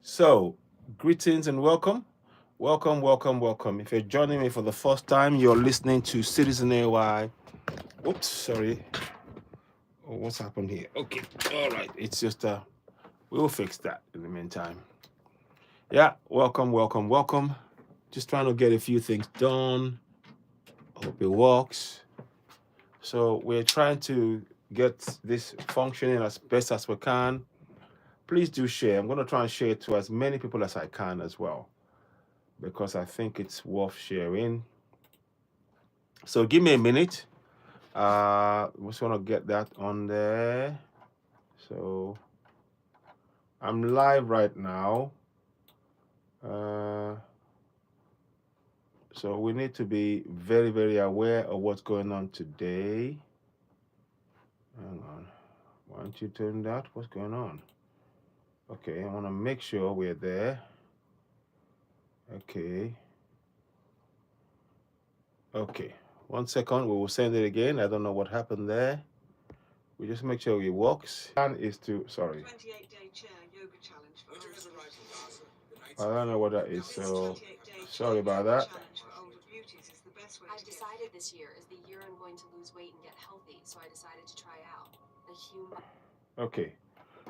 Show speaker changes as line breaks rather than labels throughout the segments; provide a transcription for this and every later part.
So, greetings and welcome. Welcome, welcome, welcome. If you're joining me for the first time, you're listening to Citizen AY. Oops, sorry. Oh, what's happened here? Okay, all right. It's just, we'll fix that in the meantime. Yeah, welcome, welcome, welcome. Just trying to get a few things done. Hope it works. So, we're trying to get this functioning as best as we can. Please do share. I'm going to try and share it to as many people as I can as well, because I think it's worth sharing. So give me a minute. Just want to get that on there. So I'm live right now. Uh, so we need to be very, very aware of what's going on today. Hang on. Why don't you turn that? What's going on? Okay, I want to make sure we're there. Okay. Okay. 1 second. We will send it again. I don't know what happened there. We just make sure it works. Plan is to, sorry. 28-day chair yoga challenge for I don't know what that is, so sorry about that.
I've decided this year is the year I'm going to lose weight and get healthy, so I decided to try out the human.
Okay,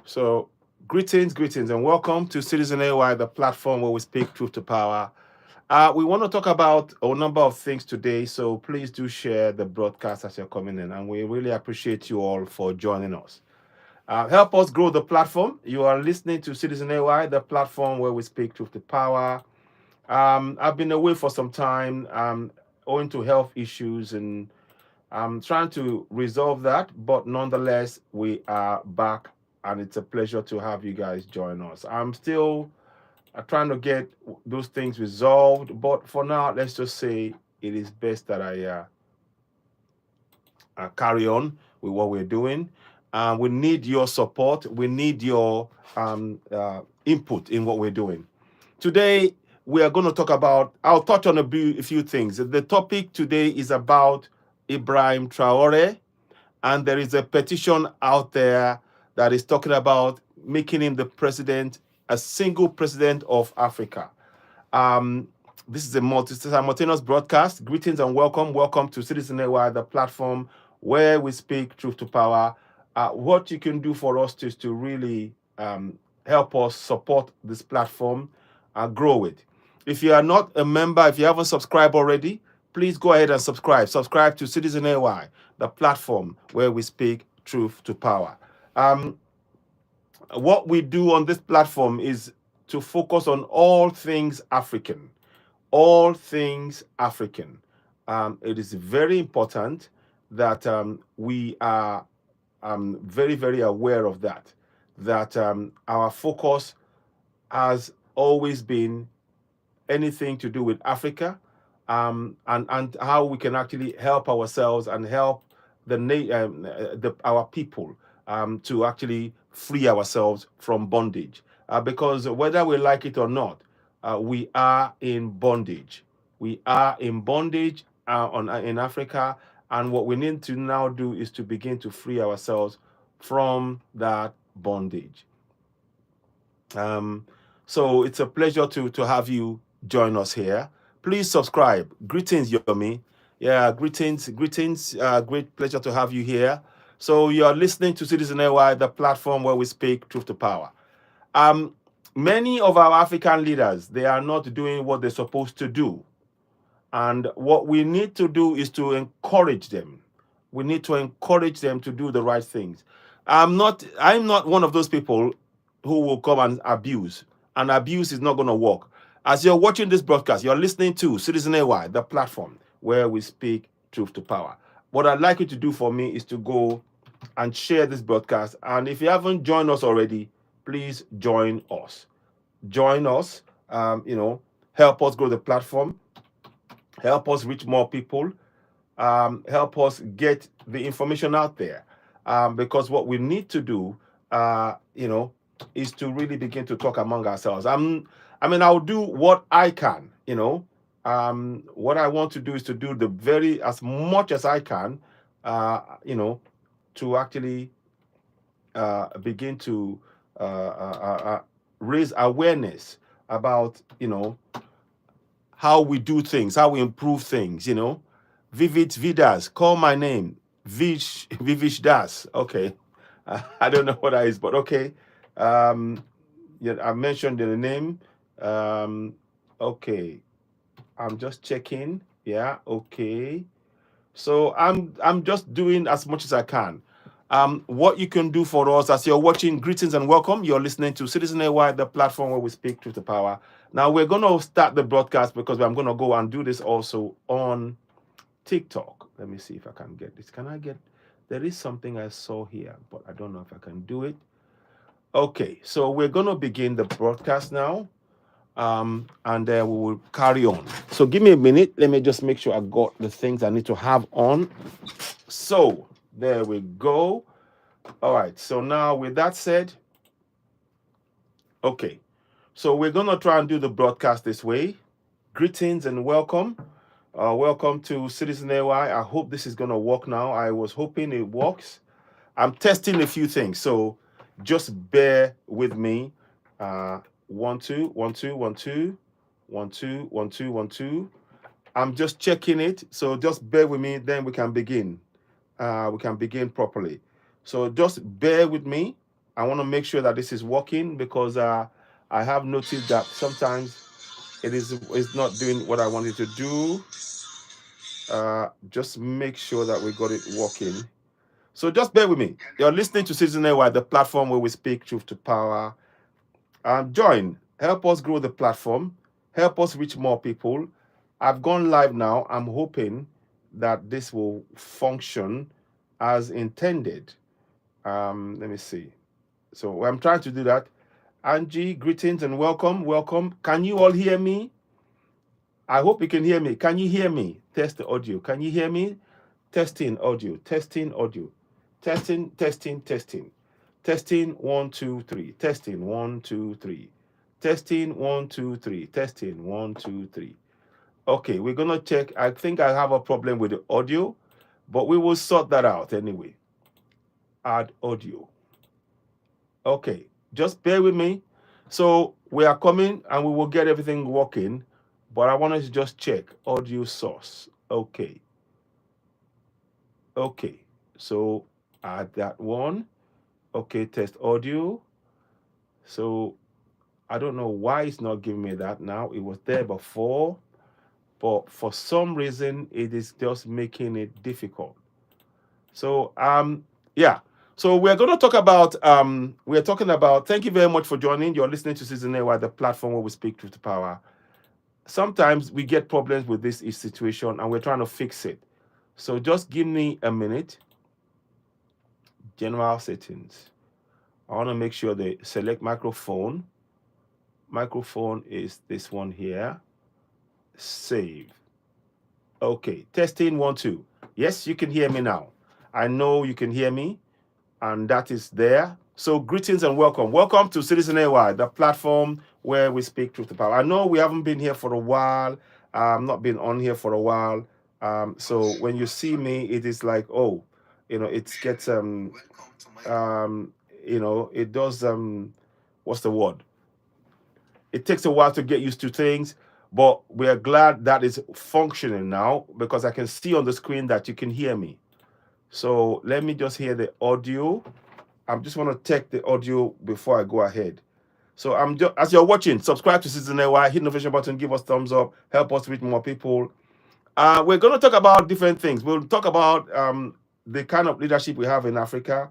so greetings, and welcome to Citizen AY, the platform where we speak truth to power. We want to talk about a number of things today, so please do share the broadcast as you're coming in, and we really appreciate you all for joining us. Help us grow the platform. You are listening to Citizen AY, the platform where we speak truth to power. I've been away for some time, owing to health issues, and I'm trying to resolve that. But nonetheless, we are back, and it's a pleasure to have you guys join us. I'm still trying to get those things resolved, but for now, let's just say it is best that I carry on with what we're doing. We need your support. We need your input in what we're doing. Today, we are going to talk about, I'll touch on a few things. The topic today is about Ibrahim Traoré, and there is a petition out there that is talking about making him the president, a single president of Africa. Um, this is a simultaneous broadcast. Greetings and welcome. Welcome to Citizen AY, the platform where we speak truth to power. What you can do for us is to really help us support this platform and grow it. If you are not a member, if you haven't subscribed already, please go ahead and subscribe. Subscribe to Citizen AY, the platform where we speak truth to power. What we do on this platform is to focus on all things African. All things African. It is very important that we are very, very aware of that, that our focus has always been anything to do with Africa, and how we can actually help ourselves and help our people to actually free ourselves from bondage. Because whether we like it or not, we are in bondage. We are in bondage in Africa, and what we need to now do is to begin to free ourselves from that bondage. So it's a pleasure to have you join us here. Please subscribe. Greetings, Yomi. Yeah, greetings. Great pleasure to have you here. So you are listening to Citizen AY, the platform where we speak truth to power. Many of our African leaders, they are not doing what they're supposed to do. And what we need to do is to encourage them. We need to encourage them to do the right things. I'm not one of those people who will come and abuse. And abuse is not going to work. As you're watching this broadcast, you're listening to Citizen AY, the platform where we speak truth to power. What I'd like you to do for me is to go and share this broadcast. And if you haven't joined us already, please join us. Join us. Help us grow the platform. Help us reach more people. Help us get the information out there. Because what we need to do, is to really begin to talk among ourselves. I'll do what I can, what I want to do is to do as much as I can, to actually begin to raise awareness about, how we do things, how we improve things, Vivid Vidas, call my name. Vivish Das. Okay. I don't know what that is, but okay. Yeah, I mentioned the name. Okay. I'm just checking. Yeah, okay. So I'm just doing as much as I can. What you can do for us as you're watching, greetings and welcome. You're listening to Citizen AY, the platform where we speak truth to power. Now we're gonna start the broadcast because I'm gonna go and do this also on TikTok. Let me see if I can get this. Can I get? There is something I saw here, but I don't know if I can do it. Okay, so we're gonna begin the broadcast now. And we will carry on. So give me a minute. Let me just make sure I got the things I need to have on. So there we go. All right. So now with that said, okay. So we're gonna try and do the broadcast this way. Greetings and welcome. Welcome to Citizen AY. I hope this is gonna work now. I was hoping it works. I'm testing a few things, so just bear with me. 1 2 1 2 1 2 1 2 1 2 1 2. I'm just checking it, so just bear with me. Then we can begin. We can begin properly. So just bear with me. I want to make sure that this is working because I have noticed that sometimes it's not doing what I wanted to do. Just make sure that we got it working. So just bear with me. You're listening to Citizen AY, the platform where we speak truth to power. Join. Help us grow the platform. Help us reach more people. I've gone live now. I'm hoping that this will function as intended. Let me see. So I'm trying to do that. Angie, greetings and welcome. Welcome. Can you all hear me? I hope you can hear me. Can you hear me? Test the audio. Can you hear me? Testing audio. Testing audio. Testing, testing, testing. Testing 1 2 3. Testing 1 2 3. Testing 1 2 3. Testing 1 2 3. Okay, we're gonna check. I think I have a problem with the audio, but we will sort that out anyway. Add audio. Okay, just bear with me. So we are coming and we will get everything working, but I wanted to just check audio source. Okay. Okay, so add that one. Okay, test audio. So I don't know why it's not giving me that now. It was there before, but for some reason it is just making it difficult. So yeah. So we're going to talk about we're talking about. Thank you very much for joining. You're listening to Season A, the platform where we speak truth to power. Sometimes we get problems with this situation, and we're trying to fix it. So just give me a minute. General settings. I want to make sure they select microphone. Microphone is this one here. Save. Okay, testing 1 2. Yes, you can hear me now. I know you can hear me, and that is there. So greetings and welcome. Welcome to Citizen AY, the platform where we speak truth to power. I know we haven't been here for a while. Not been on here for a while. So when you see me, it is like, oh, it gets it does what's the word? It takes a while to get used to things, but we are glad that it's functioning now because I can see on the screen that you can hear me. So let me just hear the audio. I just want to check the audio before I go ahead. So as you're watching, subscribe to Season AY, hit the notification button, give us thumbs up, help us reach more people. We're going to talk about different things. We'll talk about the kind of leadership we have in Africa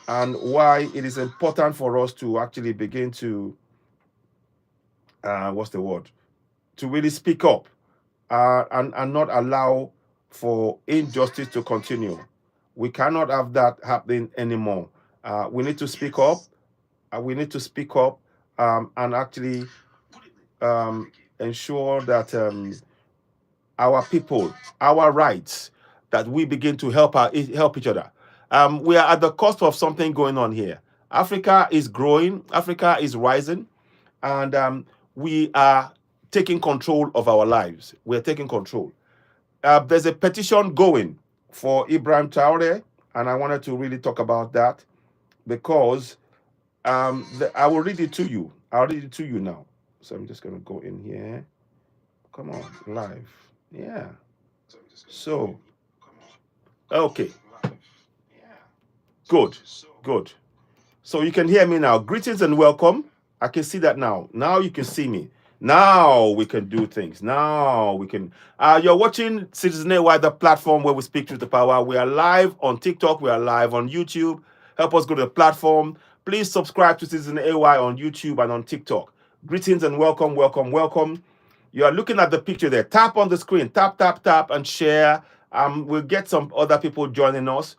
and why it is important for us to actually begin to to really speak up and not allow for injustice to continue. We cannot have that happening anymore. We need to speak up. We need to speak up and actually ensure that our people, our rights, that we begin to help each other. We are at the cusp of something going on here. Africa is growing. Africa is rising. And we are taking control of our lives. We're taking control. There's a petition going for Ibrahim Traoré, and I wanted to really talk about that because I will read it to you. I already did to you now. So I'm just gonna go in here. Come on, live. Yeah. So okay. Good. Good. So you can hear me now. Greetings and welcome. I can see that now. Now you can see me. Now we can do things. Now we can. You're watching Citizen AY, the platform where we speak truth to power. We are live on TikTok. We are live on YouTube. Help us go to the platform. Please subscribe to Citizen AY on YouTube and on TikTok. Greetings and welcome, welcome, welcome. You are looking at the picture there. Tap on the screen. Tap, tap, tap, and share. We'll get some other people joining us.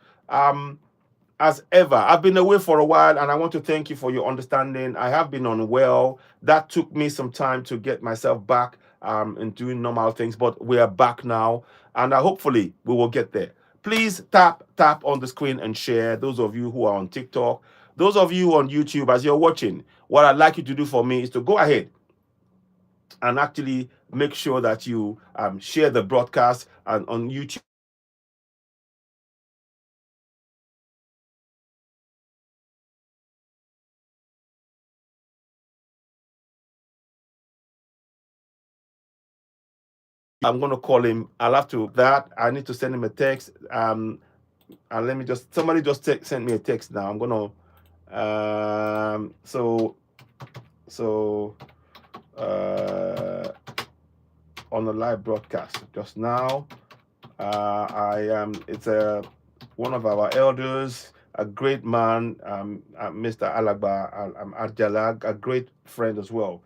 As ever, I've been away for a while, and I want to thank you for your understanding. I have been unwell. That took me some time to get myself back and doing normal things, but we are back now, and hopefully we will get there. Please tap on the screen and share. Those of you who are on TikTok, those of you on YouTube, as you're watching, what I'd like you to do for me is to go ahead and actually make sure that you share the broadcast and on YouTube. I'm going to call him. I'll have to that. I need to send him a text. And let me just, somebody just send me a text now. I'm going to, on the live broadcast just now, it's one of our elders, a great man, Mr. Alagba Adjalag, a great friend as well.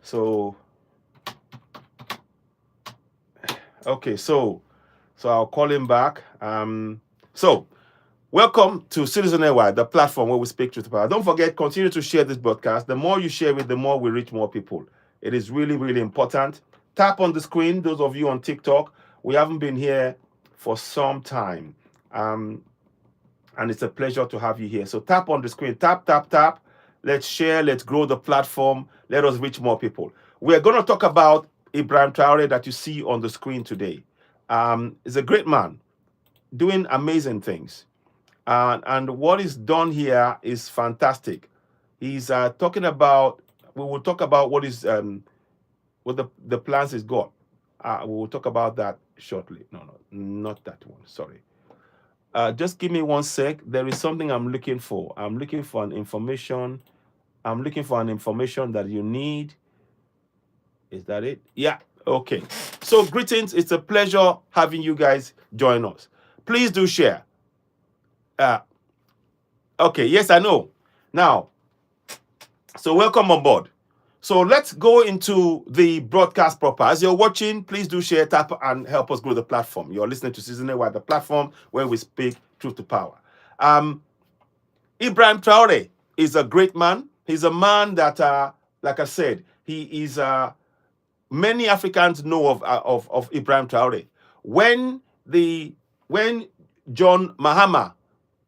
So, okay, so I'll call him back. So welcome to Citizen AY, the platform where we speak truth to power. Don't forget, continue to share this broadcast. The more you share it, the more we reach more people. It is really, really important. Tap on the screen, those of you on TikTok. We haven't been here for some time. And it's a pleasure to have you here. So tap on the screen, tap, tap, tap. Let's share, let's grow the platform. Let us reach more people. We're going to talk about Ibrahim Traoré that you see on the screen today. He's a great man doing amazing things. And what is done here is fantastic. He's talking about, we will talk about what is, what the plans he's got. We will talk about that shortly. No, not that one. Sorry. Just give me 1 sec. There is something I'm looking for. I'm looking for an information. I'm looking for an information that you need. Is that it? Yeah. Okay. So greetings. It's a pleasure having you guys join us. Please do share. Okay. Yes, I know. Now, so welcome on board. So let's go into the broadcast proper. As you're watching, please do share, tap, and help us grow the platform. You're listening to Citizen AY, the platform where we speak truth to power. Ibrahim Traoré is a great man. He's a man that, like I said, he is. Many Africans know of Ibrahim Traoré. When John Mahama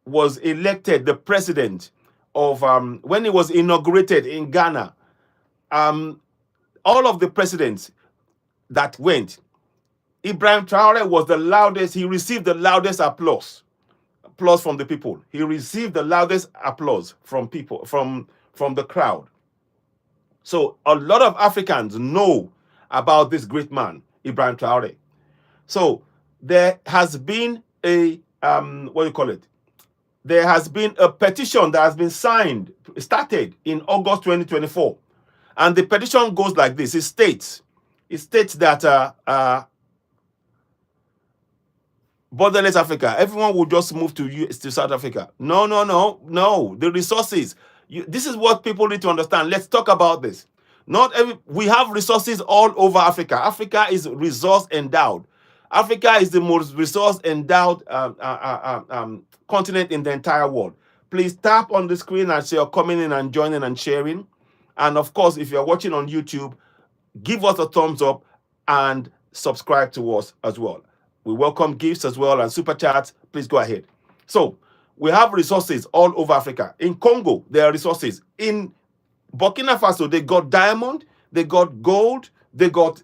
was elected the president of, when he was inaugurated in Ghana, all of the presidents that went, Ibrahim Traoré was the loudest. He received the loudest applause from the people. He received the loudest applause from people, from the crowd. So a lot of Africans know about this great man, Ibrahim Traoré. So there has been a, what do you call it? There has been a petition that has been started in August 2024. And the petition goes like this. It states that Borderless Africa, everyone will just move to South Africa. No. The resources. This is what people need to understand. Let's talk about this. We have resources all over Africa. Africa is resource endowed. Africa is the most resource endowed continent in the entire world. Please tap on the screen and say you're coming in and joining and sharing. And of course, if you're watching on YouTube, give us a thumbs up and subscribe to us as well. We welcome gifts as well and super chats. Please go ahead. So we have resources all over Africa. In Congo, there are resources. In Burkina Faso, they got diamond, they got gold, they got,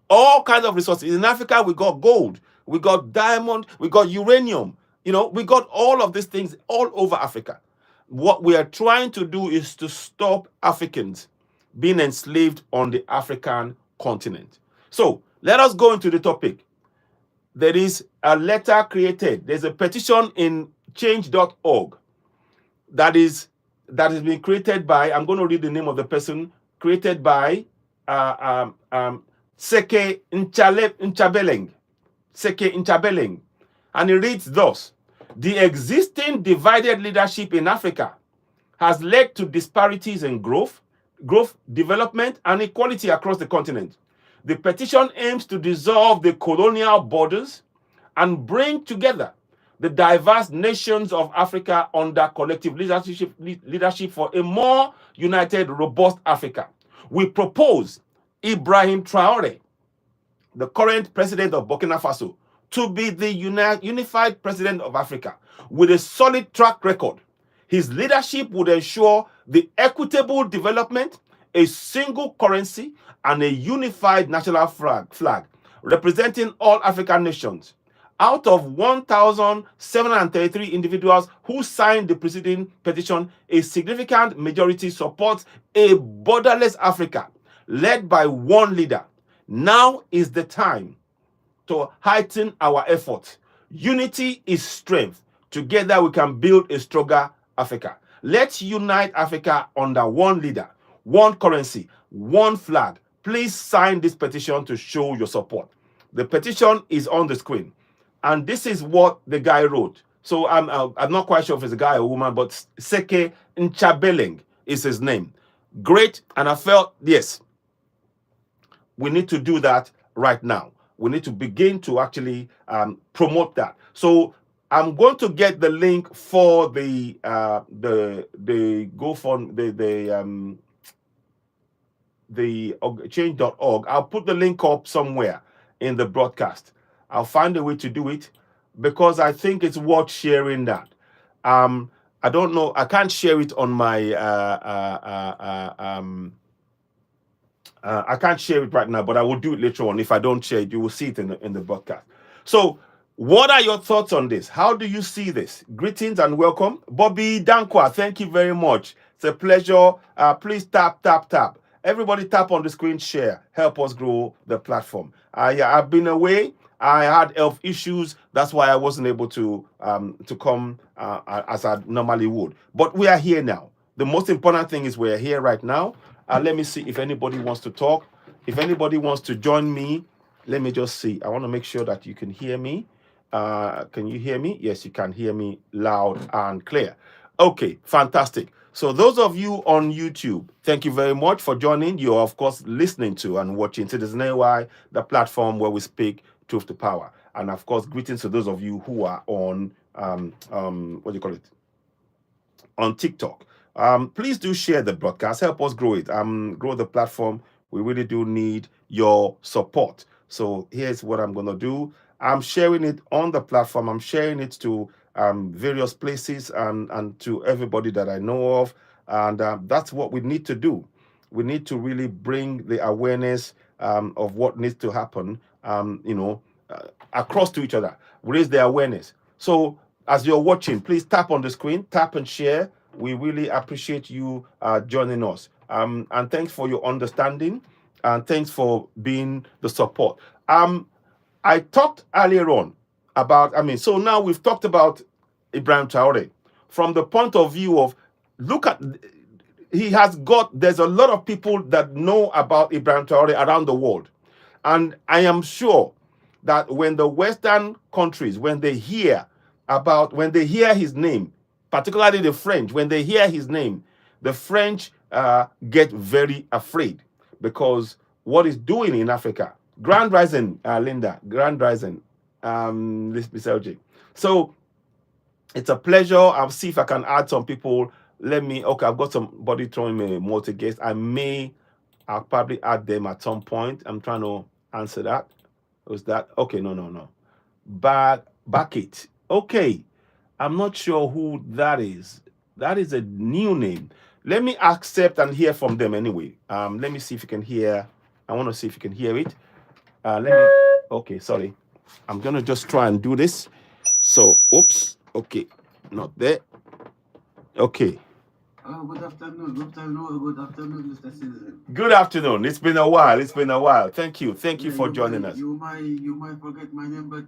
all kinds of resources. In Africa, we got gold, we got diamond, we got uranium. We got all of these things all over Africa. What we are trying to do is to stop Africans being enslaved on the African continent. So let us go into the topic. There is a letter created. There's a petition in change.org that has been created by, I'm going to read the name of the person, created by Seke Nchabeleng. Seke Nchabeleng. And it reads thus: the existing divided leadership in Africa has led to disparities in growth, development, and equality across the continent. The petition aims to dissolve the colonial borders and bring together the diverse nations of Africa under collective leadership for a more united, robust Africa. We propose Ibrahim Traoré, the current president of Burkina Faso, to be the unified president of Africa with a solid track record. His leadership would ensure the equitable development, a single currency, and a unified national flag representing all African nations. Out of 1,733 individuals who signed the preceding petition, a significant majority supports a borderless Africa led by one leader. Now is the time to heighten our efforts. Unity is strength. Together we can build a stronger Africa. Let's unite Africa under one leader, one currency, one flag. Please sign this petition to show your support. The petition is on the screen. And this is what the guy wrote. So I'm not quite sure if it's a guy or a woman, but Seke Nchabeleng is his name. Great. And I felt, yes, we need to do that right now. We need to begin to actually promote that. So I'm going to get the link for the GoFund, the change.org. I'll put the link up somewhere in the broadcast. I'll find a way to do it because I think it's worth sharing that. I don't know. I can't share it on my I can't share it right now, but I will do it later on. If I don't share it, you will see it in the broadcast. So what are your thoughts on this? How do you see this? Greetings and welcome. Bobby Dankwa, thank you very much. It's a pleasure. Please tap. Everybody tap on the screen, share. Help us grow the platform. I've been away. I had health issues. That's why I wasn't able to come as I normally would. But we are here now. The most important thing is we're here right now. Let me see if anybody wants to talk. If anybody wants to join me, let me just see. I want to make sure that you can hear me. Can you hear me? Yes, you can hear me loud and clear. Okay, fantastic. So those of you on YouTube, thank you very much for joining. You're, of course, listening to and watching Citizen AY, the platform where we speak truth to power. And, of course, greetings to those of you who are on, what do you call it, on TikTok. Please do share the broadcast. Help us grow it. Grow the platform. We really do need your support. So here's what I'm going to do. I'm sharing it on the platform. I'm sharing it to various places and to everybody that I know of. And that's what we need to do. We need to really bring the awareness of what needs to happen, across to each other. Raise the awareness. So as you're watching, please tap on the screen, tap and share. We really appreciate you joining us. And thanks for your understanding. And thanks for being the support. I talked earlier on about, so now we've talked about Ibrahim Traoré from the point of view of, there's a lot of people that know about Ibrahim Traoré around the world. And I am sure that when the Western countries, when they hear his name, particularly the French, when they hear his name, the French get very afraid because what he's doing in Africa. Grand Rising, Linda. Grand Rising, So it's a pleasure. I'll see if I can add some people. Okay, I've got somebody throwing me a multi-guest. I'll probably add them at some point. I'm trying to answer that. Was that? Okay, no. Bucket. Okay. I'm not sure who that is. That is a new name. Let me accept and hear from them anyway. Let me see if you can hear. I want to see if you can hear it. Okay, sorry. I'm going to just try and do this. So, oops. Okay, not there. Okay.
Oh, good afternoon. Mr. Citizen.
Good afternoon. It's been a while. It's been a while. Thank you. Thank you
Yeah,
for joining us.
you might forget my name, but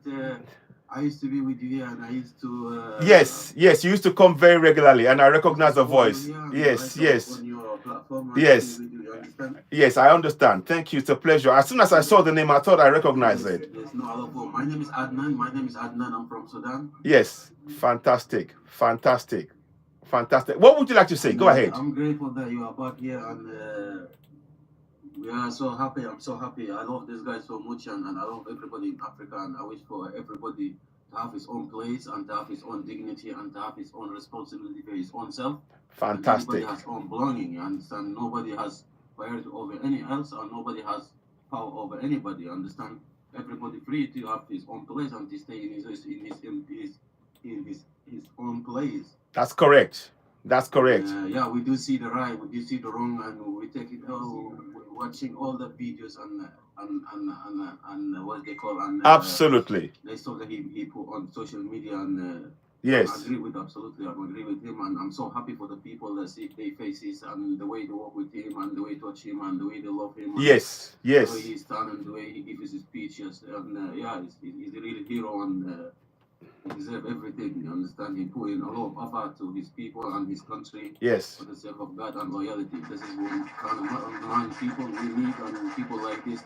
I used to be with you here, and I used to
Yes, yes. You used to come very regularly, and I
used to
recognize the
follow you
voice.
here, and I
Yes,
come
yes,
on your platform and stay
yes,
with you. You understand?
yes. I understand. Thank you. It's a pleasure. As soon as I saw the name, I thought I recognized it.
There's no other form. My name is Adnan. I'm from Sudan,
Yes. Fantastic. Fantastic. Fantastic. What would you like to say?
and
Go ahead.
I'm grateful that you are back here, and we are so happy. I'm so happy. I love this guy so much, and I love everybody in Africa, and I wish for everybody to have his own place and to have his own dignity and to have his own responsibility for his own self. And everybody
Fantastic.
has own belonging. You understand? Nobody has priority over any else, and nobody has power over anybody. You understand? Everybody free to have his own place and to stay in his own place.
That's correct. That's
And
correct.
yeah, we do see the right, we do see the wrong, and we take it all, watching all the videos and what they call and
Absolutely.
the stuff that he put on social media, and
Yes.
I agree with him, and I'm so happy for the people that see their faces and the way they walk with him and the way they touch him and the way they love him. And
Yes.
the way
Yes.
he stand and the way he gives his speeches, and yeah, he's a real hero, and he deserves everything. You understand? He put in a lot of effort to his people and his country
Yes.
for the sake of God and loyalty. This is one kind of man people we need, and people like this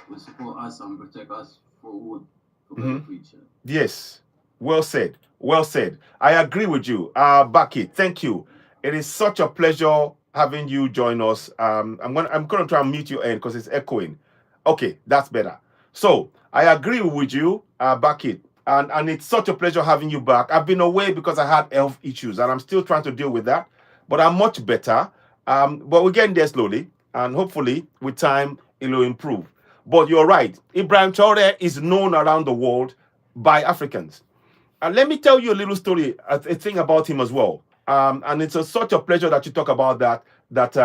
will support us and protect us forward for better future.
Yes. Well said. Well said. I agree with you. Baki, thank you. It is such a pleasure having you join us. I'm gonna try and mute your end because it's echoing. Okay, that's better. So I agree with you, Baki. And it's such a pleasure having you back. I've been away because I had health issues and I'm still trying to deal with that. But I'm much better. But we're getting there slowly, and hopefully with time it'll improve. But you're right. Ibrahim Traoré is known around the world by Africans. And let me tell you a little story, a thing about him as well. And it's such a pleasure that you talk about that. That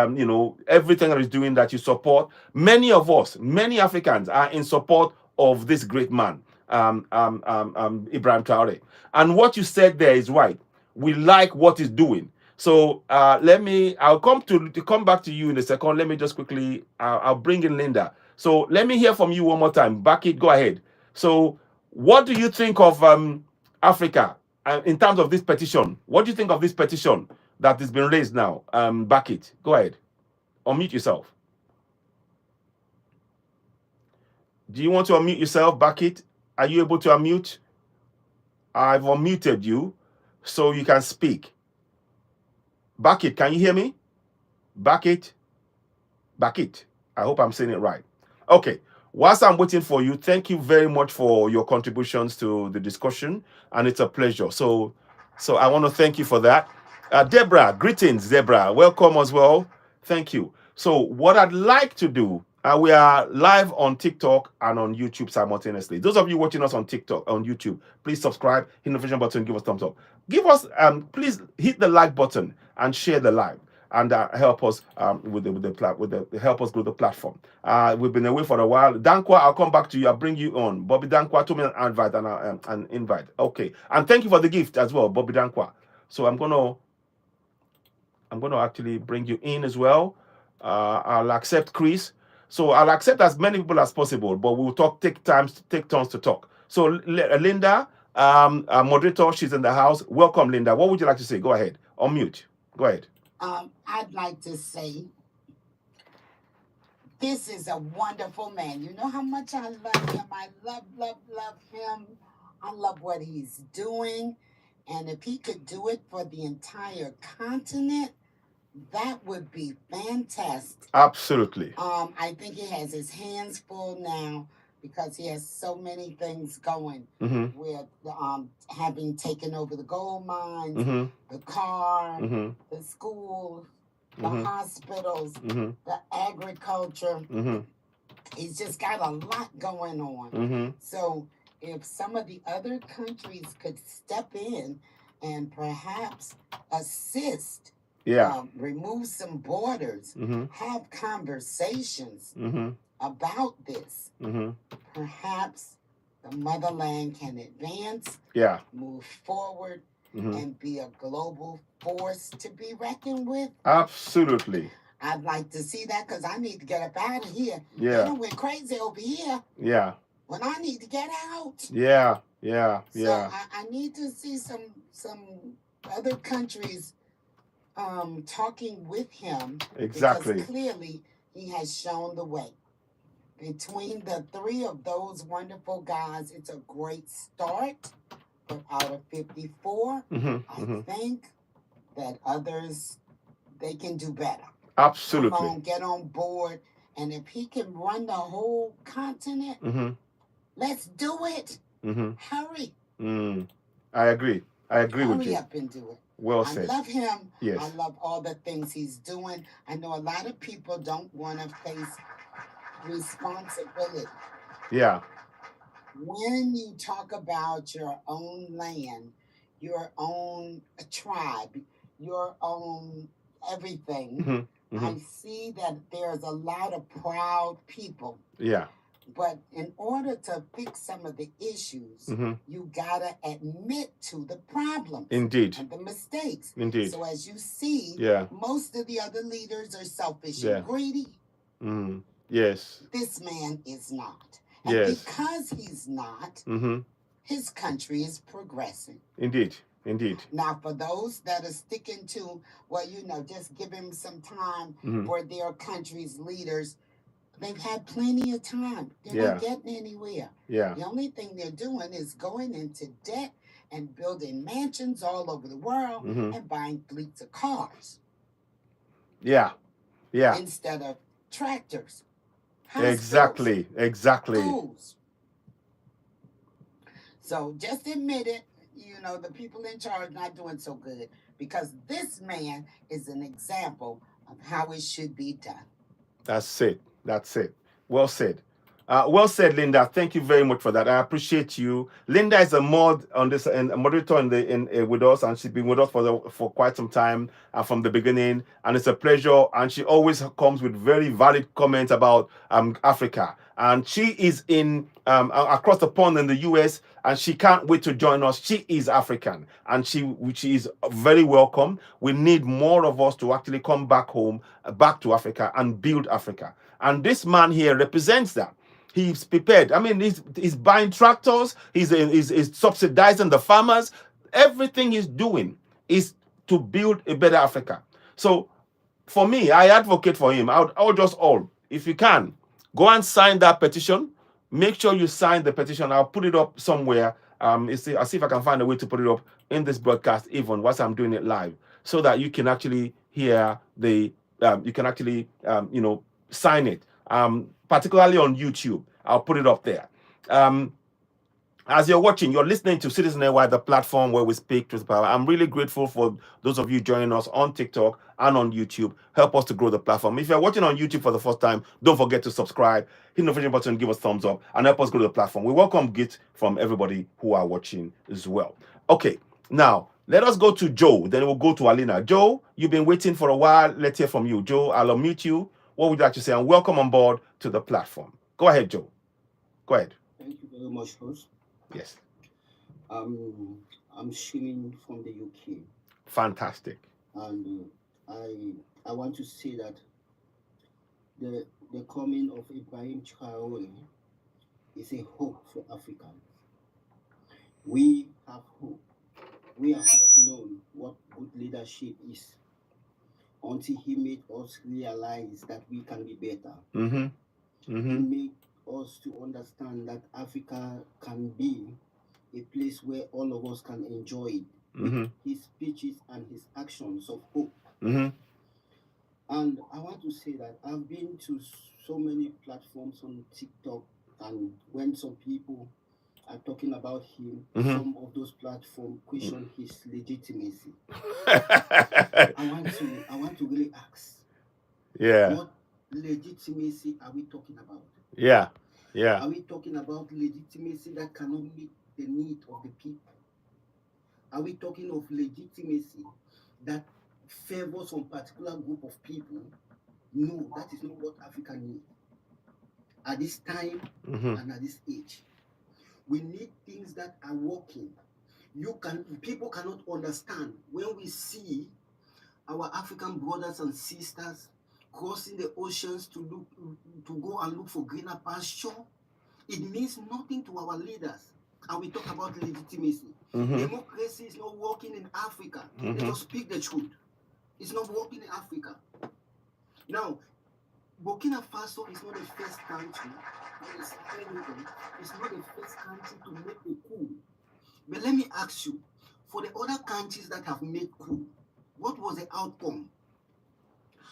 everything that he's doing, that you support. Many of us, many Africans, are in support of this great man, Ibrahim Traoré. And what you said there is right. We like what he's doing. So I'll come back to you in a second. Let me just quickly, I'll bring in Linda. So let me hear from you one more time. Back it, go ahead. So what do you think of Africa in terms of this petition? What do you think of this petition that has been raised now? Back it, go ahead. Unmute yourself. Do you want to unmute yourself? Back it. Are you able to unmute? I've unmuted you so you can speak. Back it, can you hear me? Back it. Back it. I hope I'm saying it right. Okay. Whilst I'm waiting for you, thank you very much for your contributions to the discussion, and it's a pleasure. So I want to thank you for that. Deborah, greetings, Deborah. Welcome as well. Thank you. So what I'd like to do, we are live on TikTok and on YouTube simultaneously. Those of you watching us on TikTok, on YouTube, please subscribe, hit the notification button, give us thumbs up. Give us, please hit the like button and share the live, and help us help us grow the platform. We've been away for a while. Dankwa, I'll come back to you. I'll bring you on. Bobby Dankwa told me an invite and an invite. Okay, and thank you for the gift as well, Bobby Dankwa. So I'm gonna actually bring you in as well. I'll accept Chris. So I'll accept as many people as possible, but we'll take turns to talk. So Linda, moderator, she's in the house. Welcome, Linda. What would you like to say? Go ahead. Unmute. Go ahead.
I'd like to say this is a wonderful man. You know how much I love him. I love him. I love what he's doing. And if he could do it for the entire continent, that would be fantastic.
Absolutely.
I think he has his hands full now because he has so many things going with having taken over the gold mines, the car, the schools, the hospitals, the agriculture. He's just got a lot going on. So if some of the other countries could step in and perhaps assist, remove some borders, have conversations about this, perhaps the motherland can advance, move forward, and be a global force to be reckoned with.
Absolutely.
I'd like to see that because I need to get up out of here.
Yeah.
They done went crazy over here.
Yeah.
When I need to get out.
Yeah. Yeah.
So
Yeah.
I need to see some other countries talking with him.
Exactly.
Because clearly he has shown the way. Between the three of those wonderful guys, it's a great start. But out of 54, I think that others, they can do better.
Absolutely.
Come on, get on board. And if he can run the whole continent, let's do it. Hurry.
I agree. I agree with you.
Hurry up and do it.
Well said.
I love him.
Yes.
I love all the things he's doing. I know a lot of people don't want to face responsibility.
Yeah.
When you talk about your own land, your own tribe, your own everything, I see that there's a lot of proud people.
Yeah.
But in order to fix some of the issues, you gotta admit to the problems.
Indeed.
And the mistakes.
Indeed.
So as you see, most of the other leaders are selfish and greedy.
Yes.
This man is not. And because he's not, his country is progressing.
Indeed. Indeed.
Now, for those that are sticking to, well, you know, just give him some time for their country's leaders. They've had plenty of time. They're not getting anywhere.
Yeah.
The only thing they're doing is going into debt and building mansions all over the world and buying fleets of cars.
Yeah. Yeah.
Instead of tractors.
Exactly. Exactly.
Schools. So just admit it. You know, the people in charge not doing so good because this man is an example of how it should be done.
That's it. That's it. Well said. Well said, Linda. Thank you very much for that. I appreciate you. Linda is a mod on this and a moderator with us, and she's been with us for quite some time from the beginning. And it's a pleasure. And she always comes with very valid comments about Africa. And she is in across the pond in the US, and she can't wait to join us. She is African, and she is very welcome. We need more of us to actually come back home, back to Africa, and build Africa. And this man here represents that. He's prepared. I mean, he's buying tractors. He's subsidizing the farmers. Everything he's doing is to build a better Africa. So, for me, I advocate for him. I would just if you can, go and sign that petition. Make sure you sign the petition. I'll put it up somewhere. I'll see if I can find a way to put it up in this broadcast, even once I'm doing it live, so that you can actually hear the. You can actually, sign it. Particularly on YouTube. I'll put it up there. As you're watching, you're listening to Citizen NY, the platform where we speak truth to power. I'm really grateful for those of you joining us on TikTok and on YouTube. Help us to grow the platform. If you're watching on YouTube for the first time, don't forget to subscribe, hit the notification button, give us a thumbs up, and help us grow the platform. We welcome gifts from everybody who are watching as well. Okay, now let us go to Joe. Then we'll go to Alina. Joe, you've been waiting for a while. Let's hear from you. Joe, I'll unmute you. What would you like to say? And welcome on board to the platform. Go ahead, Joe. Go ahead.
Thank you very much, host.
Yes.
I'm streaming from the UK.
Fantastic.
And I want to say that the coming of Ibrahim Traoré is a hope for Africans. We have hope. We have not known what good leadership is until he made us realize that we can be better. He made us to understand that Africa can be a place where all of us can enjoy it. With his speeches and his actions of hope. And I want to say that I've been to so many platforms on TikTok, and when some people are talking about him, some of those platforms question his legitimacy. I want to really ask, what legitimacy are we talking about? Are we talking about legitimacy that cannot meet the need of the people? Are we talking of legitimacy that favors some particular group of people? No, that is not what Africa needs. At this time and at this age, we need things that are working. People cannot understand when we see our African brothers and sisters crossing the oceans to go and look for greener pasture. It means nothing to our leaders. And we talk about legitimacy. Democracy is not working in Africa. Let us speak the truth. It's not working in Africa. Now, Burkina Faso is not the first country. It's not the first country to make a coup. But let me ask you, for the other countries that have made coup, what was the outcome?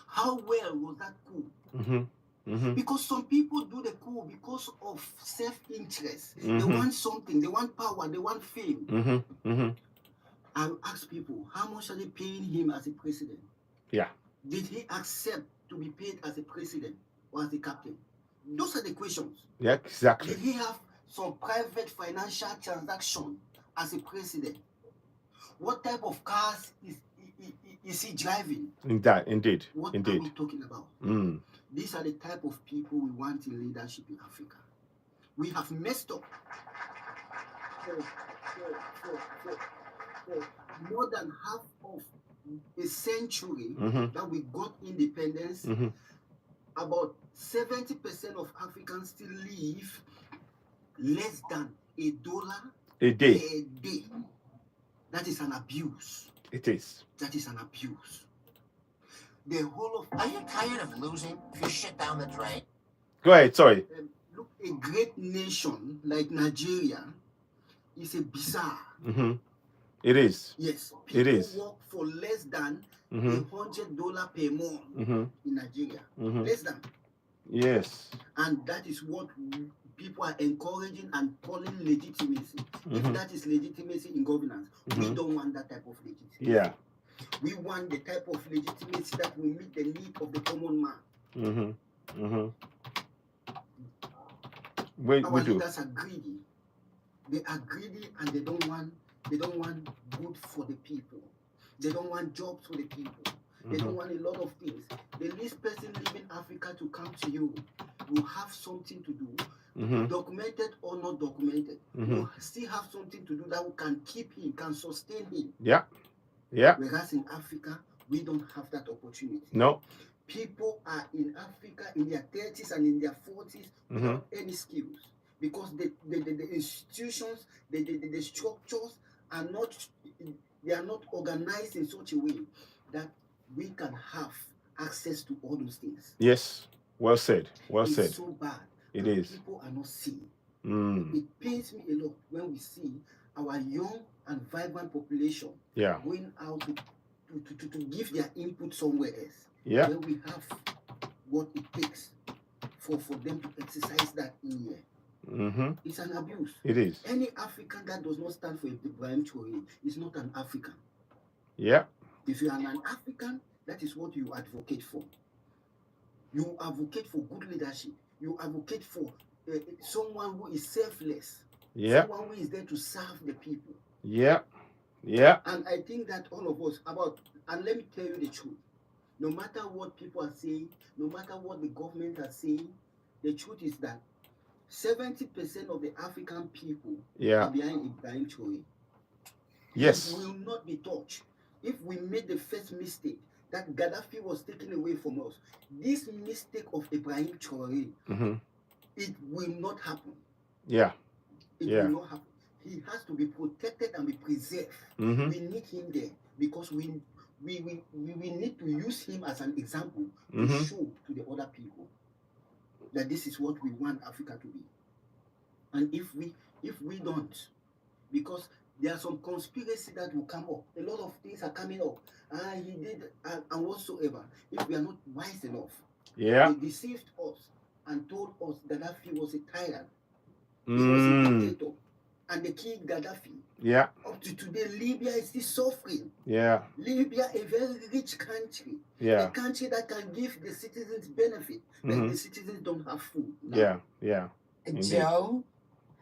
How well was that coup? Because some people do the coup because of self-interest. They want something, they want power, they want fame. I ask people, how much are they paying him as a president?
Yeah.
Did he accept to be paid as a president or as a captain? Those are the questions.
Yeah, exactly.
Did he have some private financial transaction as a president? What type of cars is he driving?
Indeed.
What are we talking about? These are the type of people we want in leadership in Africa. We have messed up for more than half of a century that we got independence. About 70% of Africans still live less than $1
a day.
A day. That is an abuse.
It is.
That is an abuse. The whole of...
Are you tired of losing if you shit down the drain?
Go ahead, sorry.
Look, a great nation like Nigeria is a bizarre.
It is.
Yes.
It is.
People work for less than $100 per month in Nigeria. Less than.
Yes.
And that is what people are encouraging and calling legitimacy. If that is legitimacy in governance, we don't want that type of legitimacy.
Yeah.
We want the type of legitimacy that will meet the need of the common man. Our leaders are greedy. They are greedy and they don't want good for the people. They don't want jobs for the people. They don't want a lot of things. The least person leaving Africa to come to you will have something to do, documented or not documented. Will still have something to do that can keep him, can sustain him.
Yeah. Yeah.
Whereas in Africa, we don't have that opportunity.
No.
People are in Africa in their 30s and in their 40s without any skills. Because the institutions, the structures are not organized in such a way that we can have access to all those things.
Yes. Well said. Well said.
It's so bad.
It is.
People are not seeing. It pains me a lot when we see our young and vibrant population going out to give their input somewhere else.
Yeah.
When we have what it takes for them to exercise that in here. It's an abuse.
It is.
Any African that does not stand for Ibrahim Traoré is not an African.
Yeah.
If you are an African, that is what you advocate for. You advocate for good leadership. You advocate for someone who is selfless.
Yeah.
Someone who is there to serve the people.
Yeah. Yeah.
And I think that all of us and let me tell you the truth. No matter what people are saying, no matter what the government are saying, the truth is that 70% of the African people are behind Ibrahim Traoré.
Yes.
It will not be touched. If we made the first mistake that Gaddafi was taken away from us, this mistake of Ibrahim Traoré, it will not happen.
Yeah.
It will not happen. He has to be protected and be preserved. We need him there because we need to use him as an example to show to the other people that this is what we want Africa to be. And if we don't, because there are some conspiracy that will come up. A lot of things are coming up. He did and whatsoever. If we are not wise enough, they deceived us and told us Gaddafi was a tyrant. He was a dictator. And they killed Gaddafi.
Yeah.
Up to today, Libya is still suffering.
Yeah.
Libya, a very rich country.
Yeah.
A country that can give the citizens benefit. Like the citizens don't have food. Now.
Yeah. Yeah.
Joe.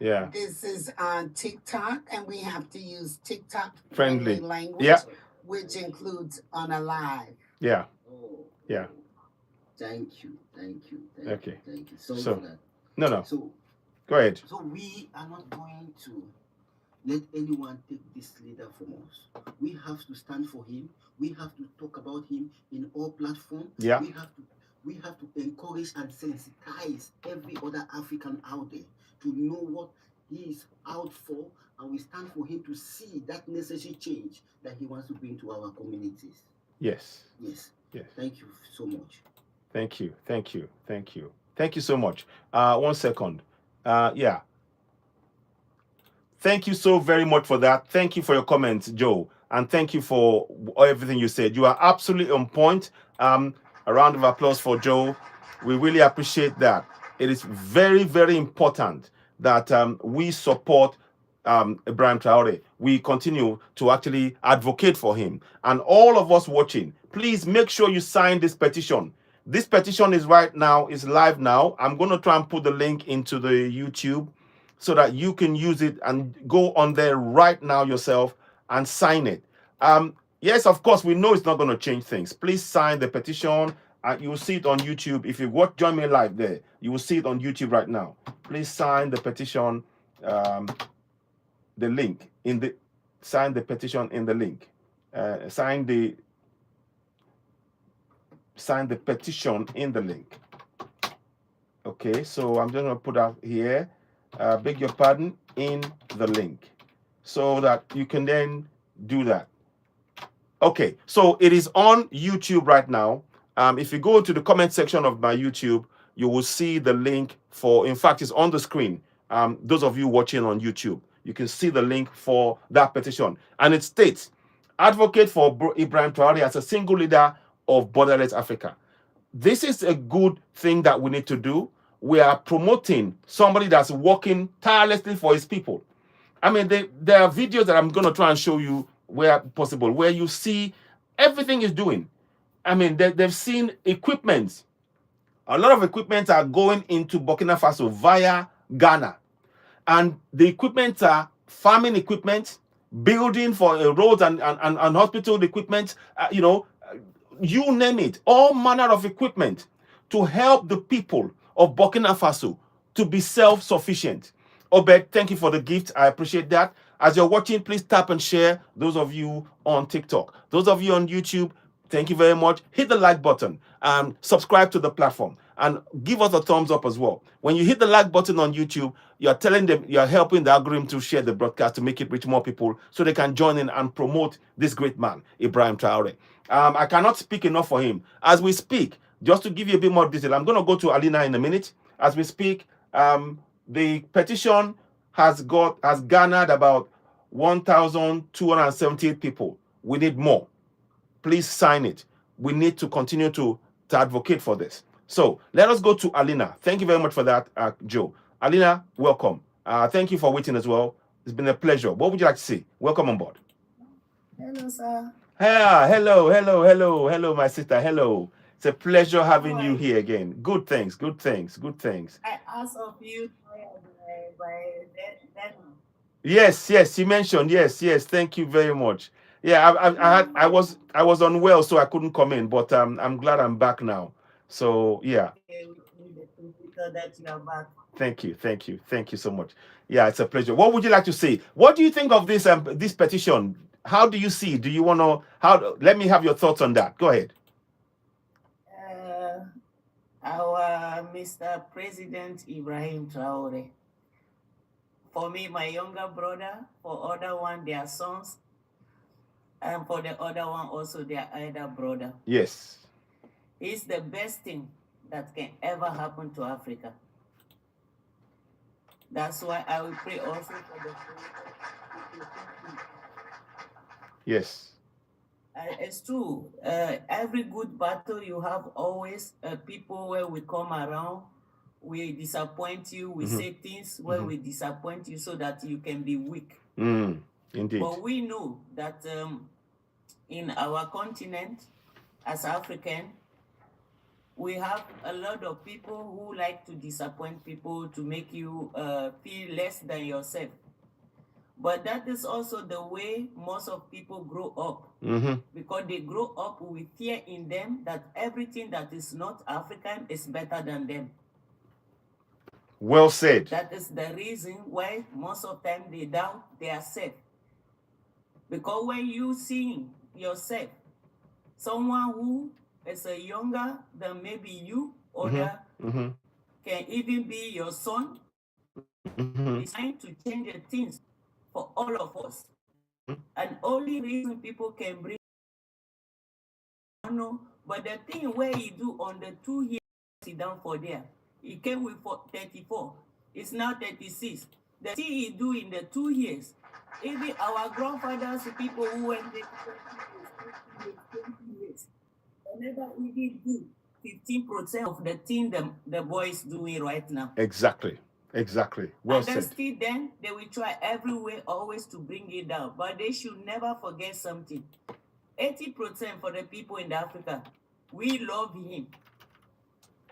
Yeah.
This is on TikTok, and we have to use TikTok
friendly
language, which includes unalive.
Yeah.
Oh.
Yeah.
Thank you. Thank you.
Okay.
Thank you. Sorry
So,
for that.
No.
So,
go ahead.
So we are not going to let anyone take this leader from us. We have to stand for him. We have to talk about him in all platforms.
Yeah.
We have to encourage and sensitize every other African out there to know what he is out for, and we stand for him to see that necessary change that he wants to bring to our communities.
Yes.
Yes.
Yes.
Thank you so much.
Thank you. Thank you. Thank you. Thank you so much. 1 second. Yeah. Thank you so very much for that. Thank you for your comments, Joe. And thank you for everything you said. You are absolutely on point. A round of applause for Joe. We really appreciate that. It is very, very important that we support Ibrahim Traoré. We continue to actually advocate for him. And all of us watching, please make sure you sign this petition. This petition is right now, is live now. I'm going to try and put the link into the YouTube so that you can use it and go on there right now yourself and sign it. Yes, of course, we know it's not going to change things. Please sign the petition. You will see it on YouTube. If you join me live there, you will see it on YouTube right now. Please sign the petition, the link in the sign the petition in the link. Sign the petition in the link. Okay, so I'm just going to put out here. Beg your pardon, in the link so that you can then do that. Okay, so it is on YouTube right now. If you go to the comment section of my YouTube, you will see the link for, in fact, it's on the screen. Those of you watching on YouTube, you can see the link for that petition. And it states, advocate for Ibrahim Traoré as a single leader of Borderless Africa. This is a good thing that we need to do. We are promoting somebody that's working tirelessly for his people. I mean, there are videos that I'm going to try and show you where possible, where you see everything he's doing. I mean, they've seen equipment. A lot of equipment are going into Burkina Faso via Ghana. And the equipment are farming equipment, building for roads and hospital equipment, you name it, all manner of equipment to help the people of Burkina Faso to be self-sufficient. Obed, thank you for the gift. I appreciate that. As you're watching, please tap and share. Those of you on TikTok, those of you on YouTube, thank you very much. Hit the like button and subscribe to the platform and give us a thumbs up as well. When you hit the like button on YouTube, you're telling them, you're helping the algorithm to share the broadcast to make it reach more people so they can join in and promote this great man, Ibrahim Traoré. I cannot speak enough for him. As we speak, just to give you a bit more detail, I'm going to go to Alina in a minute. As we speak, the petition has garnered about 1,278 people. We need more. Please sign it. We need to continue to advocate for this. So let us go to Alina. Thank you very much for that, Joe. Alina, welcome. Thank you for waiting as well. It's been a pleasure. What would you like to say? Welcome on board.
Hello, sir.
Hello, my sister. Hello. It's a pleasure having you here again. Good things.
I asked of you by that.
Yes, you mentioned. Yes. Thank you very much. Yeah, I was unwell, so I couldn't come in, but I'm glad I'm back now. So yeah.
That you are back.
Thank you so much. Yeah, it's a pleasure. What would you like to say? What do you think of this this petition? How do you see? Do you want to? Let me have your thoughts on that. Go ahead.
Our Mr. President Ibrahim Traoré. For me, my younger brother. For other one, their sons. And for the other one, also their elder brother.
Yes.
It's the best thing that can ever happen to Africa. That's why I will pray also for the people.
Yes.
It's true. Every good battle, you have always people where we come around, we disappoint you, we say things where we disappoint you so that you can be weak.
Indeed.
But we know that in our continent, as African, we have a lot of people who like to disappoint people to make you feel less than yourself. But that is also the way most of people grow up. Because they grow up with fear in them that everything that is not African is better than them.
Well said.
That is the reason why most of the time they doubt they are safe. Because when you see yourself, someone who is a younger than maybe you, or that can even be your son, is trying to change the things for all of us. And only reason people can bring, no, but the thing where he do on the 2 years sit down for there, he came with 34, it's now 36. The thing he do in the 2 years, even our grandfathers, people who went there 20 years, they never even do 15% of the thing the boys doing right now.
Exactly. Exactly. Well
and then
said.
still then they will try every way always to bring it down, but they should never forget something. 80% for the people in Africa, we love him.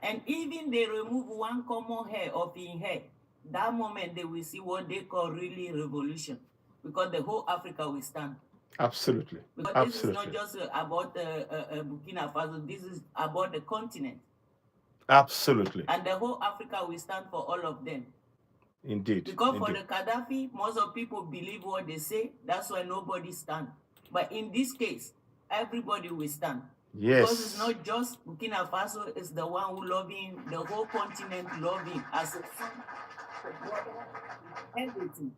And even they remove one common hair of his head, that moment they will see what they call really revolution, because the whole Africa will stand.
Absolutely.
Because
Absolutely.
this is not just about Burkina Faso, this is about the continent.
Absolutely.
And the whole Africa will stand for all of them.
Indeed.
Because for
Indeed.
the Gaddafi, most of people believe what they say, that's why nobody stand. But in this case, everybody will stand.
Yes.
Because it's not just Burkina Faso, it's the one who love him, the whole continent love him as a son, a brother, everything.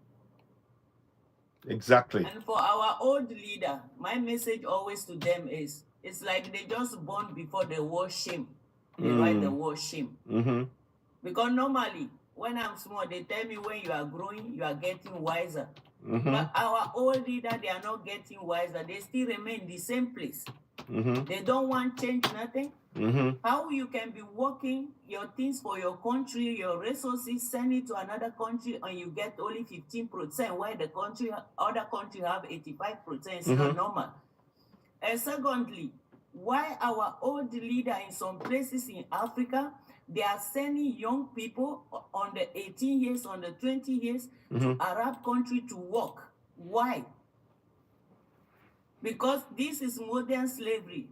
Exactly.
And for our old leader, my message always to them is, it's like they just born before the word shame. They write the word shame. Because normally, when I'm small, they tell me when you are growing, you are getting wiser. But our old leader, they are not getting wiser. They still remain the same place. They don't want change nothing. How you can be working your things for your country, your resources, send it to another country, and you get only 15%, while the country, other country have 85%. It's not normal. And secondly, why our old leader in some places in Africa, they are sending young people on the 18 years, on the 20 years to Arab country to work. Why? Because this is modern slavery.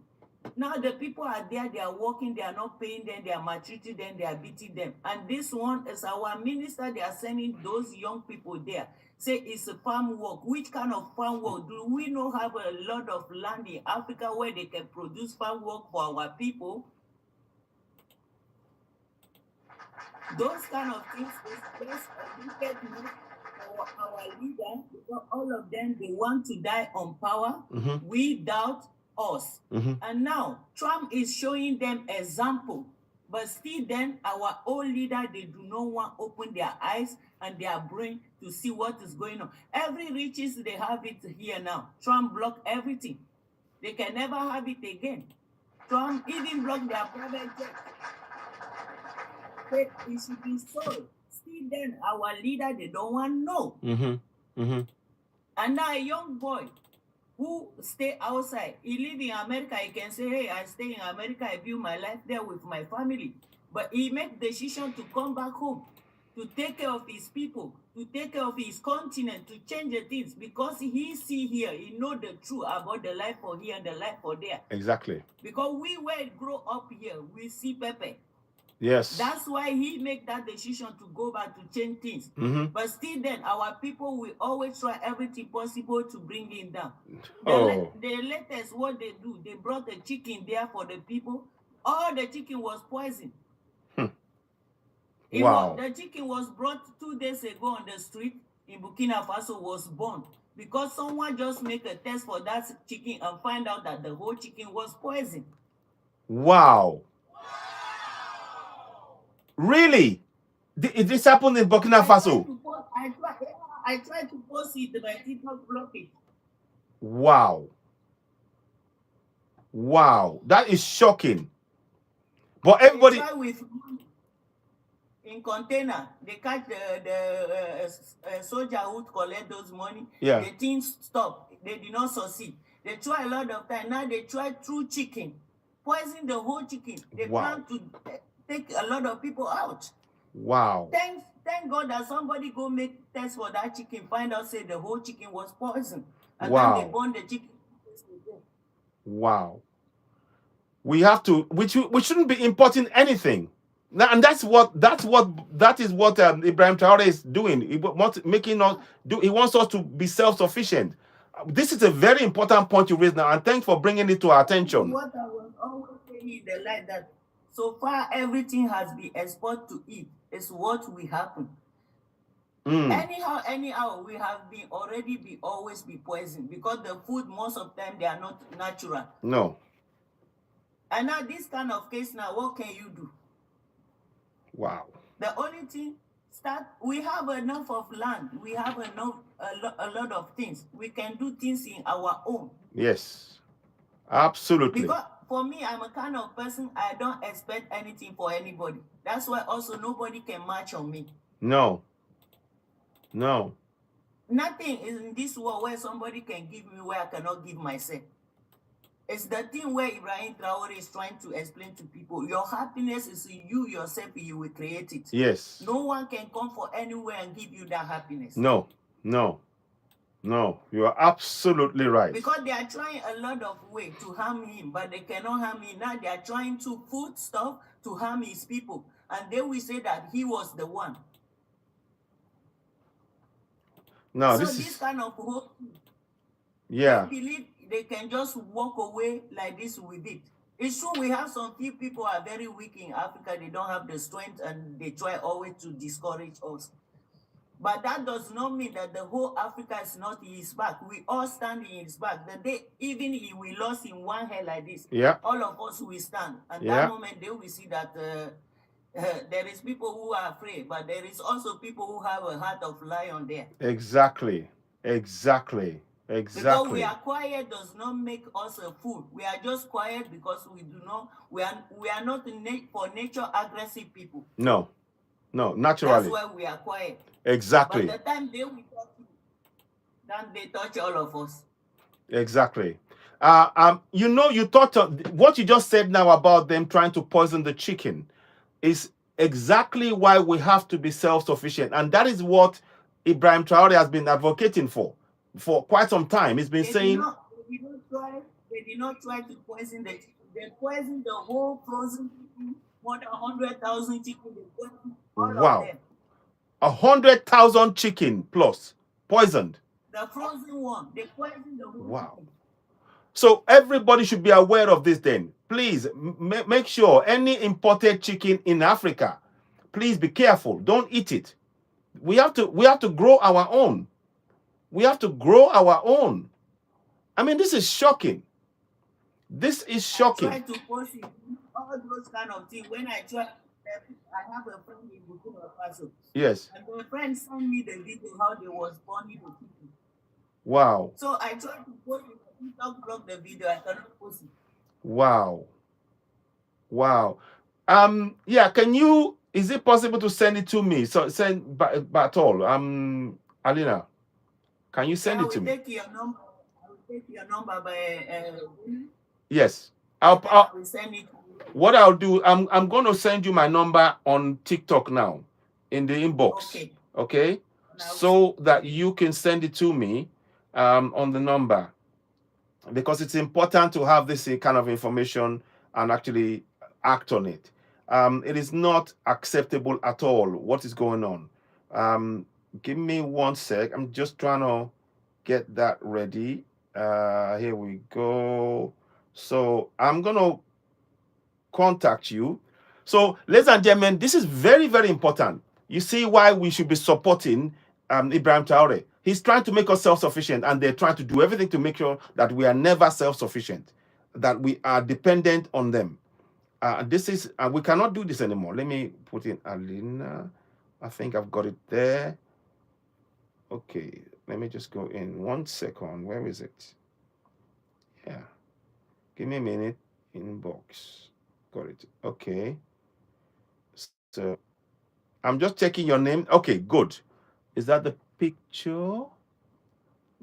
Now the people are there, they are working, they are not paying them, they are maltreating them, they are beating them. And this one is our minister, they are sending those young people there. Say it's a farm work. Which kind of farm work? Do we not have a lot of land in Africa where they can produce farm work for our people? Those kind of things is just a wickedness for our leader, because all of them, they want to die on power without us. And now Trump is showing them example, but still then our old leader, they do not want to open their eyes and their brain to see what is going on. Every riches, they have it here now. Trump blocked everything. They can never have it again. Trump even blocked their private jet. It should be sold. Still then our leader, they don't want to know. And now a young boy who stay outside, he live in America, he can say, hey, I stay in America, I build my life there with my family. But he make decision to come back home, to take care of his people, to take care of his continent, to change the things, because he see here, he know the truth about the life for here and the life for there.
Exactly.
Because we were grow up here, we see Pepe.
Yes.
That's why he make that decision to go back to change things. But still then, our people will always try everything possible to bring him down. The latest, what they do, they brought the chicken there for the people. All the chicken was poisoned.
Wow.
The chicken was brought 2 days ago on the street in Burkina Faso, was born. Because someone just make a test for that chicken and find out that the whole chicken was poisoned.
Wow. Really? This happened in Burkina Faso?
I tried to post it, but I did not block it.
Wow. Wow. That is shocking. But everybody...
They try with in container, they catch the soldier who collect those money.
Yeah.
The things stop. They did not succeed. They try a lot of time. Now they try through chicken. Poison the whole chicken. They plan to take a lot of people out.
Wow.
Thank God that somebody go make test for that chicken, find out, say the whole chicken was poisoned. And then they burn the chicken.
Wow. We have to, we shouldn't be importing anything. And that is what Ibrahim Traoré is doing. He wants making us do. He wants us to be self-sufficient. This is a very important point you raised now, and thanks for bringing it to our attention.
What I was always saying in the light that so far everything has been exported to eat is what will happen. Anyhow, we have been always be poisoned because the food most of them they are not natural.
No.
And now this kind of case now, what can you do?
Wow.
The only thing we have enough of land. We have enough a lot of things. We can do things in our own.
Yes. Absolutely.
Because for me, I'm a kind of person I don't expect anything for anybody. That's why also nobody can match on me.
No. No.
Nothing is in this world where somebody can give me where I cannot give myself. It's the thing where Ibrahim Traoré is trying to explain to people. Your happiness is you yourself, you will create it.
Yes.
No one can come from anywhere and give you that happiness.
No. No. No. You are absolutely right.
Because they are trying a lot of ways to harm him, but they cannot harm him. Now they are trying to put stuff to harm his people. And they will say that he was the one.
No,
so
this
this kind of hope,
yeah.
they believe they can just walk away like this with it. It's true we have some few people are very weak in Africa. They don't have the strength and they try always to discourage us. But that does not mean that the whole Africa is not in his back. We all stand in his back. The day even if we lost in one hair like this,
yeah,
all of us will stand. And
yeah,
that moment they will see that there is people who are afraid, but there is also people who have a heart of lion there.
Exactly. Exactly. Exactly.
Because we are quiet does not make us a fool. We are just quiet because we are not for nature aggressive people.
No. No, naturally.
That's why we are quiet.
Exactly.
But the time they will touch you, then they touch all of us.
Exactly. You thought what you just said now about them trying to poison the chicken is exactly why we have to be self-sufficient. And that is what Ibrahim Traoré has been advocating for quite some time. He's been saying
they did not try to poison the chicken. They poisoned the whole frozen chicken, more than 100,000 chicken. They poisoned all of them.
100,000 chicken plus poisoned.
The frozen one, they poisoned the whole chicken.
So everybody should be aware of this then. Please make sure any imported chicken in Africa, please be careful. Don't eat it. We have to grow our own. We have to grow our own. I mean, this is shocking. This is shocking.
I try to post all those kind of things. When I try, I have a friend in Burkina Faso.
Yes.
And the friend sent me the video how they was burning the chicken.
Wow.
So I tried to post it. TikTok blocked the video. I cannot post it.
Wow. Wow. Yeah, is it possible to send it to me? So send Batol. Alina, can you send it to me?
I will take your number by
yes. I'll
send it to you.
What I'll do, I'm going to send you my number on TikTok now in the inbox. Okay? So that you can send it to me on the number. Because it's important to have this kind of information and actually act on it. It is not acceptable at all what is going on. Give me 1 sec. I'm just trying to get that ready. Here we go. So I'm going to contact you. So, ladies and gentlemen, this is very, very important. You see why we should be supporting Ibrahim Traoré. He's trying to make us self-sufficient, and they're trying to do everything to make sure that we are never self-sufficient, that we are dependent on them. We cannot do this anymore. Let me put in Alina. I think I've got it there. Okay, let me just go in 1 second. Where is it? Yeah. Give me a minute. Inbox. Got it. Okay. So I'm just checking your name. Okay, good. Is that the picture?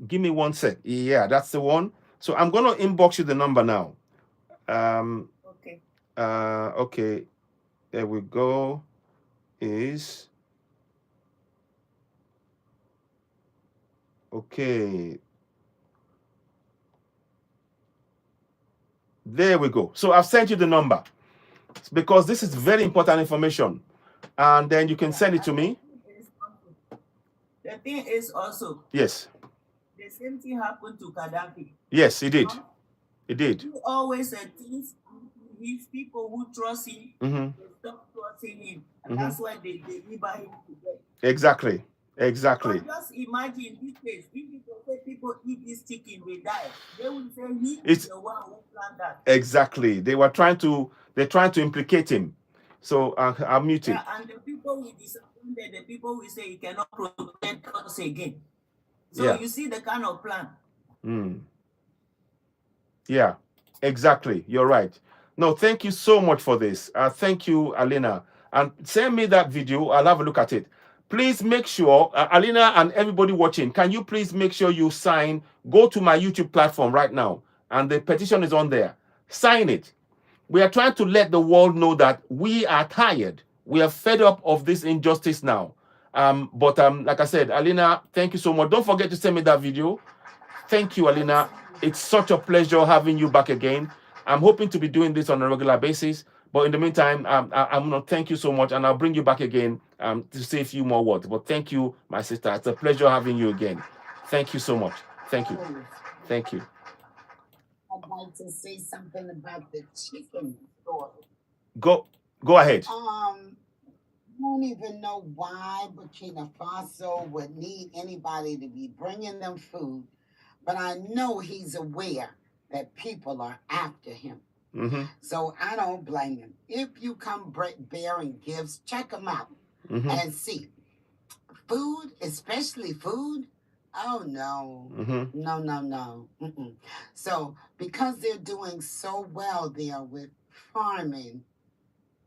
Give me 1 sec. Yeah, that's the one. So I'm going to inbox you the number now.
Okay.
Okay. There we go. Okay. There we go. So I've sent you the number. because this is very important information. And then you can send it to me.
The thing is also,
yes,
the same thing happened to Gaddafi.
Yes, it did. It did.
He always thinks his people who trust him, they stop trusting him. And that's why they deliver him to death.
Exactly. Exactly.
But just imagine this case. If people eat this chicken, they die. They will say he
It's
is the one who planned that.
exactly. They're trying to implicate him. So I'm muted.
Yeah, and the people will disappointed. The people will say he cannot protect us again. So
Yeah.
you see the kind of plan.
Yeah, exactly. You're right. No, thank you so much for this. Thank you, Alina. And send me that video. I'll have a look at it. Please make sure, Alina and everybody watching, can you please make sure you sign, go to my YouTube platform right now, and the petition is on there. Sign it. We are trying to let the world know that we are tired. We are fed up of this injustice now. But like I said, Alina, thank you so much. Don't forget to send me that video. Thank you, Alina. It's such a pleasure having you back again. I'm hoping to be doing this on a regular basis. But in the meantime, I'm going to thank you so much, and I'll bring you back again to say a few more words. But thank you, my sister. It's a pleasure having you again. Thank you so much. Thank you. Thank you.
I'd like to say something about the chicken story.
Go ahead.
I don't even know why Burkina Faso would need anybody to be bringing them food, but I know he's aware that people are after him. So I don't blame him. If you come bearing gifts, check them out and see. Food, especially food, oh no, no. So because they're doing so well there with farming,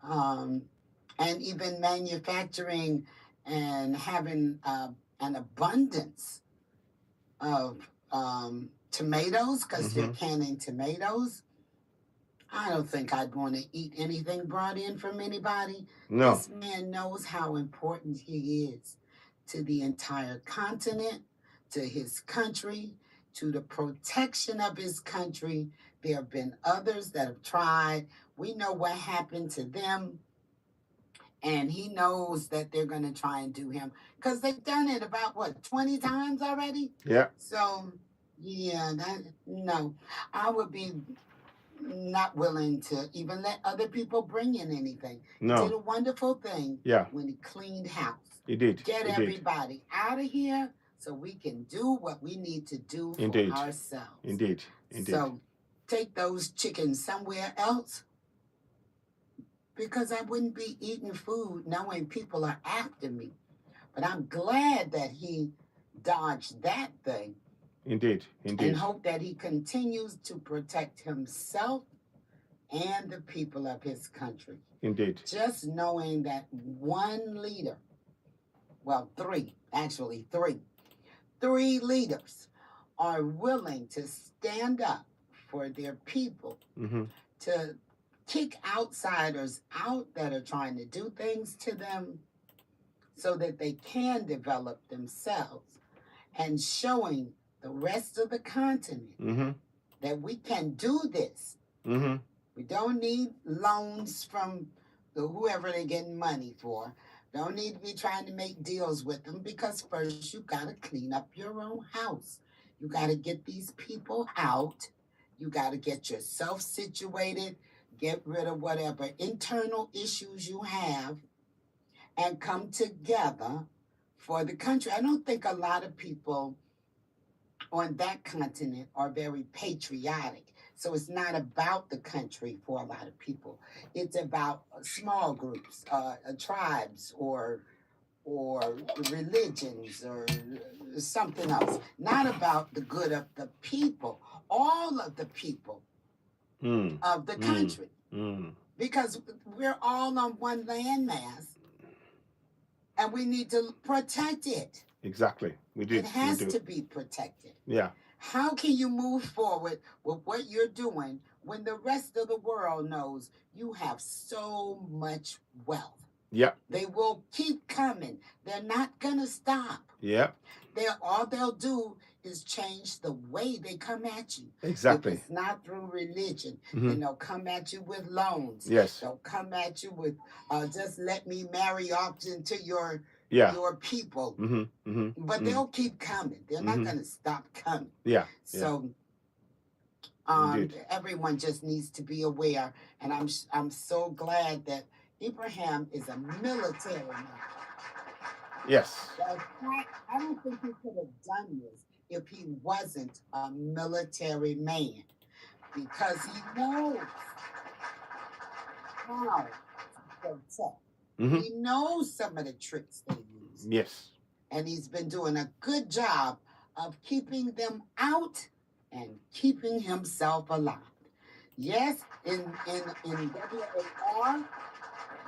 and even manufacturing and having an abundance of tomatoes, because they're canning tomatoes, I don't think I'd want to eat anything brought in from anybody.
No.
This man knows how important he is to the entire continent, to his country, to the protection of his country. There have been others that have tried. We know what happened to them. And he knows that they're going to try and do him. Because they've done it about, 20 times already?
Yeah.
So, yeah, no. I would be not willing to even let other people bring in anything.
No.
He did a wonderful thing when he cleaned house.
He did.
Get everybody out of here so we can do what we need to do for ourselves.
Indeed.
So take those chickens somewhere else, because I wouldn't be eating food knowing people are after me. But I'm glad that he dodged that thing.
Indeed.
And hope that he continues to protect himself and the people of his country.
Indeed.
Just knowing that one leader, three leaders are willing to stand up for their people, to kick outsiders out that are trying to do things to them so that they can develop themselves, and showing the rest of the continent that we can do this. We don't need loans from whoever they're getting money for. Don't need to be trying to make deals with them, because first you got to clean up your own house. You got to get these people out. You got to get yourself situated, get rid of whatever internal issues you have, and come together for the country. I don't think a lot of people on that continent are very patriotic. So it's not about the country for a lot of people. It's about small groups, tribes, or religions, or something else. Not about the good of the people, all of the people of the country. Because we're all on one landmass, and we need to protect it.
Exactly. We do.
It has to be protected.
Yeah.
How can you move forward with what you're doing when the rest of the world knows you have so much wealth?
Yeah.
They will keep coming. They're not going to stop.
Yeah.
All they'll do is change the way they come at you.
Exactly.
If it's not through religion, then they'll come at you with loans.
Yes.
They'll come at you with just let me marry off into your people. But they'll keep coming. They're not going to stop coming.
Yeah.
So everyone just needs to be aware. And I'm so glad that Ibrahim is a military man.
Yes.
I don't think he could have done this if he wasn't a military man, because he knows how to protect. He knows some of the tricks they use.
Yes.
And he's been doing a good job of keeping them out and keeping himself alive. Yes, in WAR,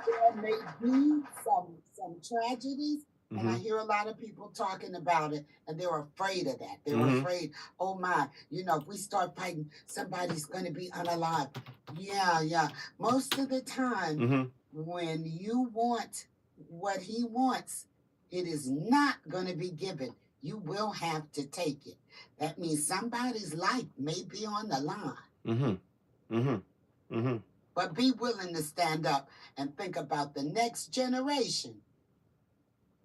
there may be some tragedies, and I hear a lot of people talking about it, and they're afraid of that. They're afraid, oh my, if we start fighting, somebody's going to be unalive. Yeah. Most of the time, when you want what he wants, it is not going to be given. You will have to take it. That means somebody's life may be on the line. But be willing to stand up and think about the next generation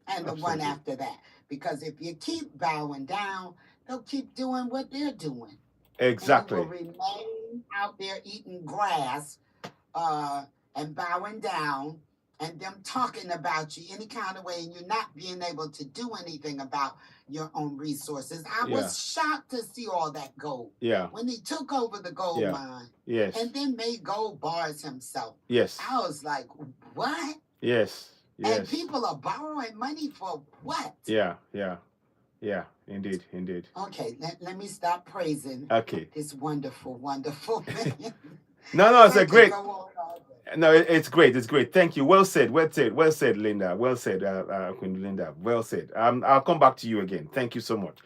and the one after that. Because if you keep bowing down, they'll keep doing what they're doing.
Exactly.
And you will remain out there eating grass and bowing down, and them talking about you any kind of way, and you're not being able to do anything about your own resources. I was shocked to see all that gold.
Yeah.
When he took over the gold mine.
Yes.
And then made gold bars himself.
Yes.
I was like, what?
Yes. Yes.
And people are borrowing money for what?
Yeah. Indeed.
Okay, let me stop praising this wonderful, wonderful man.
No, it's a great. No, it's great. It's great. Thank you. Well said, Linda. Well said, Queen Linda. Well said. I'll come back to you again. Thank you so much.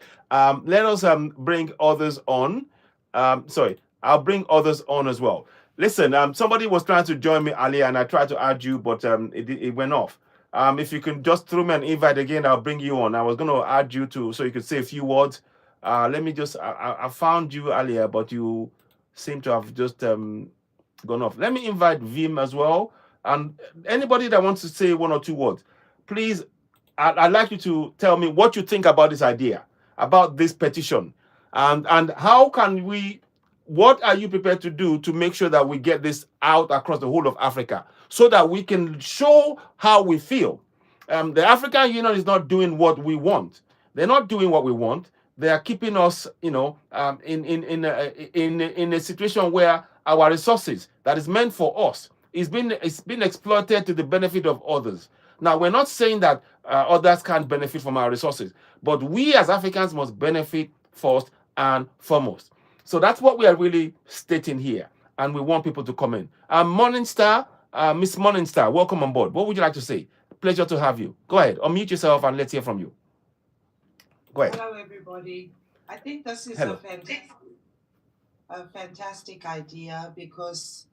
Let us bring others on. I'll bring others on as well. Listen, somebody was trying to join me earlier, and I tried to add you, but it went off. If you can just throw me an invite again, I'll bring you on. I was going to add you so you could say a few words. Let me just. I found you earlier, but you seem to have just gone off. Let me invite Vim as well, and anybody that wants to say one or two words, please. I'd like you to tell me what you think about this idea, about this petition, and how can we. What are you prepared to do to make sure that we get this out across the whole of Africa, so that we can show how we feel? The African Union is not doing what we want. They're not doing what we want. They are keeping us, in a situation where our resources that is meant for us it's been exploited to the benefit of others. Now, we're not saying that others can't benefit from our resources, but we as Africans must benefit first and foremost. So that's what we are really stating here, and we want people to come in. Morningstar, Miss Morningstar, welcome on board. What would you like to say? Pleasure to have you. Go ahead, unmute yourself and let's hear from you. Go ahead.
Hello, everybody. I think this is a fantastic idea because,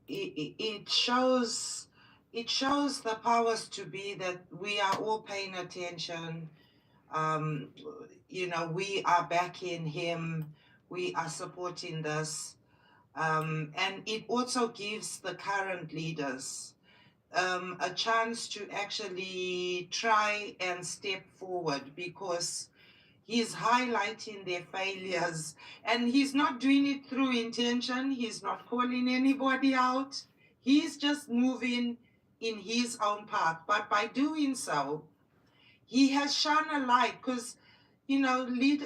it shows the powers to be that we are all paying attention. We are backing him. We are supporting this. And it also gives the current leaders a chance to actually try and step forward, because he's highlighting their failures, and he's not doing it through intention. He's not calling anybody out. He's just moving in his own path. But by doing so, he has shone a light, because,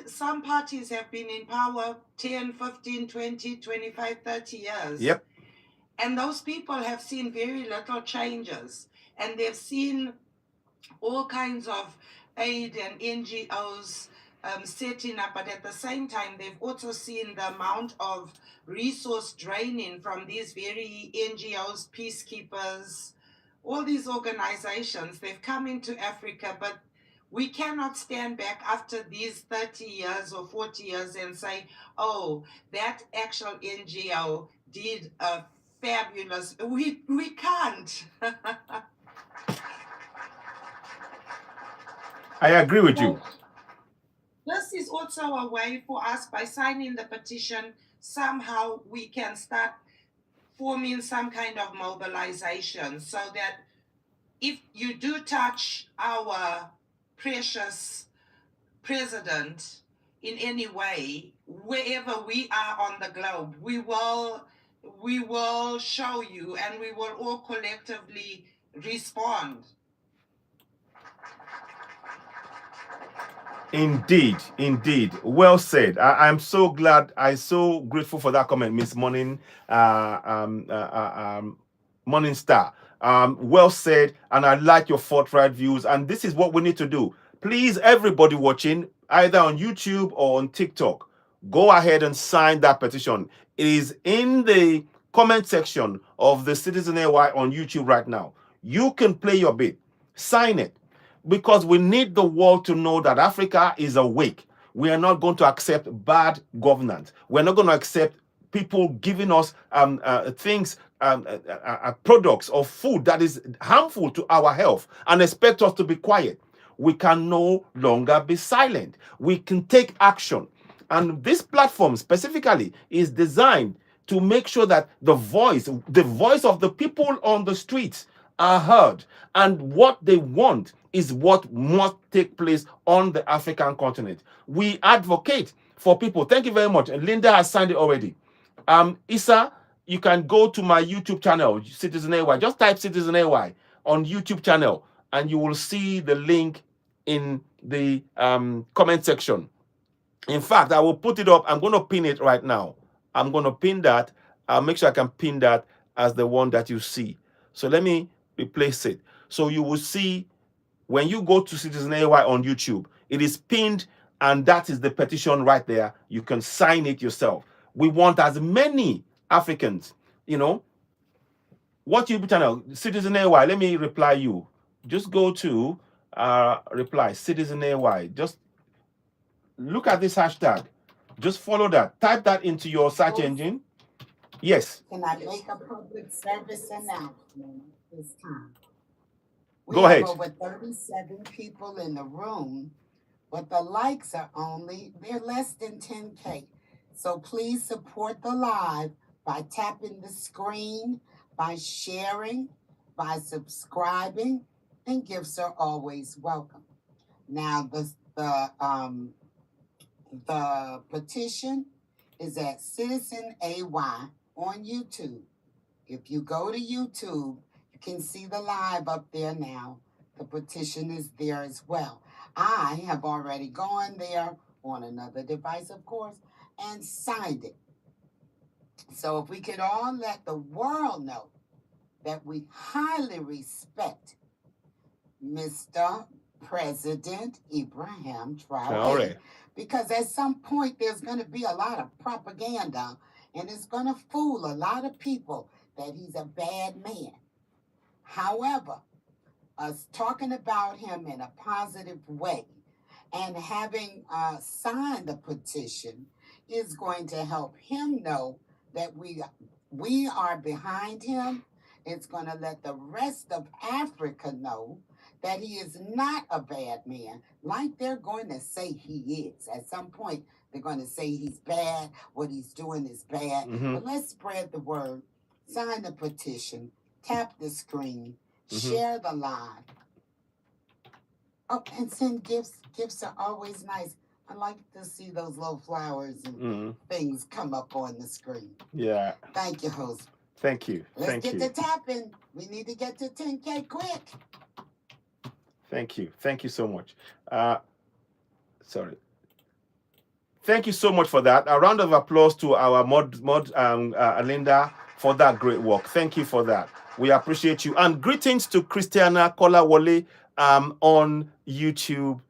some parties have been in power 10, 15, 20, 25, 30 years.
Yep.
And those people have seen very little changes, and they've seen all kinds of aid and NGOs setting up, but at the same time, they've also seen the amount of resource draining from these very NGOs, peacekeepers, all these organizations. They've come into Africa, but we cannot stand back after these 30 years or 40 years and say, oh, that actual NGO did a fabulous. We can't.
I agree with you.
This is also a way for us, by signing the petition, somehow we can start forming some kind of mobilization, so that if you do touch our precious president in any way, wherever we are on the globe, we will show you, and we will all collectively respond.
Indeed, indeed. Well said. I'm so glad. I'm so grateful for that comment, Miss Morning, Morning Star. Well said, and I like your forthright views. And this is what we need to do. Please, everybody watching, either on YouTube or on TikTok, go ahead and sign that petition. It is in the comment section of the Citizen AY on YouTube right now. You can play your bit. Sign it. Because we need the world to know that Africa is awake. We are not going to accept bad governance. We're not going to accept people giving us products or food that is harmful to our health and expect us to be quiet. We can no longer be silent. We can take action. And this platform specifically is designed to make sure that the voice of the people on the streets are heard, and what they want is what must take place on the African continent. We advocate for people. Thank you very much. And Linda has signed it already. Issa, you can go to my YouTube channel, Citizen AY. Just type Citizen AY on YouTube channel, and you will see the link in the comment section. In fact, I will put it up. I'm going to pin it right now. I'm going to pin that. I'll make sure I can pin that as the one that you see. So let me replace it. So you will see when you go to Citizen AY on YouTube, it is pinned, and that is the petition right there. You can sign it yourself. We want as many Africans, what YouTube channel, Citizen AY. Let me reply you. Just go to reply, Citizen AY. Just look at this hashtag. Just follow that. Type that into your search engine. Yes.
Can I make a public service announcement this time?
Go ahead.
We have over 37 people in the room, but the likes are they're less than 10K. So please support the live by tapping the screen, by sharing, by subscribing, and gifts are always welcome. Now, the petition is at Citizen AY on YouTube. If you go to YouTube, you can see the live up there now. The petition is there as well. I have already gone there on another device, of course, and signed it. So if we could all let the world know that we highly respect Mr. President Ibrahim Traoré. Because at some point there's going to be a lot of propaganda, and it's going to fool a lot of people that he's a bad man. However, us talking about him in a positive way and having signed the petition is going to help him know that we are behind him. It's going to let the rest of Africa know that he is not a bad man, like they're going to say he is. At some point, they're going to say he's bad, what he's doing is bad. But let's spread the word, sign the petition, tap the screen, share the live. Oh, and send gifts. Gifts are always nice. I like to see those little flowers and things come up on the screen.
Yeah.
Thank you, host.
Thank you.
Let's get to tapping. We need to get to 10K quick.
Thank you. Thank you so much. Sorry. Thank you so much for that. A round of applause to our Linda for that great work. Thank you for that. We appreciate you. And greetings to Christiana Kolawole on YouTube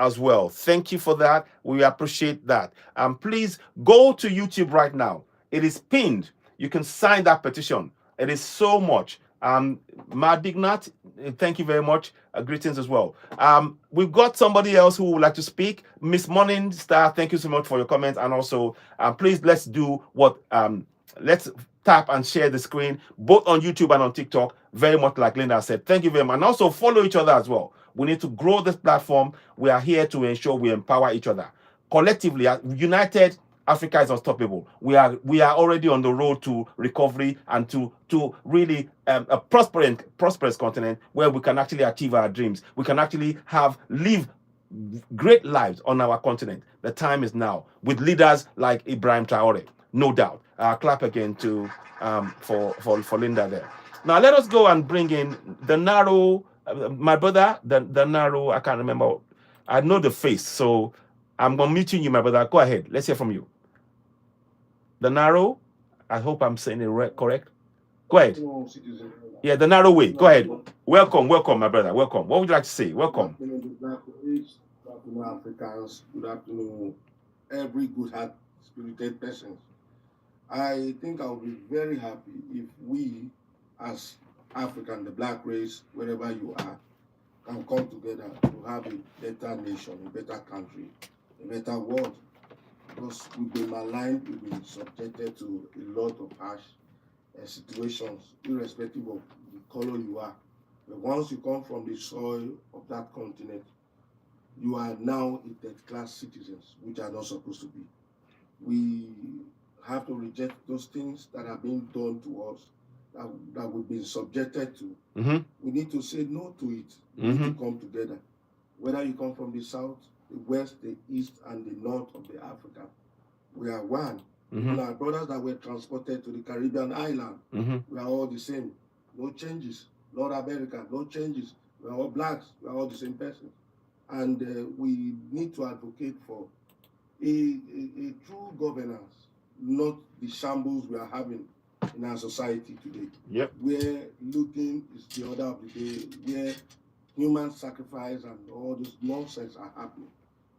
as well. Thank you for that. We appreciate that. Please go to YouTube right now. It is pinned. You can sign that petition. It is so much. Madignat, thank you very much. Greetings as well. We've got somebody else who would like to speak. Miss Morningstar, thank you so much for your comments. And also, please let's do what let's tap and share the screen, both on YouTube and on TikTok, very much like Linda said. Thank you very much. And also follow each other as well. We need to grow this platform. We are here to ensure we empower each other. Collectively, united, Africa is unstoppable. We are already on the road to recovery and to really a prosperous continent where we can actually achieve our dreams. We can actually live great lives on our continent. The time is now with leaders like Ibrahim Traoré, no doubt. Clap again to for Linda there. Now let us go and bring in the narrow, my brother, the narrow. I can't remember. I know the face, so I'm gonna meet you, my brother. Go ahead. Let's hear from you. The narrow. I hope I'm saying it correct. Go ahead. Yeah, the narrow way. Go ahead. Welcome, my brother. Welcome. What would you like to say? Welcome.
Good afternoon, Africans. Good afternoon, every good-hearted, spirited person. I think I would be very happy if we, as African, the black race, wherever you are, can come together to have a better nation, a better country, a better world. Because we've been maligned, we've been subjected to a lot of harsh situations, irrespective of the color you are. But once you come from the soil of that continent, you are now a third-class citizens, which are not supposed to be. We have to reject those things that are being done to us, that we've been subjected to. We need to say no to it. We need to come together. Whether you come from the south, the west, the east, and the north of the Africa, we are one. Even our brothers that were transported to the Caribbean island, we are all the same. No changes. North America, no changes. We are all blacks. We are all the same person. And we need to advocate for a true governance, not the shambles we are having in our society today.
Yep.
Where looting is the order of the day, where human sacrifice and all this nonsense are happening.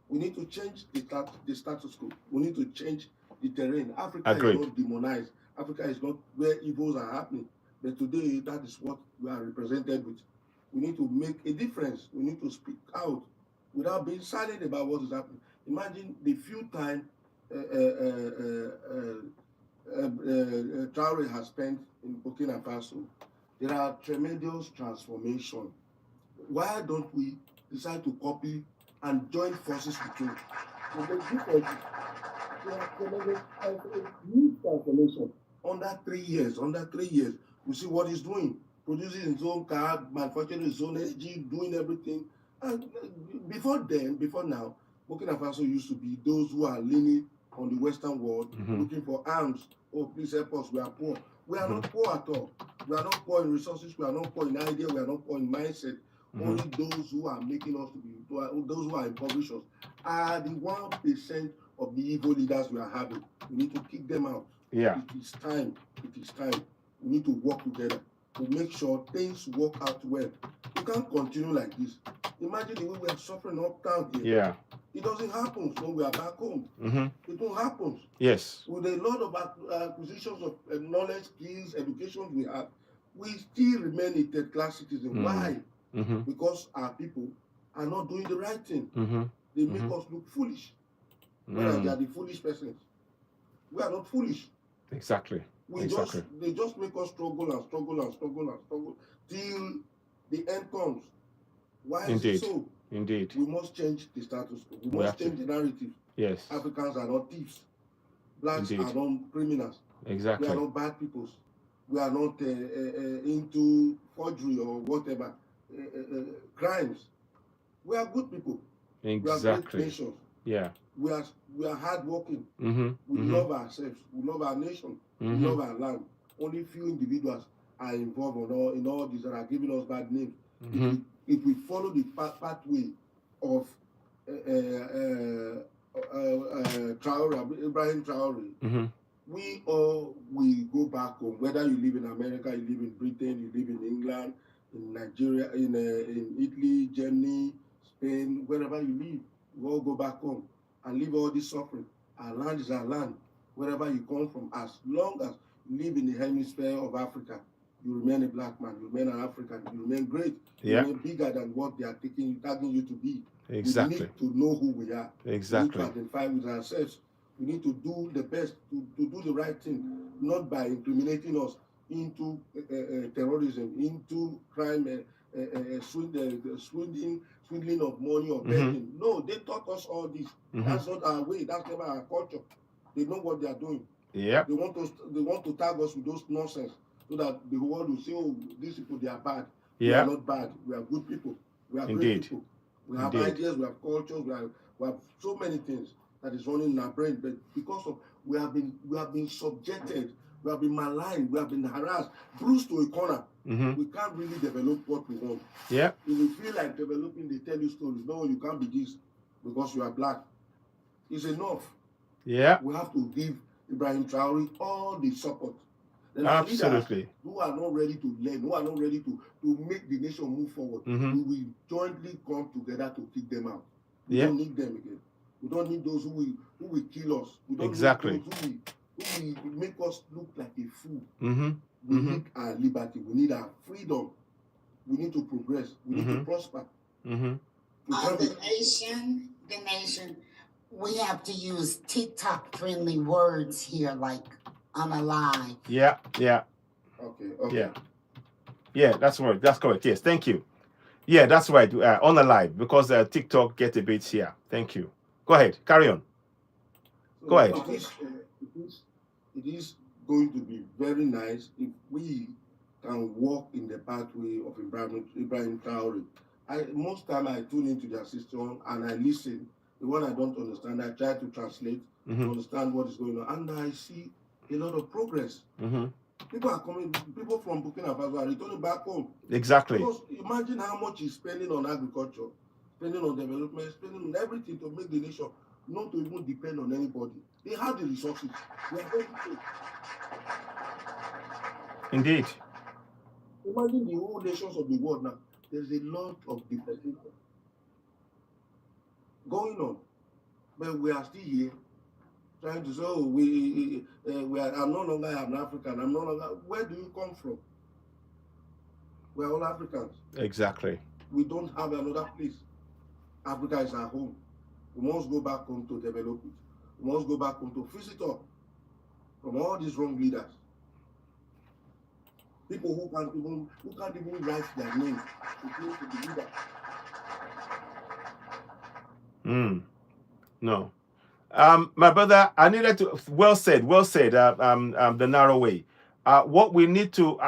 We need to change the status quo. We need to change the terrain. Africa is not demonized. Africa is not where evils are happening. But today, that is what we are represented with. We need to make a difference. We need to speak out without being silent about what is happening. Imagine the few time Traore has spent in Burkina Faso. There are tremendous transformation. Why don't we decide to copy and join forces with him? There are tremendous transformation. Under 3 years, we see what he's doing. Producing his own car, manufacturing his own energy, doing everything. And before now, Burkina Faso used to be those who are leaning on the Western world, looking for arms. Oh, please help us, we are poor. We are not poor at all. We are not poor in resources, we are not poor in idea, we are not poor in mindset. Only those who are making us to be, those who are impoverished are the 1% of the evil leaders we are having. We need to kick them out.
Yeah.
It is time. We need to work together to make sure things work out well. We can't continue like this. Imagine the way we are suffering uptown here.
Yeah.
It doesn't happen when we are back home. It won't happen.
Yes.
With a lot of acquisitions of knowledge, skills, education we have, we still remain a third-class citizen. Why? Because our people are not doing the right thing. They make us look foolish. Whereas they are the foolish persons. We are not foolish.
Exactly.
They just make us struggle till the end comes. Why is it so?
Indeed.
We must change the status quo. We must change the narrative.
Yes.
Africans are not thieves. Blacks are not criminals.
Exactly.
We are not bad people. We are not into forgery or whatever crimes. We are good people.
Exactly.
We are great nations.
Yeah.
We are hardworking. We love ourselves. We love our nation. We love our land. Only few individuals are involved in all these that are giving us bad names. If we follow the pathway of Ibrahim Traoré, we all will go back home. Whether you live in America, you live in Britain, you live in England, in Nigeria, in Italy, Germany, Spain, wherever you live, we all go back home and leave all this suffering. Our land is our land. Wherever you come from, as long as you live in the hemisphere of Africa, you remain a black man, you remain an African, you remain great, you remain bigger than what they are tagging you to be.
Exactly.
We need to know who we are.
Exactly.
We need to identify with ourselves. We need to do the best, to do the right thing, not by incriminating us into terrorism, into crime, swindling of money or begging. No, they taught us all this. That's not our way. That's never our culture. They know what they are doing.
Yeah.
They want to tag us with those nonsense so that the world will say, oh, these people, they are bad. We are not bad. We are good people. We are great people. We have ideas, we have cultures, we have so many things that is running in our brain. But because of we have been subjected, we have been maligned, we have been harassed, bruised to a corner. We can't really develop what we want.
Yeah.
If we feel like developing, they tell you stories. No, you can't be this because you are black. It's enough.
Yeah.
We have to give Ibrahim Traoré all the support. And
absolutely.
Who are not ready to learn, who are not ready to make the nation move forward, we will jointly come together to kick them out. We don't need them again. We don't need those who will kill us. We don't need those who will make us look like a fool. We need our liberty. We need our freedom. We need to progress. We need to prosper.
The nation, we have to use TikTok-friendly words here, like on a live.
Yeah.
Okay.
Yeah, that's right. That's correct. Yes, thank you. Yeah, that's right. On a live, because TikTok get a bit here. Thank you. Go ahead. Carry on. Go ahead.
It is going to be very nice if we can walk in the pathway of Ibrahim Traoré. Most time I tune into their system and I listen. The one I don't understand, I try to translate to understand what is going on, and I see a lot of progress. People are coming. People from Burkina Faso are returning back home.
Exactly.
Because imagine how much he's spending on agriculture, spending on development, spending on everything to make the nation not to even depend on anybody. They have the resources. They are ready to.
Indeed.
Imagine the whole nations of the world now. There's a lot of dependency going on, but we are still here trying to say, oh, I'm no longer an African. I'm no longer. Where do you come from? We're all Africans.
Exactly.
We don't have another place. Africa is our home. We must go back home to develop it. We must go back home to fix it up from all these wrong leaders. People who can't even write their names to be leaders.
No. My brother, I needed to. Well said. The narrow way. What we need to.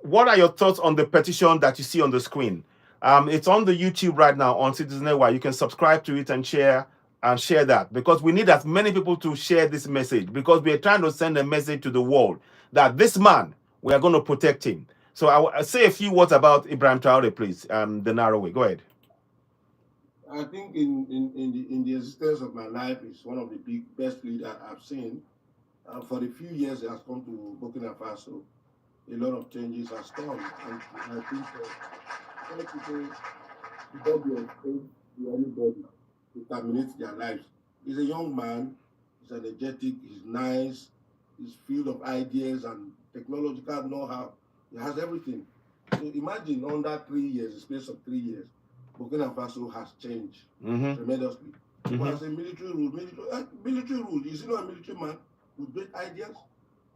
What are your thoughts on the petition that you see on the screen? It's on the YouTube right now on Citizen Network. You can subscribe to it and share that, because we need as many people to share this message, because we are trying to send a message to the world that this man, we are going to protect him. So I say a few words about Ibrahim Traoré, please. The narrow way. Go ahead.
I think in the existence of my life, is one of the best leaders I've seen. For the few years he has come to Burkina Faso, a lot of changes has come, and I think many people don't be afraid to anybody to terminate their lives. He's a young man. He's energetic. He's nice. He's filled of ideas and technological know-how. He has everything. So imagine under 3 years, the space of 3 years, Burkina Faso has changed tremendously. People are saying military rule. Is he not a military man with great ideas?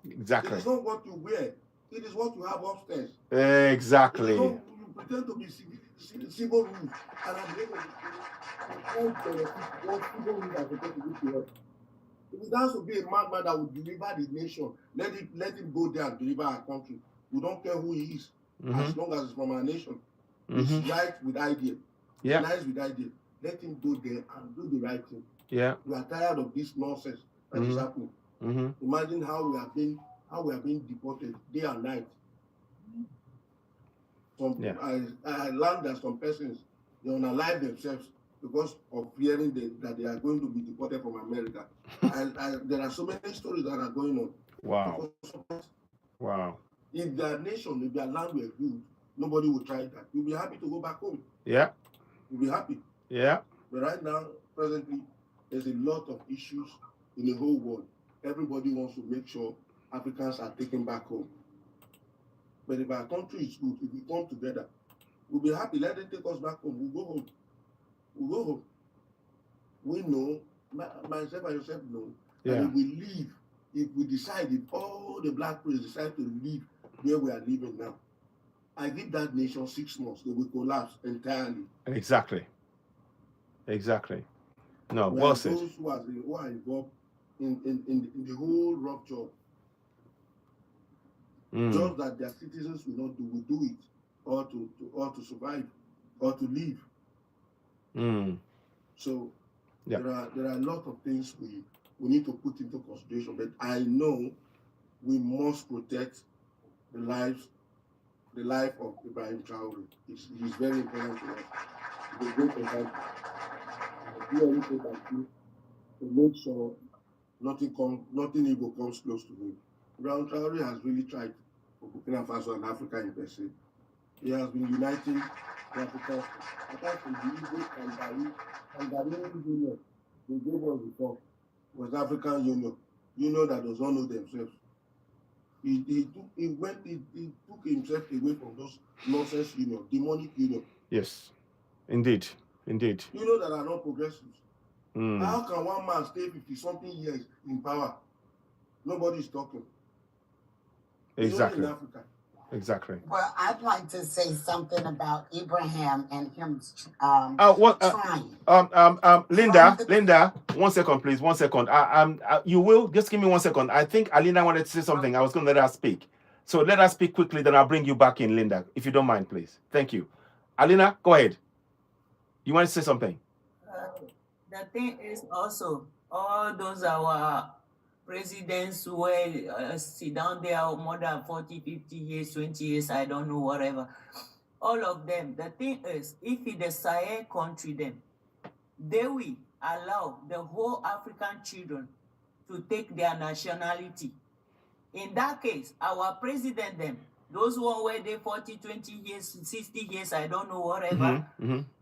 Exactly.
It is not what you wear. It is what you have upstairs.
Exactly.
You pretend to be civil rule, and at the end of the day, what civil rules are supposed to do to us. If it has to be a madman that will deliver the nation, let him go there and deliver our country. We don't care who he is, as long as it's from our nation. He's right with idea.
Yeah.
Nice with idea. Let him go there and do the right thing.
Yeah.
We are tired of this nonsense that is happening. Imagine how we are being deported day and night. I learned that some persons, they unalive themselves because of fearing that they are going to be deported from America. There are so many stories that are going on.
Wow. Wow.
If their nation, if their land were good, nobody would try that. You'll be happy to go back home.
Yeah.
You'll be happy.
Yeah.
But right now, presently, there's a lot of issues in the whole world. Everybody wants to make sure Africans are taken back home. But if our country is good, if we come together, we'll be happy. Let them take us back home. We'll go home. We know myself and yourself know.
Yeah.
And if we leave, if we decide, if all the black people decide to leave where we are living now, I give that nation 6 months, they will collapse entirely.
Exactly. Exactly. No,
Whereas
well said.
those who are involved in the whole rupture, just that their citizens will do it, or to survive, or to live. So
yeah.
there are a lot of things we need to put into consideration, but I know we must protect the life of Ibrahim Traoré. He's very important to us. He's a great example. Do anything like you to make sure nothing evil comes close to him. Ibrahim Traoré has really tried for Burkina Faso and Africa in per se. He has been uniting the Africans. Apart from the evil Cameroon Union, they gave us before, West African Union that does not know themselves. He took himself away from those nonsense union, demonic union.
Yes, indeed.
You know that are not progressives. How can one man stay 50-something years in power? Nobody's talking.
Exactly.
In Africa.
Exactly.
Well, I'd like to say something about Ibrahim and him trying.
Linda, 1 second, please. 1 second. You will just give me 1 second. I think Alina wanted to say something. I was going to let her speak. So let her speak quickly, then I'll bring you back in, Linda, if you don't mind, please. Thank you. Alina, go ahead. You want to say something?
The thing is also, all those our presidents who were sit down there more than 40, 50 years, 20 years, I don't know, whatever. All of them, the thing is, if the Sahel country them, they will allow the whole African children to take their nationality. In that case, our president them, those who were there 40, 20 years, 60 years, I don't know, whatever,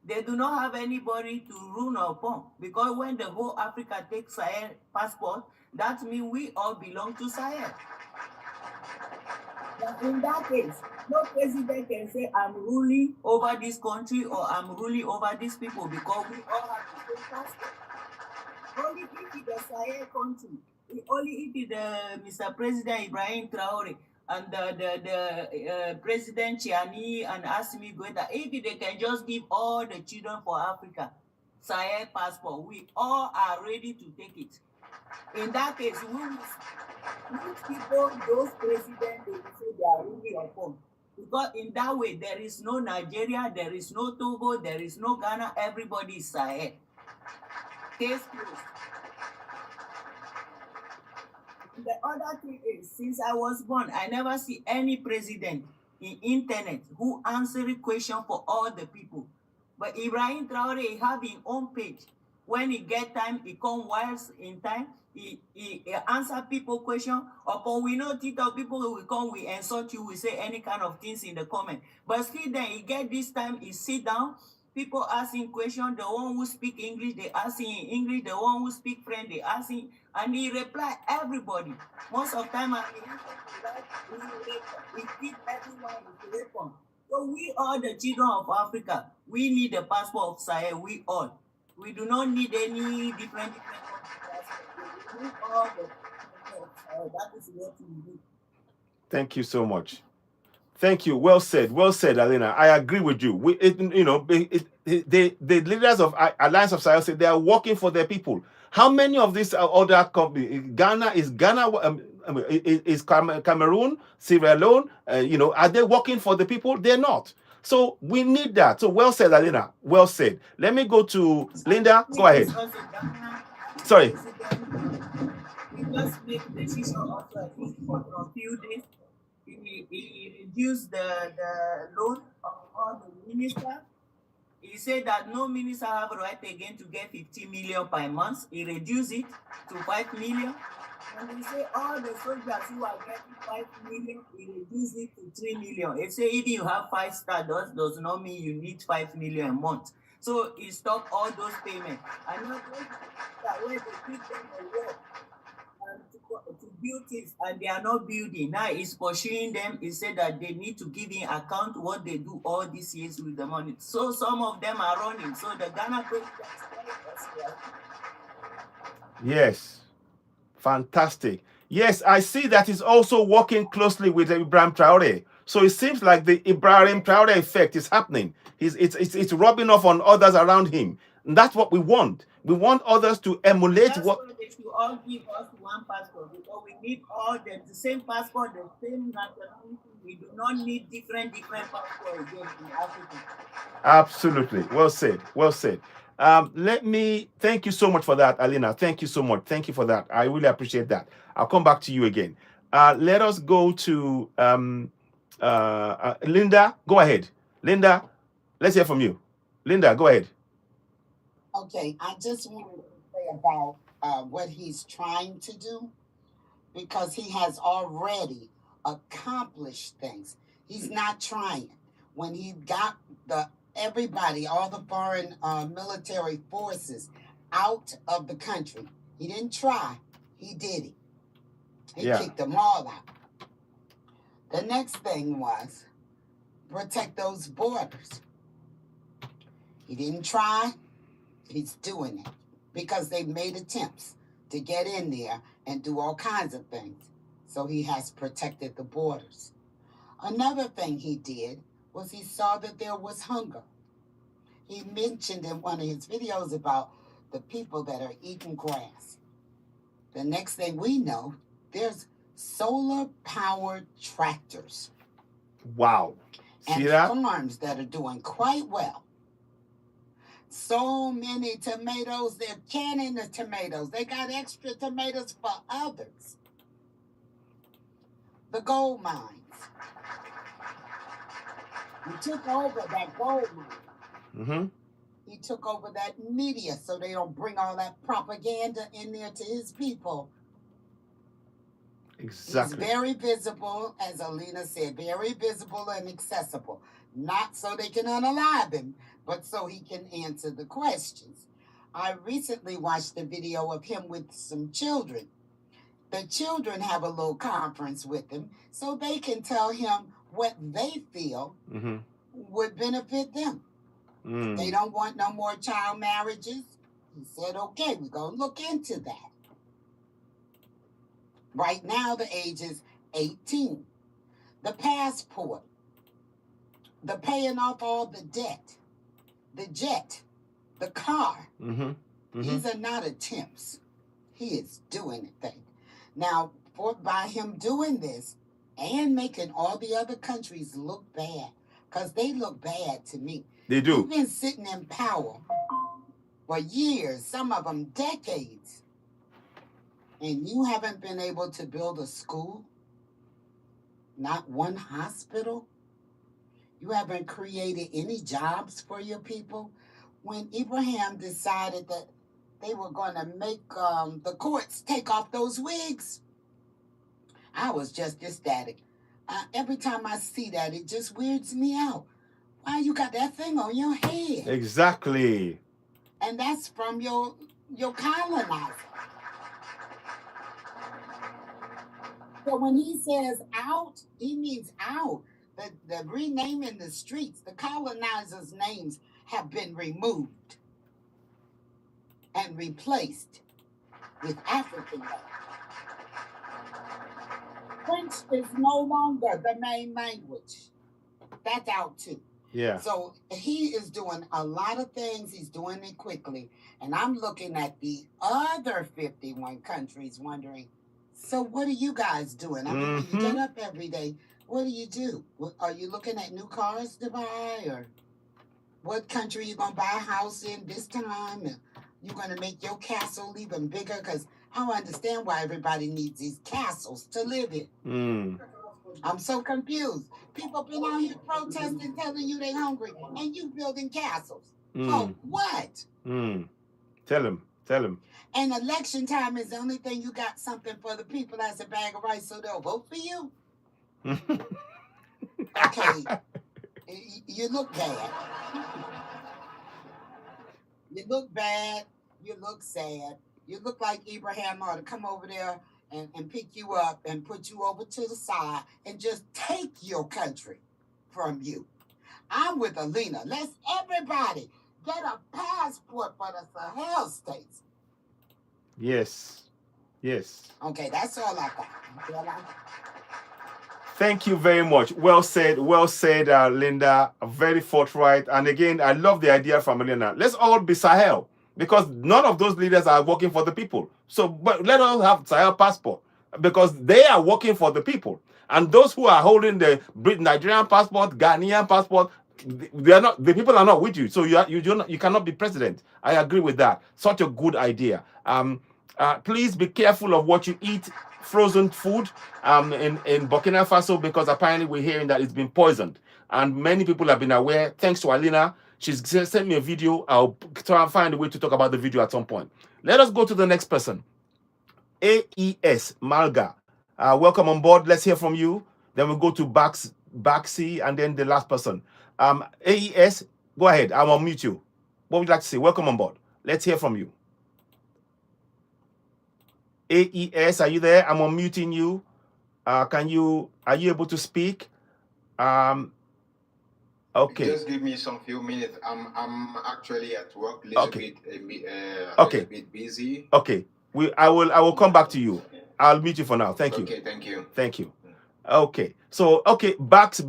they do not have anybody to rule upon. Because when the whole Africa takes Sahel passport, that means we all belong to Sahel. But in that case, no president can say, I'm ruling over this country or I'm ruling over these people, because we all have the same passport. Only if it's the Sahel country, only if it's the Mr. President Ibrahim Traoré and the President Chiani and Assimi Goïta, if they can just give all the children for Africa Sahel passport, we all are ready to take it. In that case, which people, those presidents, they will say they are ruling upon. Because in that way, there is no Nigeria, there is no Togo, there is no Ghana, everybody is Sahel. Case closed. The other thing is, since I was born, I never see any president in internet who answer a question for all the people. But Ibrahim Traoré have his own page. When he get time, he come whilst in time. He answer people question. Upon we know TikTok people will come, we insult you, we say any kind of things in the comment. But still then he get this time, he sit down. People asking questions, the one who speak English, they asking in English, the one who speak French, they asking, and he reply everybody. Most of the time, he keep everyone to respond. So we are the children of Africa. We need the passport of Sahel, we all. We do not need any different passports. We need all the passport of Sahel. That is what we do.
Thank you so much. Thank you. Well said, Alina. I agree with you. The leaders of Alliance of Sahel say they are working for their people. How many of these other companies? Is Cameroon, Sierra Leone? Are they working for the people? They're not. So we need that. So well said, Alina. Well said. Let me go to Linda. Go ahead. Sorry.
We just make the decision also for a few days. He reduced the loan of all the ministers. He said that no minister have a right again to get 50 million per month. He reduced it to 5 million. And he said all the soldiers who are getting 5 million, he reduced it to 3 million. He said even you have 5 stars, does not mean you need 5 million a month. So he stopped all those payments. And now where they give them a work to build things and they are not building. Now he's pursuing them. He said that they need to give in account what they do all these years with the money. So some of them are running. So the Ghana president
Yes. Fantastic. Yes, I see that he's also working closely with Ibrahim Traoré. So it seems like the Ibrahim Traoré effect is happening. It's rubbing off on others around him. And that's what we want. We want others to emulate
That's
what.
why they should all give us one passport, because we need all the same passport, the same nationality. We do not need different passports again in Africa.
Absolutely. Well said. Well said. Let me thank you so much for that, Alina. Thank you so much. Thank you for that. I really appreciate that. I'll come back to you again. Let us go to Linda. Go ahead. Linda, let's hear from you. Linda, go ahead.
Okay, I just wanted to say about what he's trying to do, because he has already accomplished things. He's not trying. When he got everybody, all the foreign military forces out of the country, he didn't try, he did it. He kicked them all out. The next thing was protect those borders. He didn't try, he's doing it, because they made attempts to get in there and do all kinds of things. So he has protected the borders. Another thing he did was he saw that there was hunger. He mentioned in one of his videos about the people that are eating grass. The next thing we know, there's solar-powered tractors.
Wow.
See that? Farms that are doing quite well. So many tomatoes, they're canning the tomatoes. They got extra tomatoes for others. The gold mines. He took over that gold mine. He took over that media so they don't bring all that propaganda in there to his people.
Exactly.
He's very visible, as Alina said, very visible and accessible. Not so they can unalive him, but so he can answer the questions. I recently watched a video of him with some children. The children have a little conference with him so they can tell him what they feel would benefit them. They don't want no more child marriages. He said, okay, we're going to look into that. Right now, the age is 18. The passport, the paying off all the debt, the jet, the car. These are not attempts. He is doing the thing. Now, by him doing this and making all the other countries look bad, because they look bad to me.
They do.
You've been sitting in power for years, some of them decades, and you haven't been able to build a school, not one hospital. You haven't created any jobs for your people. When Ibrahim decided that they were going to make the courts take off those wigs, I was just ecstatic. Every time I see that, it just weirds me out. Why you got that thing on your head?
Exactly.
And that's from your colonizer. So when he says out, he means out. The renaming the streets, the colonizers' names have been removed and replaced with African names. French is no longer the main language. That's out too.
Yeah.
So he is doing a lot of things. He's doing it quickly. And I'm looking at the other 51 countries wondering, so what are you guys doing? I mean, when you get up every day, what do you do? Are you looking at new cars to buy? Or what country you going to buy a house in this time? You're going to make your castle even bigger? Because I don't understand why everybody needs these castles to live in. I'm so confused. People been out here protesting, telling you they hungry, and you building castles. For what?
Tell him.
And election time is the only thing you got something for the people as a bag of rice so they'll vote for you? Okay, you look bad. You look bad. You look sad. You look like Ibrahim ought to come over there and pick you up and put you over to the side and just take your country from you. I'm with Alina. Let's everybody get a passport for the Sahel states.
Yes. Yes.
Okay, that's all I got.
Thank you very much. Well said, Linda. Very forthright. And again, I love the idea from Elena. Let's all be Sahel, because none of those leaders are working for the people. So, but let us have Sahel passport, because they are working for the people. And those who are holding the Nigerian passport, Ghanaian passport, they are not. The people are not with you. So you cannot be president. I agree with that. Such a good idea. Please be careful of what you eat. Frozen food in Burkina Faso, because apparently we're hearing that it's been poisoned, and many people have been aware. Thanks to Alina, she's sent me a video. I'll try and find a way to talk about the video at some point. Let us go to the next person. AES Malga, welcome on board. Let's hear from you. Then we'll go to Baxi, and then the last person. AES, go ahead. I'll unmute you. What would you like to say? Welcome on board. Let's hear from you. AES, are you there? I'm unmuting you. Are you able to speak? Okay.
Just give me some few minutes. I'm actually at work,
Okay.
little bit busy.
Okay. I will come back to you. I'll meet you for now. Thank you.
Okay, thank you.
Thank you. Okay. So Baxil,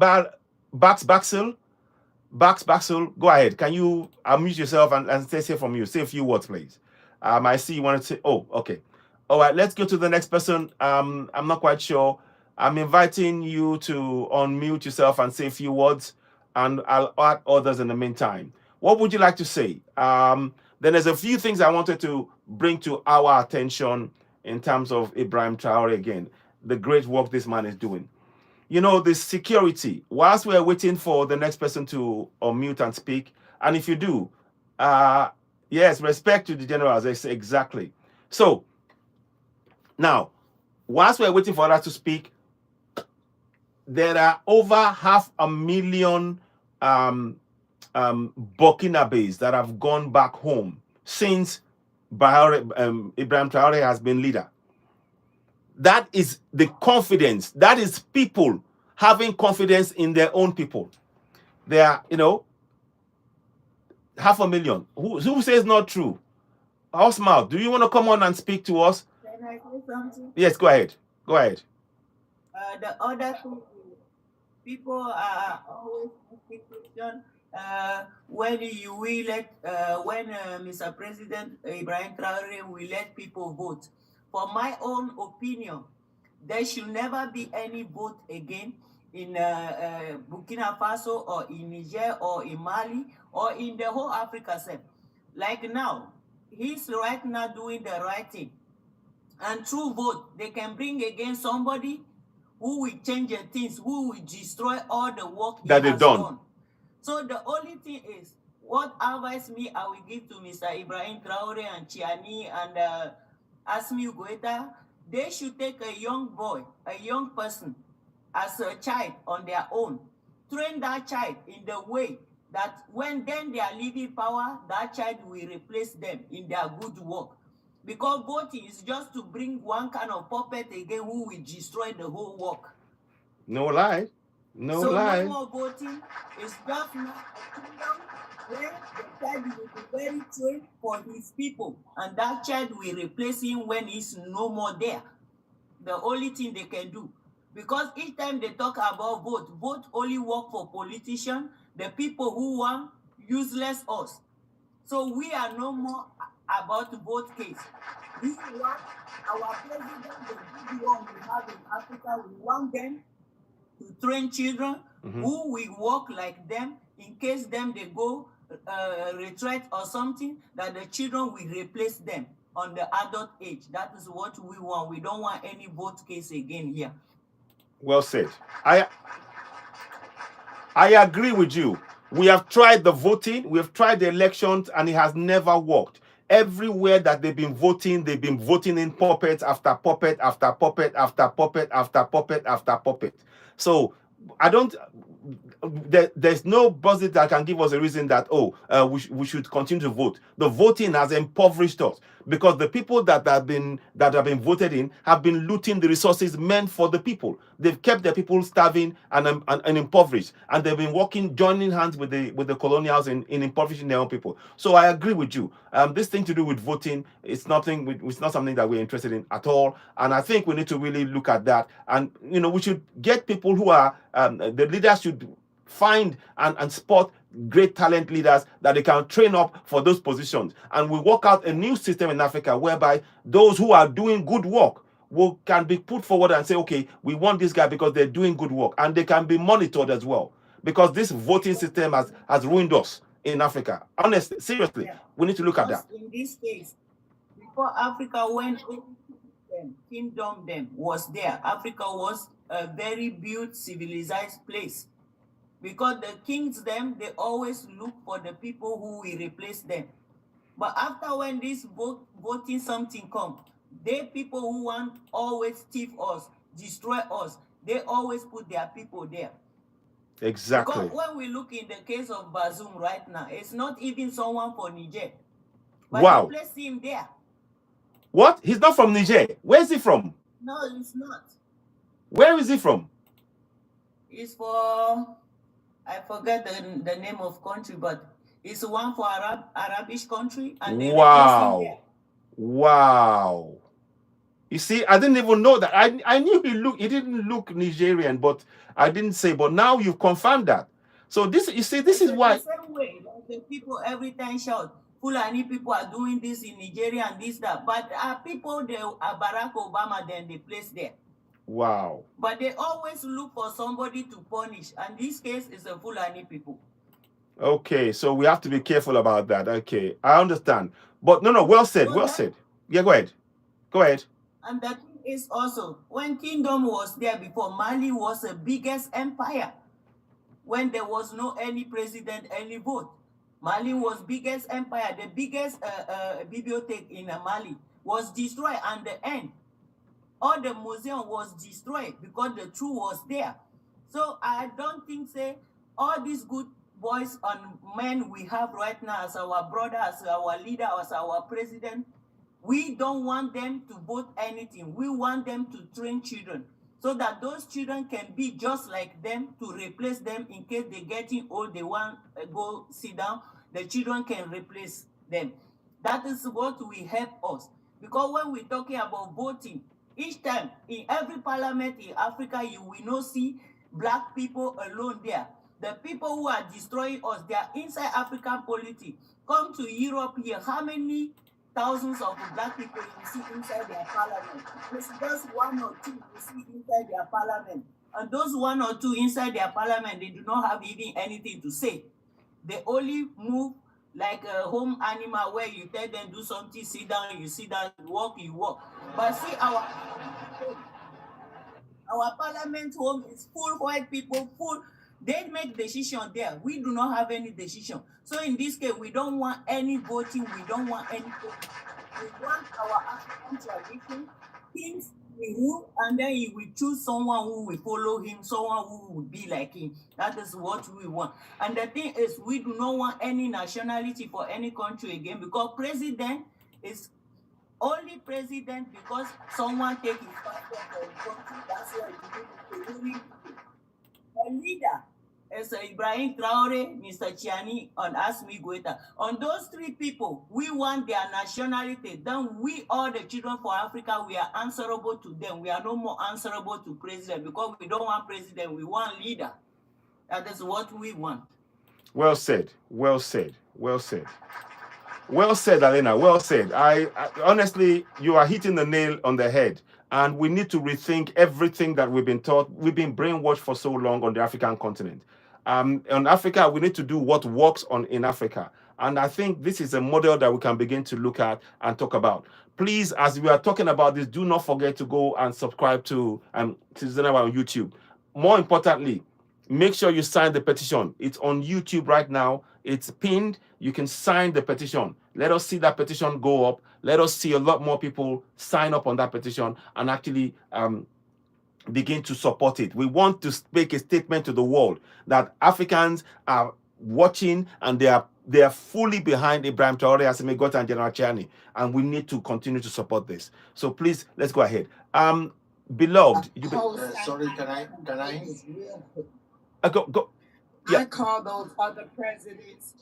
go ahead. Can you unmute yourself and say from you? Say a few words, please. I see you want to say. Oh, okay. All right, let's go to the next person. I'm not quite sure. I'm inviting you to unmute yourself and say a few words, and I'll add others in the meantime. What would you like to say? Then there's a few things I wanted to bring to our attention in terms of Ibrahim Traoré again, the great work this man is doing. You know, the security, whilst we're waiting for the next person to unmute and speak, and if you do, yes, respect to the generals, exactly. So, now, whilst we're waiting for others to speak, there are over 500,000 Burkinabés that have gone back home since Ibrahim Traoré has been leader. That is the confidence. That is people having confidence in their own people. They are, 500,000. Who says not true? Housemouth, do you want to come on and speak to us?
Can I say something?
Yes, go ahead. Go ahead.
The other thing, people are always asking questions. When Mr. President Ibrahim Traoré will let people vote. For my own opinion, there should never be any vote again in Burkina Faso or in Niger or in Mali or in the whole Africa set. Like now, he's right now doing the right thing. And through vote, they can bring again somebody who will change the things, who will destroy all the work that they've done. So the only thing is, what advice I will give to Mr. Ibrahim Traoré and Chiani and Asmi Goeta, they should take a young boy, a young person, as a child on their own. Train that child in the way that when then they are leaving power, that child will replace them in their good work. Because voting is just to bring one kind of puppet again who will destroy the whole work.
No lie. No lie.
No more voting. It's just not a kingdom where the child will be very trained for his people. And that child will replace him when he's no more there. The only thing they can do. Because each time they talk about vote only work for politicians, the people who want useless us. So we are no more about vote case. We want our president, the good one we have in Africa, we want them to train children who will work like them in case they go retreat or something, that the children will replace them on the adult age. That is what we want. We don't want any vote case again here.
Well said. I agree with you. We have tried the voting, we have tried the elections, and it has never worked. Everywhere that they've been voting in puppet after puppet after puppet after puppet after puppet after puppet. So there's no budget that can give us a reason that we should continue to vote. The voting has impoverished us because the people that have been voted in have been looting the resources meant for the people. They've kept the people starving and impoverished, and they've been joining hands with the colonials in impoverishing their own people. So I agree with you. This thing to do with voting, it's not something that we're interested in at all. And I think we need to really look at that. And we should get people who are the leaders should find and spot great talent leaders that they can train up for those positions. And we work out a new system in Africa whereby those who are doing good work can be put forward and say, okay, we want this guy because they're doing good work, and they can be monitored as well. Because this voting system has ruined us in Africa. Honestly, seriously, we need to look at that.
In this case, before Africa went, kingdom was there. Africa was a very built, civilized place. Because the kings they always look for the people who will replace them. But after when this voting something come, they people who want always thief us, destroy us, they always put their people there.
Exactly.
Because when we look in the case of Bazoum right now, it's not even someone for Niger. But
wow.
They place him there.
What? He's not from Niger. Where is he from?
No, he's not.
Where is he from?
He's for... I forget the name of country, but it's one for Arabic country. And they
wow. Wow. You see, I didn't even know that. I knew he didn't look Nigerian, but I didn't say. But now you've confirmed that. So this is why.
The same way, like the people every time shout, Fulani people are doing this in Nigeria and this, that. But people, Barack Obama, then they place there.
Wow.
But they always look for somebody to punish. And this case is the Fulani people.
Okay, so we have to be careful about that. Okay, I understand. But no, well said, well said. Yeah, go ahead. Go ahead.
And that is also, when kingdom was there before, Mali was the biggest empire. When there was no any president, any vote. Mali was biggest empire. The biggest bibliothèque in Mali was destroyed at the end. All the museum was destroyed because the truth was there. So I don't think, all these good boys and men we have right now as our brother, as our leader, as our president, we don't want them to vote anything. We want them to train children so that those children can be just like them, to replace them in case they're getting old, they want to go sit down, the children can replace them. That is what will help us. Because when we're talking about voting, each time, in every parliament in Africa, you will not see black people alone there. The people who are destroying us, they are inside African politics. Come to Europe here, how many thousands of black people you see inside their parliament? It's just one or two you see inside their parliament. And those one or two inside their parliament, they do not have even anything to say. They only move like a home animal where you tell them do something, sit down, you sit down, walk, you walk. But see, our parliament home is full white people, full. They make decision there. We do not have any decision. So in this case, we don't want any voting. We don't want any voting. We want our African tradition. Kings we rule, and then he will choose someone who will follow him, someone who will be like him. That is what we want. And the thing is, we do not want any nationality for any country again, because president is only president because someone take his passport for the country. That's why a leader is Ibrahim Traoré, Mr. Chiani, and Asmi Goita. On those three people, we want their nationality. Then we, all the children for Africa, we are answerable to them. We are no more answerable to president, because we don't want president, we want leader. That is what we want.
Well said. Well said. Well said. Well said, Alena. Well said. I honestly, you are hitting the nail on the head. And we need to rethink everything that we've been taught. We've been brainwashed for so long on the African continent. On Africa, we need to do what works in Africa. And I think this is a model that we can begin to look at and talk about. Please, as we are talking about this, do not forget to go and subscribe to Citizen on YouTube. More importantly, make sure you sign the petition. It's on YouTube right now. It's pinned. You can sign the petition. Let us see that petition go up. Let us see a lot more people sign up on that petition and actually begin to support it. We want to make a statement to the world that Africans are watching and they are fully behind Ibrahim Traoré, Assimi Goïta, and General Chiani, and we need to continue to support this. So please, let's go ahead. Beloved,
sorry, can I?
Go. Yeah.
I call those other presidents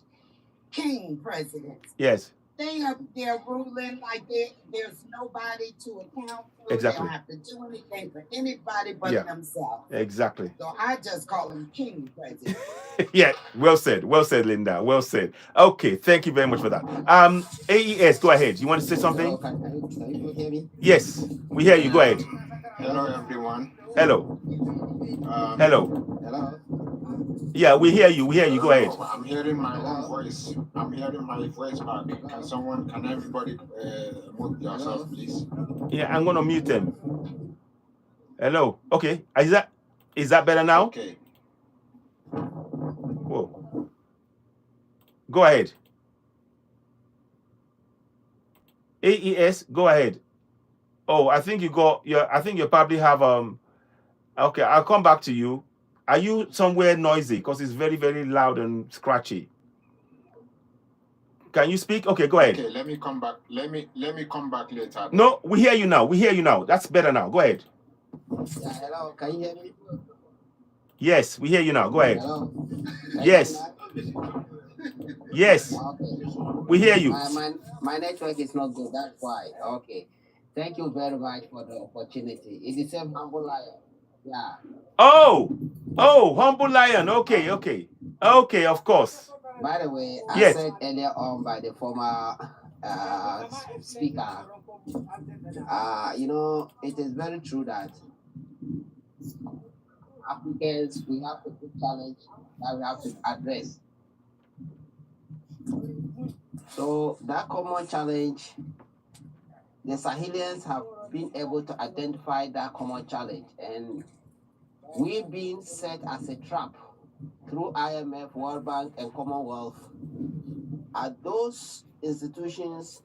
king presidents.
Yes.
They're ruling like there's nobody to account for.
Exactly.
They don't have to do anything for anybody but themselves.
Exactly.
So I just call them king presidents.
Yeah, well said, Linda. Well said. Okay, thank you very much for that. AES, go ahead. You want to say something?
Can you hear me?
Yes, we hear you. Go ahead.
Hello, everyone.
Hello.
Hello.
Yeah, we hear you. Go ahead.
I'm hearing my own voice. I'm hearing my voice back. Can everybody mute yourself, please?
Yeah, I'm gonna mute them. Hello. Okay. Is that better now?
Okay.
Whoa. Go ahead. AES, go ahead. Oh, I think you probably have okay, I'll come back to you. Are you somewhere noisy? Because it's very, very loud and scratchy. Can you speak? Okay, go ahead.
Okay, let me come back. Let me come back later.
No, we hear you now. That's better now. Go ahead.
Yeah, hello. Can you hear me?
Yes, we hear you now. Go ahead.
Hello.
Yes. Yes.
Okay.
We hear you.
My network is not good. That's why. Okay. Thank you very much for the opportunity. It is a humble lion. Yeah.
Oh, humble lion. Okay, of course.
By the way, I said earlier on by the former speaker, it is very true that Africans, we have a big challenge that we have to address. So that common challenge, the Sahelians have been able to identify that common challenge, and we've been set as a trap through IMF, World Bank, and Commonwealth are those institutions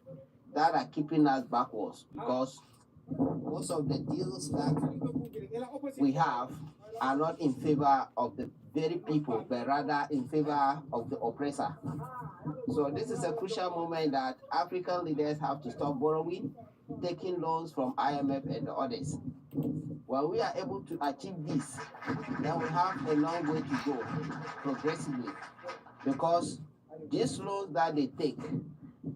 that are keeping us backwards, because most of the deals that we have are not in favor of the very people, but rather in favor of the oppressor. So this is a crucial moment that African leaders have to stop borrowing, taking loans from IMF and the others. When we are able to achieve this, then we have a long way to go progressively, because these loans that they take,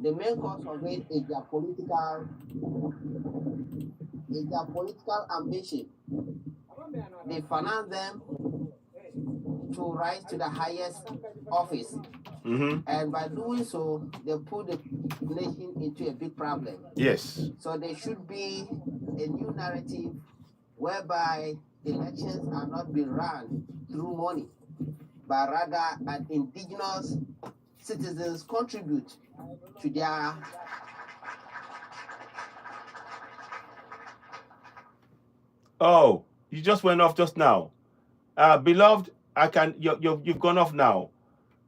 the main cause of it is their political ambition. They finance them to rise to the highest office.
Mm-hmm.
And by doing so, they put the nation into a big problem.
Yes.
So there should be a new narrative whereby elections are not being run through money, but rather an indigenous citizens contribute to their
Oh, you just went off just now. Beloved, you've gone off now.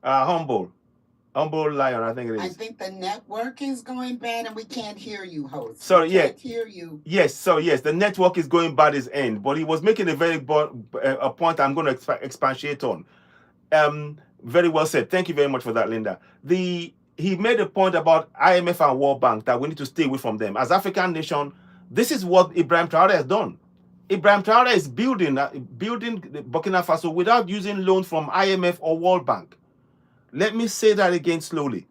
Humble lion, I think it is.
I think the network is going bad and we can't hear you, host.
Sorry,
we can't hear you.
Yes, the network is going bad his end, but he was making a very a point I'm going to expatiate on. Very well said. Thank you very much for that, Linda. He made a point about IMF and World Bank that we need to stay away from them. As African nation, this is what Ibrahim Traoré has done. Ibrahim Traoré is building Burkina Faso without using loans from IMF or World Bank. Let me say that again slowly.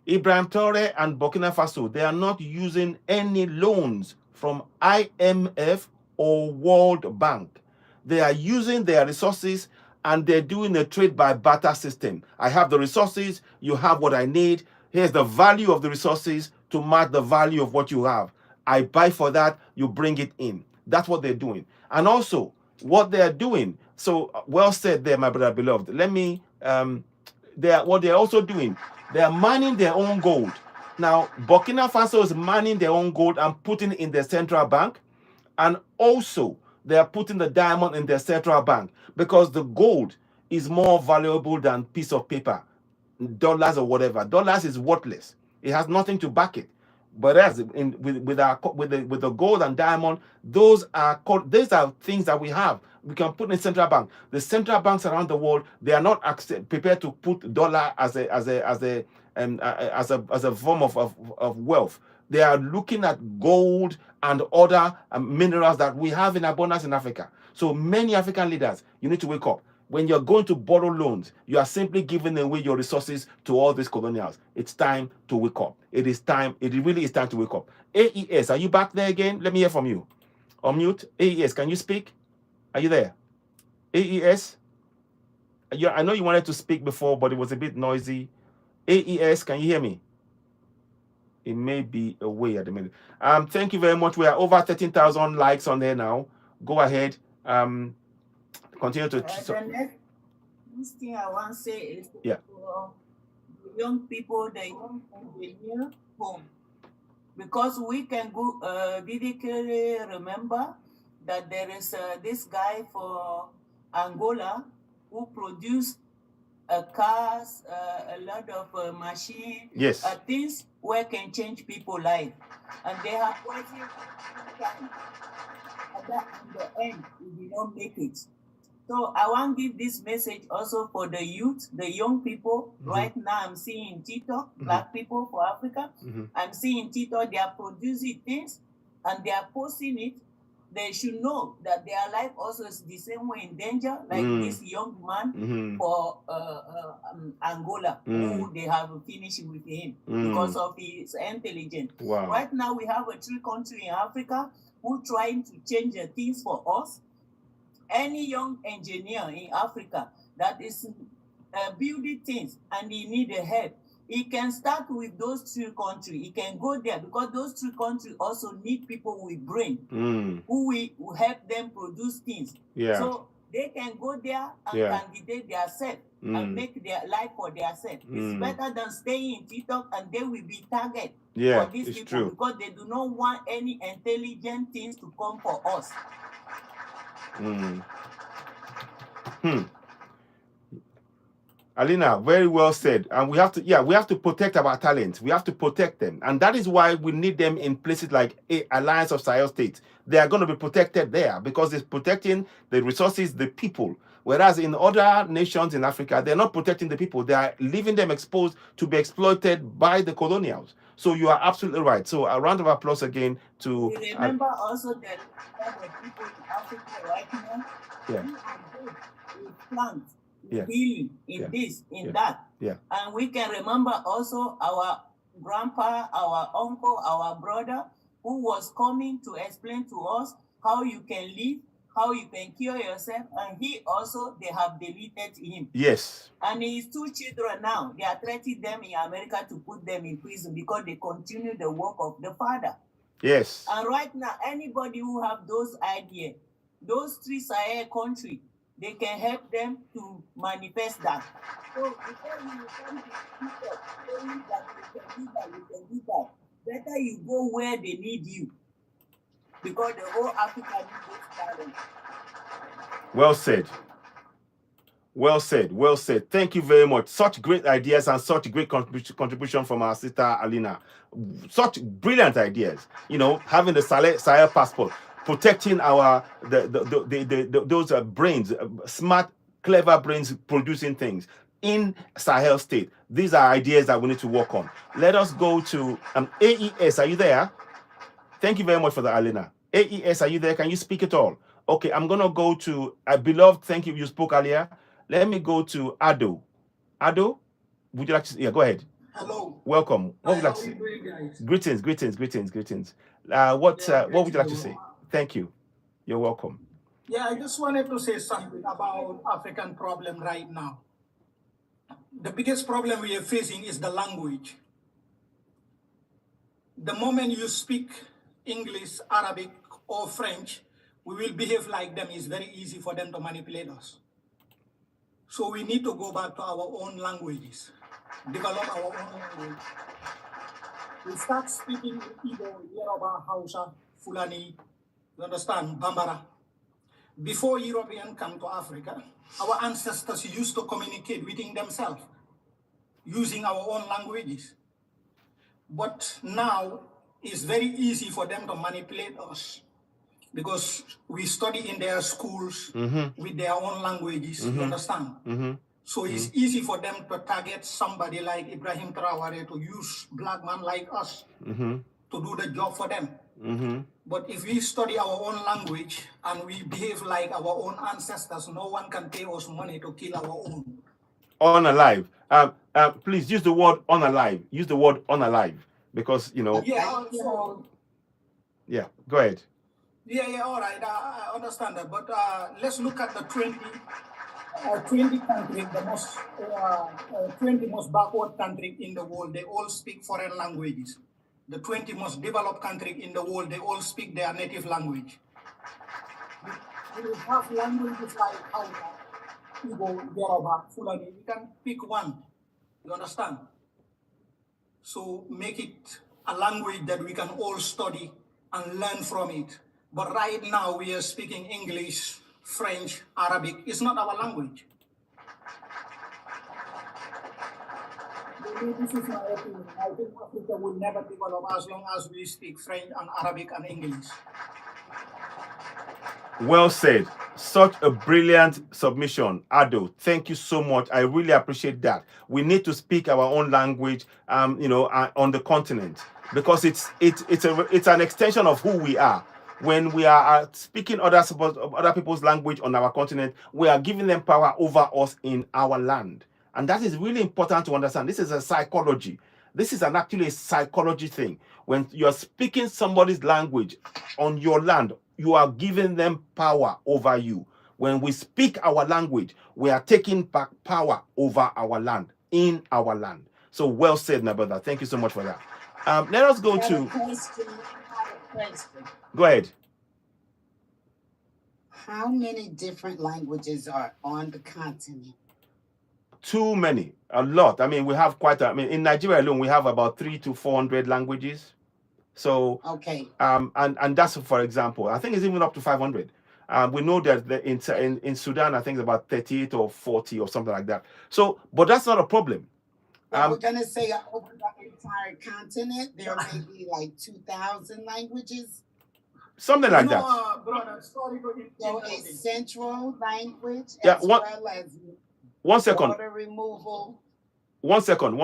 Ibrahim Traoré and Burkina Faso, they are not using any loans from IMF or World Bank. They are using their resources and they're doing a trade by barter system. I have the resources, you have what I need. Here's the value of the resources to match the value of what you have. I buy for that, you bring it in. That's what they're doing. And also, what they're doing, so well said there, my brother beloved. Let me, what they're also doing, they're mining their own gold. Now, Burkina Faso is mining their own gold and putting it in their central bank. And also, they are putting the diamond in their central bank because the gold is more valuable than piece of paper, dollars or whatever. Dollars is worthless. It has nothing to back it. But as with the gold and diamond, these are things that we have. We can put in central bank. The central banks around the world, they are not prepared to put dollar as a form of wealth. They are looking at gold and other minerals that we have in abundance in Africa. So many African leaders, you need to wake up. When you're going to borrow loans, you are simply giving away your resources to all these colonials. It's time to wake up. It really is time to wake up. AES, are you back there again? Let me hear from you. Unmute. AES, can you speak? Are you there? AES? I know you wanted to speak before, but it was a bit noisy. AES, can you hear me? It may be away at the minute. Thank you very much. We are over 13,000 likes on there now. Go ahead. Continue to.
The next thing I want to say is
yeah.
For the young people, the young engineer home, because we can go vividly remember that there is this guy for Angola who produced cars, a lot of machines,
yes,
things where can change people's life, and they have working time. And that in the end, we did not make it. So I want to give this message also for the youth, the young people. Right now, I'm seeing TikTok, Black people for Africa. I'm seeing TikTok, they are producing things and they are posting it. They should know that their life also is the same way in danger, like this young man for Angola, who they have finished with him because of his intelligence.
Wow.
Right now, we have a 3 countries in Africa who trying to change the things for us. Any young engineer in Africa that is building things and he need a help, he can start with those 3 countries. He can go there because those 3 countries also need people with brain who will help them produce things.
Yeah.
So they can go there and candidate themselves and make their life for themselves. It's better than staying in TikTok and they will be targeted for these people
true.
because they do not want any intelligent things to come for us.
Alina, very well said. And we have to protect our talents. We have to protect them. And that is why we need them in places like Alliance of Sahel States. They are going to be protected there because it's protecting the resources, the people. Whereas in other nations in Africa, they're not protecting the people. They are leaving them exposed to be exploited by the colonials. So you are absolutely right. So a round of applause again to...
We remember also that the people in Africa right now, who are good with plants, healing, in this, in that. And we can remember also our grandpa, our uncle, our brother, who was coming to explain to us how you can live, how you can cure yourself, and they have deleted him.
Yes.
And his 2 children now, they are threatening them in America to put them in prison because they continue the work of the father.
Yes.
And right now, anybody who have those ideas, those 3 Sahel countries, they can help them to manifest that. So before you come to people saying that you can do that, better you go where they need you. Because the whole Africa needs those talents.
Well said. Well said. Well said. Thank you very much. Such great ideas and such great contribution from our sister Alina. Such brilliant ideas. You know, having the Sahel passport, protecting our those brains, smart, clever brains producing things in Sahel state. These are ideas that we need to work on. Let us go to AES. Are you there? Thank you very much for that, Alina. AES, are you there? Can you speak at all? Okay, I'm gonna go to beloved. Thank you. You spoke earlier. Let me go to Ado. Ado, would you like to? Yeah, go ahead.
Hello.
Welcome. What would you like to say? Greetings. What would you like to say? Thank you. You're welcome.
Yeah, I just wanted to say something about African problem right now. The biggest problem we are facing is the language. The moment you speak English, Arabic, or French, we will behave like them. It's very easy for them to manipulate us. So we need to go back to our own languages, develop our own language. We start speaking Igbo, Yoruba, Hausa, Fulani, you understand, Bambara. Before Europeans come to Africa, our ancestors used to communicate within themselves using our own languages. But now it's very easy for them to manipulate us because we study in their schools with their own languages, you understand? So it's easy for them to target somebody like Ibrahim Traoré to use black man like us to do the job for them. But if we study our own language and we behave like our own ancestors, no one can pay us money to kill our own.
Unalive. Please use the word unalive. Use the word unalive because, you know.
Yeah,
yeah, go ahead.
Yeah, all right. I understand that. But let's look at the 20 countries, the most 20 most backward countries in the world. They all speak foreign languages. The 20 most developed countries in the world, they all speak their native language. We have languages like Hausa, Igbo, Yoruba, Fulani. We can pick one. You understand? So make it a language that we can all study and learn from it. But right now we are speaking English, French, Arabic. It's not our language. This is my opinion. I think Africa will never develop as long as we speak French and Arabic and English.
Well said. Such a brilliant submission, Ado. Thank you so much. I really appreciate that. We need to speak our own language, you know, on the continent because it's an extension of who we are. When we are speaking other people's language on our continent, we are giving them power over us in our land. And that is really important to understand. This is a psychology. This is actually a psychology thing. When you're speaking somebody's language on your land, you are giving them power over you. When we speak our language, we are taking back power over our land, in our land. So well said, my brother. Thank you so much for that. Let us go to... Go ahead.
How many different languages are on the continent?
Too many, a lot. I mean, we have quite a, I mean, in Nigeria alone, we have about 300 to 400 languages. So,
okay.
And that's, for example, I think it's even up to 500. We know that in Sudan, I think it's about 38 or 40 or something like that. So, but that's not a problem.
We're going to say over the entire continent, there may be like 2,000 languages.
Something like that.
Brother, sorry for
so a central language
as
well as
1 second.
Water removal.
1 second.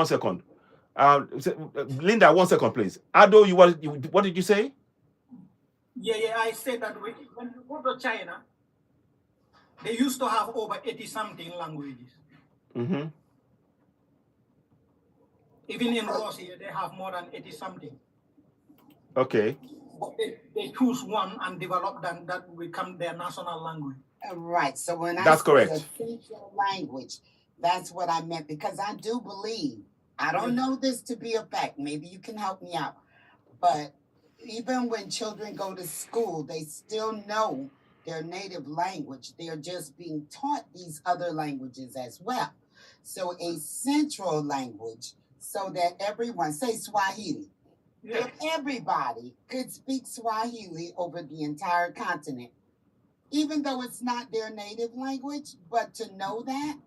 Linda, 1 second, please. Ado, what did you say?
Yeah, I said that when you go to China, they used to have over 80-something languages. Even in Russia, they have more than 80-something.
Okay.
But they choose one and develop that will become their national language.
Right. So when
that's correct.
Central language, that's what I meant, because I do believe, I don't know this to be a fact, maybe you can help me out, but even when children go to school, they still know their native language. They're just being taught these other languages as well. So a central language, so that everyone, say Swahili, if everybody could speak Swahili over the entire continent, even though it's not their native language, but to know that,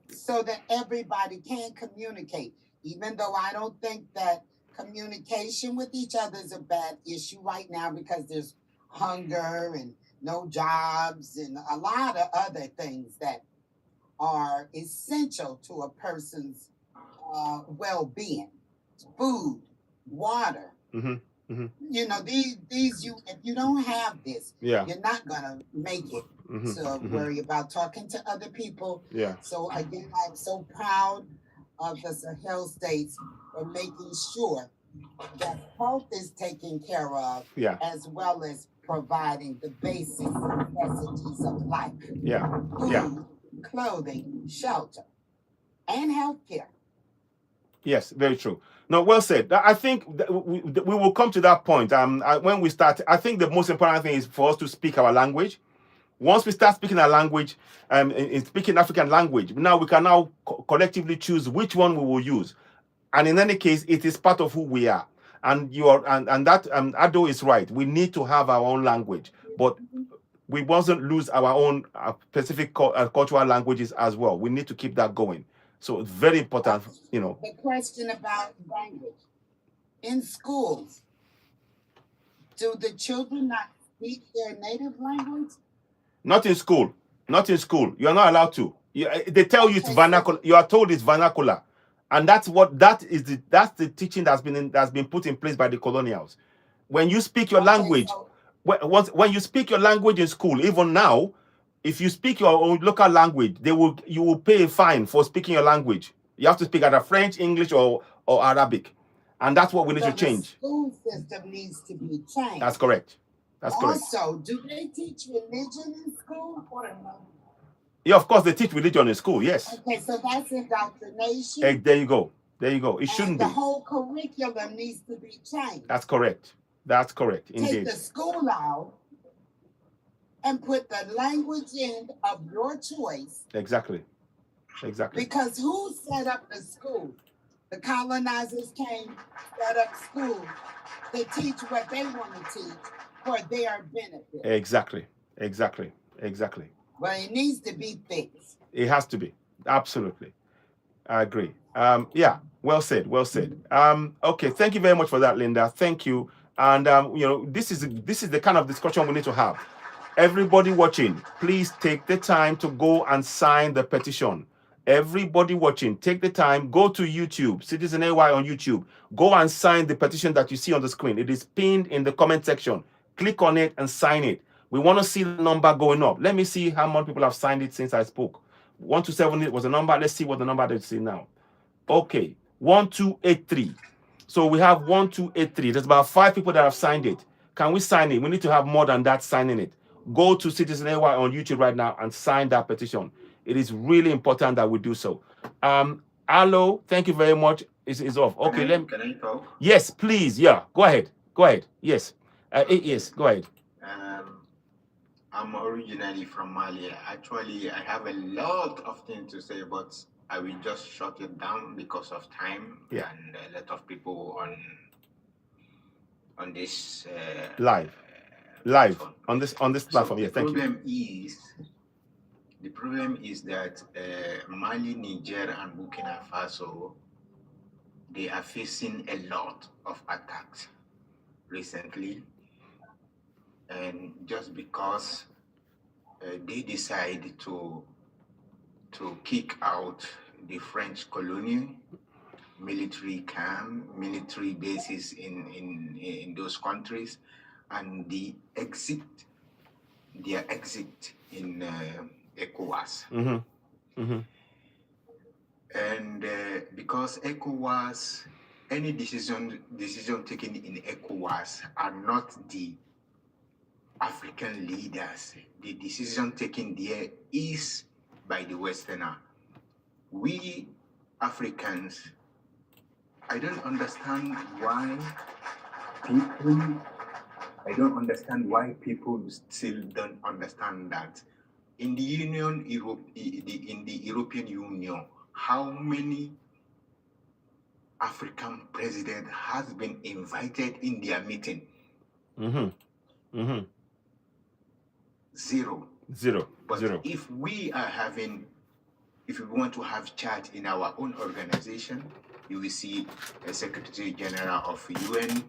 so that everybody can communicate, even though I don't think that communication with each other is a bad issue right now because there's hunger and no jobs and a lot of other things that are essential to a person's well-being. Food, water. You know, these if you don't have this, you're not gonna make it. So worry about talking to other people. So again, I'm so proud of the Sahel states for making sure that health is taken care of, as well as providing the basic necessities of life. Food, clothing, shelter, and healthcare.
Yes, very true. No, well said. I think we will come to that point. When we start, I think the most important thing is for us to speak our language. Once we start speaking our language, in speaking African language, now we can now collectively choose which one we will use. And in any case, it is part of who we are. And that Ado is right. We need to have our own language, but we mustn't lose our own specific cultural languages as well. We need to keep that going. So it's very important, you know.
The question about language. in schools, do the children not speak their native language?
Not in school. Not in school. You are not allowed to. They tell you it's
Okay,
vernacular. You are told it's vernacular, and that's the teaching that's been put in place by the colonials. When you speak your language,
so
when you speak your language in school, even now, if you speak your own local language, you will pay a fine for speaking your language. You have to speak either French, English, or Arabic, and that's what we need to change.
The school system needs to be changed.
That's correct. That's correct.
Also, do they teach religion in school?
Yeah, of course they teach religion in school. Yes.
Okay, so that's indoctrination.
There you go. There you go. It shouldn't be.
The whole curriculum needs to be changed.
That's correct. That's correct. Indeed.
Take the school out and put the language in of your choice.
Exactly. Exactly.
Because who set up the school? The colonizers came, set up schools to teach what they want to teach for their benefit.
Exactly. Exactly. Exactly.
Well, it needs to be fixed.
It has to be. Absolutely. I agree. Yeah, well said. Well said. Okay, thank you very much for that, Linda. Thank you. And this is the kind of discussion we need to have. Everybody watching, please take the time to go and sign the petition. Everybody watching, take the time, go to YouTube, Citizen AY on YouTube. Go and sign the petition that you see on the screen. It is pinned in the comment section. Click on it and sign it. We want to see the number going up. Let me see how many people have signed it since I spoke. 1278 was the number. Let's see what the number they see now. Okay, 1283. So we have 1283. There's about 5 people that have signed it. Can we sign it? We need to have more than that signing it. Go to Citizen AY on YouTube right now and sign that petition. It is really important that we do so. Alo, thank you very much. It's off. Okay,
Can I talk?
Yes, please. Yeah, go ahead. Go ahead. Yes. Yes, go ahead.
I'm originally from Mali. Actually, I have a lot of things to say, but I will just shut it down because of time.
Yeah.
And a lot of people on this
live on this platform. Yeah, thank you.
The problem is that Mali, Niger, and Burkina Faso, they are facing a lot of attacks recently. And just because they decide to kick out the French colony, military camp, military bases in those countries, and their exit in ECOWAS.
Mm-hmm. Mm-hmm.
And because ECOWAS, any decision taken in ECOWAS are not the African leaders. The decision taken there is by the Westerner. We Africans, I don't understand why people still don't understand that in the European Union, how many African president has been invited in their meeting?
Mm-hmm. Mm-hmm.
Zero. But if we want to have chat in our own organization, you will see a Secretary General of UN,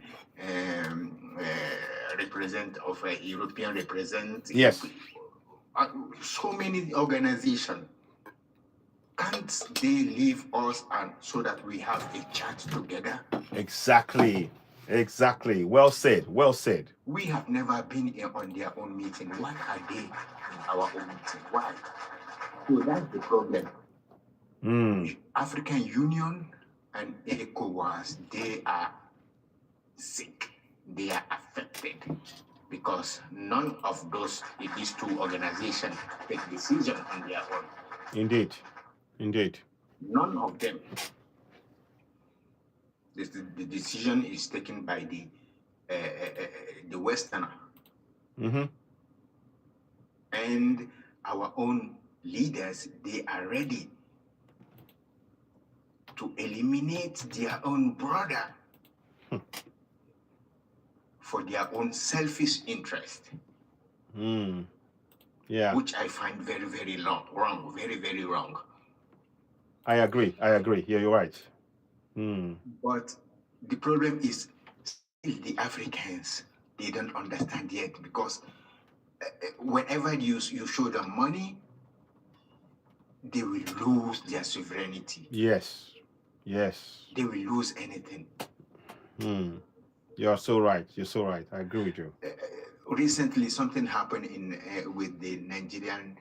representative of a European representative.
Yes.
So many organizations. Can't they leave us and so that we have a chat together?
Exactly. Well said.
We have never been on their own meeting. Why are they in our own meeting? Why? So that's the problem. African Union and ECOWAS, they are sick. They are affected because none of these two organizations take decision on their own.
Indeed.
None of them. The decision is taken by the Westerner.
Mm-hmm.
And our own leaders, they are ready to eliminate their own brother for their own selfish interest.
Yeah.
Which I find very, very wrong. Very, very wrong.
I agree. Yeah, you're right.
But the problem is still the Africans. They don't understand yet, because whenever you show them money, they will lose their sovereignty.
Yes. Yes.
They will lose anything.
You're so right. You're so right. I agree with you.
Recently, something happened in with the Nigerian.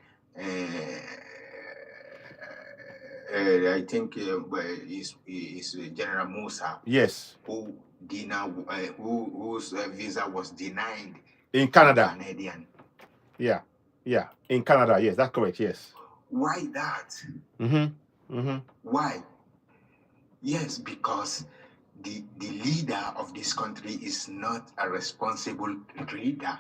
I think is General Musa.
Yes.
Whose visa was denied
In Canada.
Canadian.
Yeah. Yeah. In Canada. Yes, that's correct. Yes.
Why that? Why? Yes, because the leader of this country is not a responsible leader.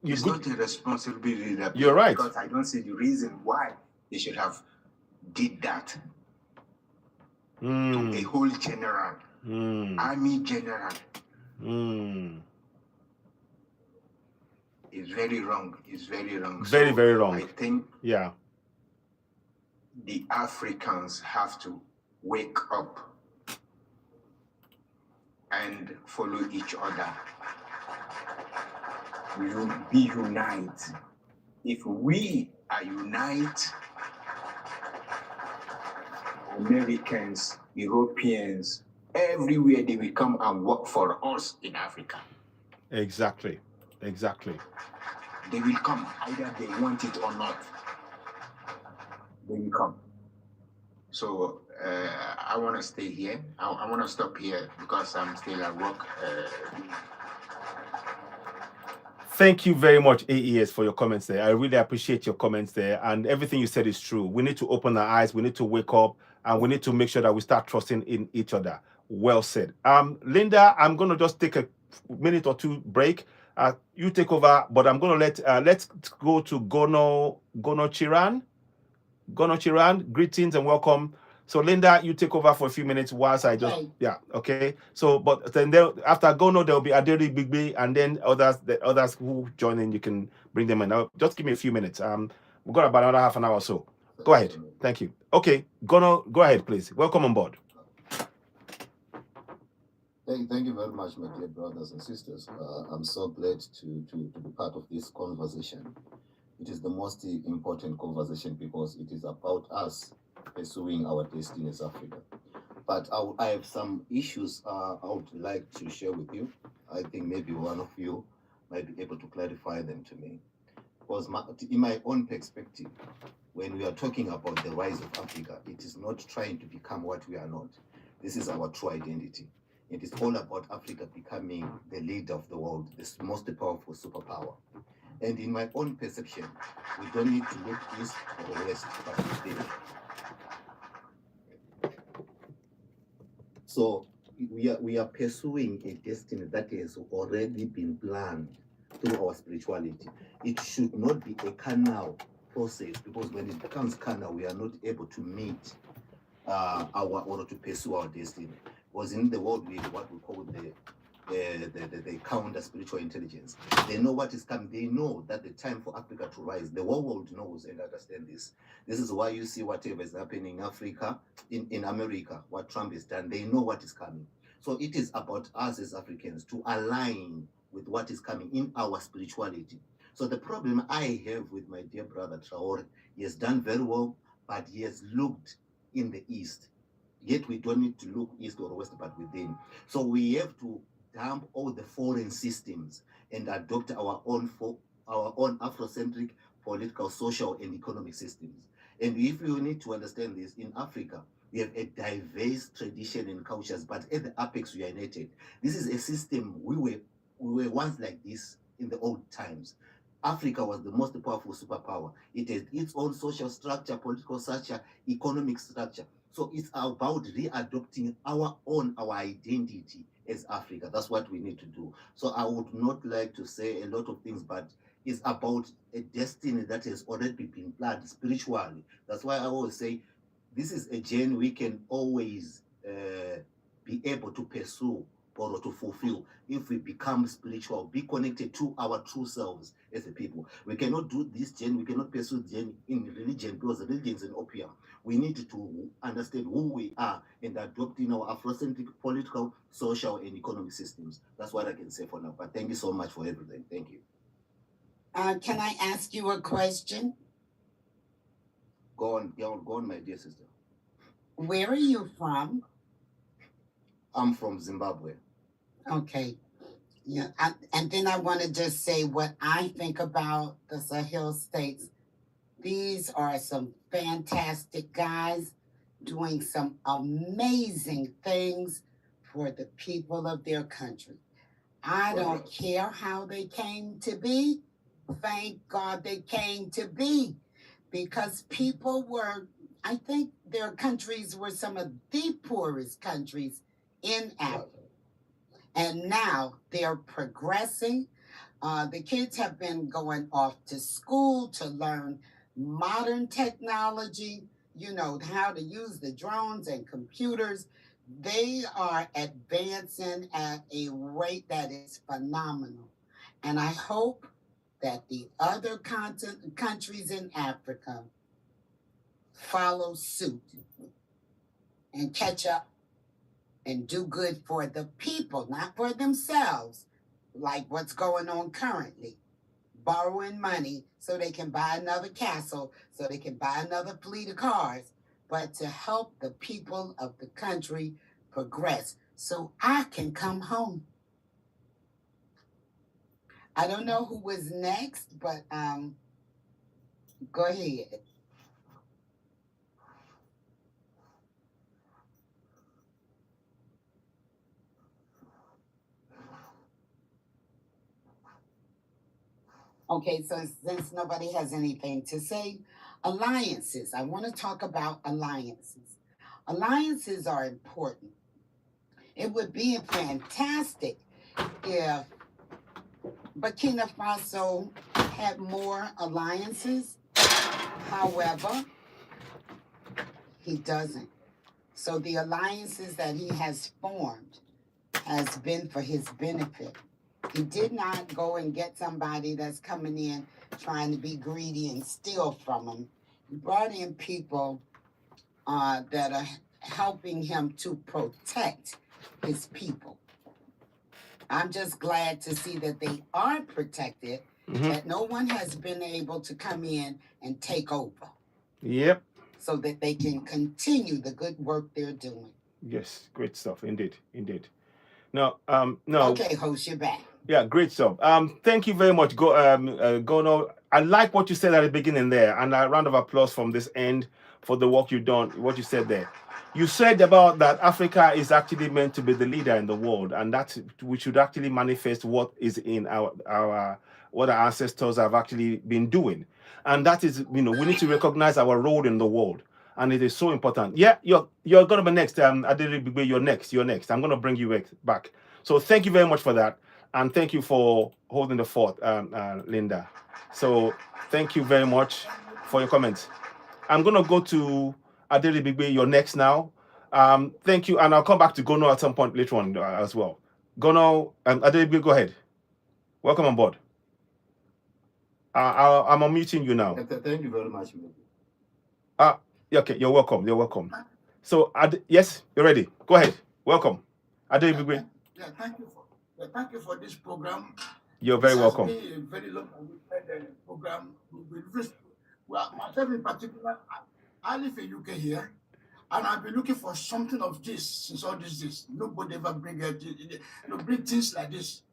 He's not a responsible leader.
You're right.
Because I don't see the reason why they should have did that to a whole general, army general. It's very wrong. It's very wrong.
Very,
so
very wrong.
I think
yeah,
the Africans have to wake up and follow each other. We will be united. If we are united, Americans, Europeans, everywhere they will come and work for us in Africa.
Exactly. Exactly.
They will come, either they want it or not. They will come. So I want to stay here. I want to stop here because I'm still at work.
Thank you very much, AES, for your comments there. I really appreciate your comments there. And everything you said is true. We need to open our eyes. We need to wake up. And we need to make sure that we start trusting in each other. Well said. Linda, I'm going to just take a minute or two break. You take over. But I'm going to let's go to Gono Chiran. Gono Chiran, greetings and welcome. So Linda, you take over for a few minutes whilst I just okay. So but then after Gono there will be Aderi Bigby and then others who join in, you can bring them in. Now just give me a few minutes. We've got about another half an hour or so. Go ahead. Thank you. Okay, Gono, go ahead, please. Welcome on board.
Thank you very much, my dear brothers and sisters. I'm so glad to be part of this conversation. It is the most important conversation because it is about us pursuing our destiny as Africa. But I have some issues I would like to share with you. I think maybe one of you might be able to clarify them to me. Because in my own perspective, when we are talking about the rise of Africa, it is not trying to become what we are not. This is our true identity. It is all about Africa becoming the leader of the world, the most powerful superpower. And in my own perception, we don't need to look east or west, but within. So we are pursuing a destiny that has already been planned through our spirituality. It should not be a carnal process, because when it becomes carnal, we are not able to meet or to pursue our destiny. Because in the world, we have what we call the counter spiritual intelligence. They know what is coming. They know that the time for Africa to rise, the whole world knows and understands this. This is why you see whatever is happening in Africa, in America, what Trump has done. They know what is coming. So it is about us as Africans to align with what is coming in our spirituality. So the problem I have with my dear brother Traore, he has done very well, but he has looked in the east. Yet we don't need to look east or west, but within. So we have to dump all the foreign systems and adopt our own Afrocentric political, social, and economic systems. And if you need to understand this, in Africa, we have a diverse tradition and cultures, but at the apex, we are united. This is a system we were once like this in the old times. Africa was the most powerful superpower. It has its own social structure, political structure, economic structure. So it's about readopting our identity as Africa. That's what we need to do. So I would not like to say a lot of things, but it's about a destiny that has already been planned spiritually. That's why I always say this is a journey we can always be able to pursue or to fulfill if we become spiritual, be connected to our true selves as a people. We cannot do this journey, we cannot pursue the journey in religion because religion is an opium. We need to understand who we are and adopt in our Afrocentric political, social, and economic systems. That's what I can say for now. But thank you so much for everything. Thank you.
Can I ask you a question?
Go on, my dear sister.
Where are you from?
I'm from Zimbabwe.
Okay. Yeah. And then I want to just say what I think about the Sahel states. These are some fantastic guys doing some amazing things for the people of their country. I don't care how they came to be. Thank God they came to be, because people were, I think their countries were some of the poorest countries in Africa. And now they're progressing. The kids have been going off to school to learn modern technology, you know, how to use the drones and computers. They are advancing at a rate that is phenomenal. And I hope that the other countries in Africa follow suit and catch up and do good for the people, not for themselves, like what's going on currently. Borrowing money so they can buy another castle, so they can buy another fleet of cars, but to help the people of the country progress so I can come home. I don't know who was next, but go ahead. Okay, so since nobody has anything to say, alliances. I want to talk about alliances. Alliances are important. It would be fantastic if Burkina Faso had more alliances. However, he doesn't. So the alliances that he has formed has been for his benefit. He did not go and get somebody that's coming in trying to be greedy and steal from him. He brought in people that are helping him to protect his people. I'm just glad to see that they are protected, that no one has been able to come in and take over.
Yep.
So that they can continue the good work they're doing.
Yes, great stuff. Indeed. No.
Okay, host, you're back.
Yeah, great stuff. Thank you very much, Gono. I like what you said at the beginning there, and a round of applause from this end for the work you've done. What you said there, you said about that Africa is actually meant to be the leader in the world, and that we should actually manifest what is in our what our ancestors have actually been doing, and that is, we need to recognize our role in the world, and it is so important. Yeah, you're gonna be next. Adelebigbe, you're next. I'm gonna bring you back. So thank you very much for that. And thank you for holding the fort, Linda. So thank you very much for your comments. I'm going to go to Adelebigbe, you're next now. Thank you. And I'll come back to Gono at some point later on as well. Gono, Adelebigbe, go ahead. Welcome on board. I'm unmuting you now.
Thank you very much.
Okay, you're welcome. So, yes, you're ready. Go ahead. Welcome. Adelebigbe.
Yeah, thank you for this program.
You're very welcome.
It's been a very long program. Myself in particular, I live in UK here, and I've been looking for something of this since all these days. Nobody ever bring things like this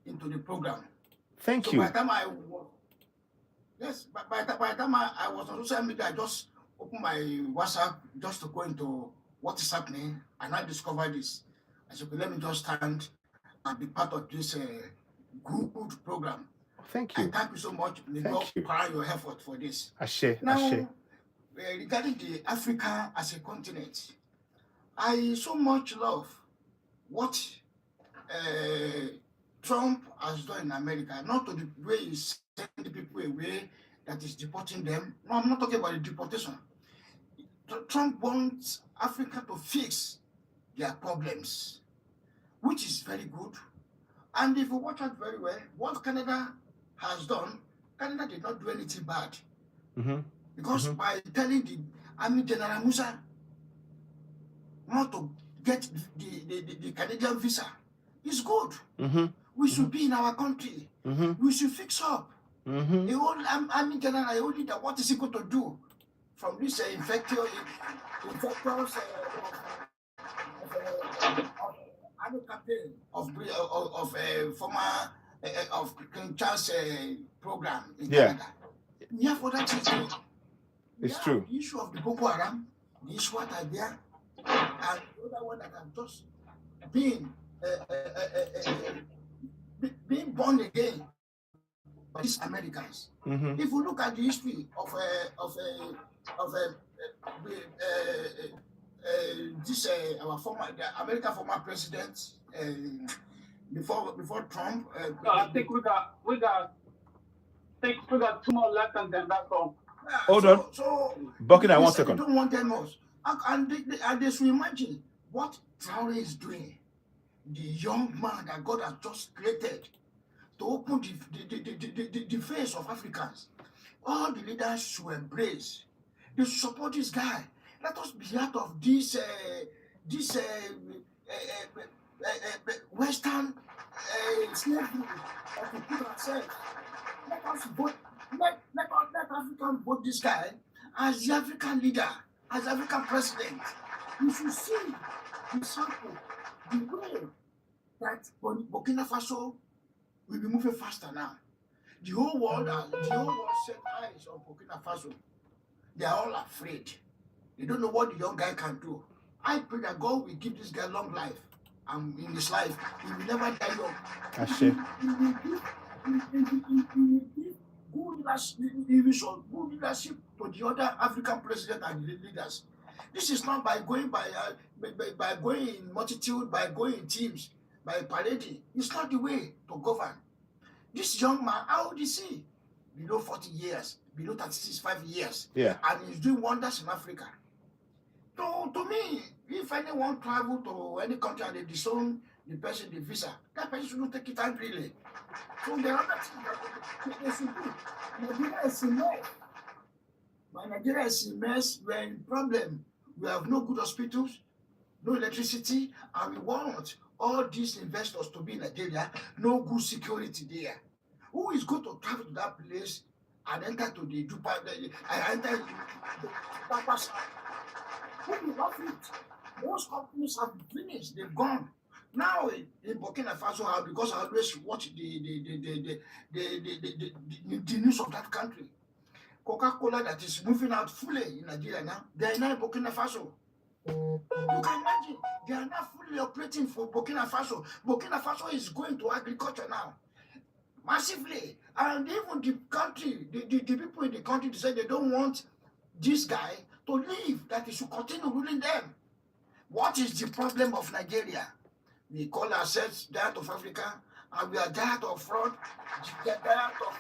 into the program.
Thank you.
By the time I was on social media, I just opened my WhatsApp just to go into what is happening, and I discovered this. I said, let me just stand and be part of this good program.
Thank you.
And thank you so much. May God crown your effort for this.
Now,
regarding the Africa as a continent, I so much love what Trump has done in America, not to the way he sent the people away that is deporting them. No, I'm not talking about the deportation. Trump wants Africa to fix their problems. which is very good. And if you watch out very well, what Canada has done, Canada did not do anything bad. Because by telling the Army General Musa not to get the Canadian visa, it's good. We should be in our country. We should fix up. The whole Army General, the whole leader, what is he going to do from this infectious campaign of former of King Charles program in Canada? We have other things.
It's true.
The issue of the Boko Haram, the issue that are there, and the other one that have just being born again by these Americans. If you look at the history of this our the American former president before Trump.
No, I think we got 2 more left and then that's all.
Hold on.
So
Buckingham, 1 second.
They don't want them more. And they should imagine what Traore is doing. The young man that God has just created to open the face of Africans. All the leaders should embrace. They should support this guy. Let us be out of this Western slavery that we put ourselves. Let us vote. Let Africans vote this guy as the African leader, as African president. You should see the sample, the way that Burkina Faso will be moving faster now. The whole world set eyes on Burkina Faso. They are all afraid. They don't know what the young guy can do. I pray that God will give this guy long life, and in his life he will never die young. He will show good leadership to the other African president and leaders. This is not by going by going in multitude, by going in teams, by parading. It's not the way to govern. This young man, how old is he? Below 40 years, below 35 years.
Yeah.
And he's doing wonders in Africa. To me, if anyone travel to any country and they disown the person the visa, that person shouldn't take it out really. So there are other things that they should do. Nigeria is a mess. But Nigeria is a mess. We're in problem. We have no good hospitals, no electricity, and we want all these investors to be in Nigeria, no good security there. Who is going to travel to that place and enter to the Dubai, enter the Papa? Who will love it? Most companies have finished, they've gone. Now in Burkina Faso, because I always watch the news of that country, Coca-Cola that is moving out fully in Nigeria now, they are now in Burkina Faso. You can imagine, they are now fully operating for Burkina Faso. Burkina Faso is going to agriculture now, massively. And even the country, the people in the country decide they don't want this guy to leave, that he should continue ruling them. What is the problem of Nigeria? We call ourselves giant of Africa, and we are giant of fraud, giant of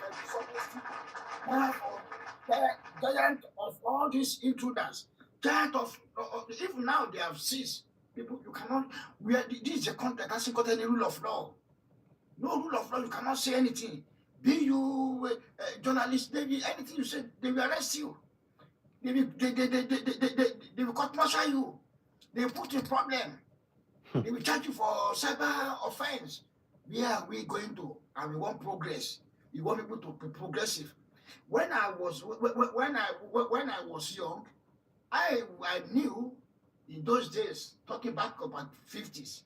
giant of all these intruders, giant of even now they have seized people. You cannot. This is a country that hasn't got any rule of law. No rule of law. You cannot say anything. Be you journalist, maybe anything you say, they will arrest you. They will court-martial you. They will put in problem. They will charge you for cyber offense. Where are we going to? And we want progress. We want people to be progressive. When I was young, I knew in those days, talking back about 50s,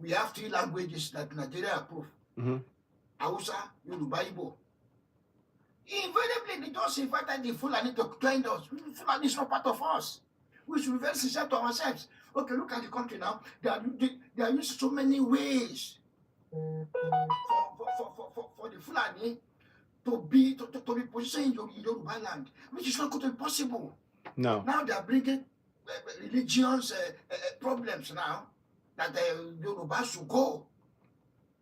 we have 3 languages that Nigeria approved. Hausa, Yoruba, Igbo. Invariably, they just invited the Fulani to join us. Fulani is not part of us. We should be very sincere to ourselves. Okay, look at the country now. They are using so many ways for the Fulani to be positioned in Yoruba land, which is not going to be possible.
No.
Now they are bringing religious problems now that the Yoruba should go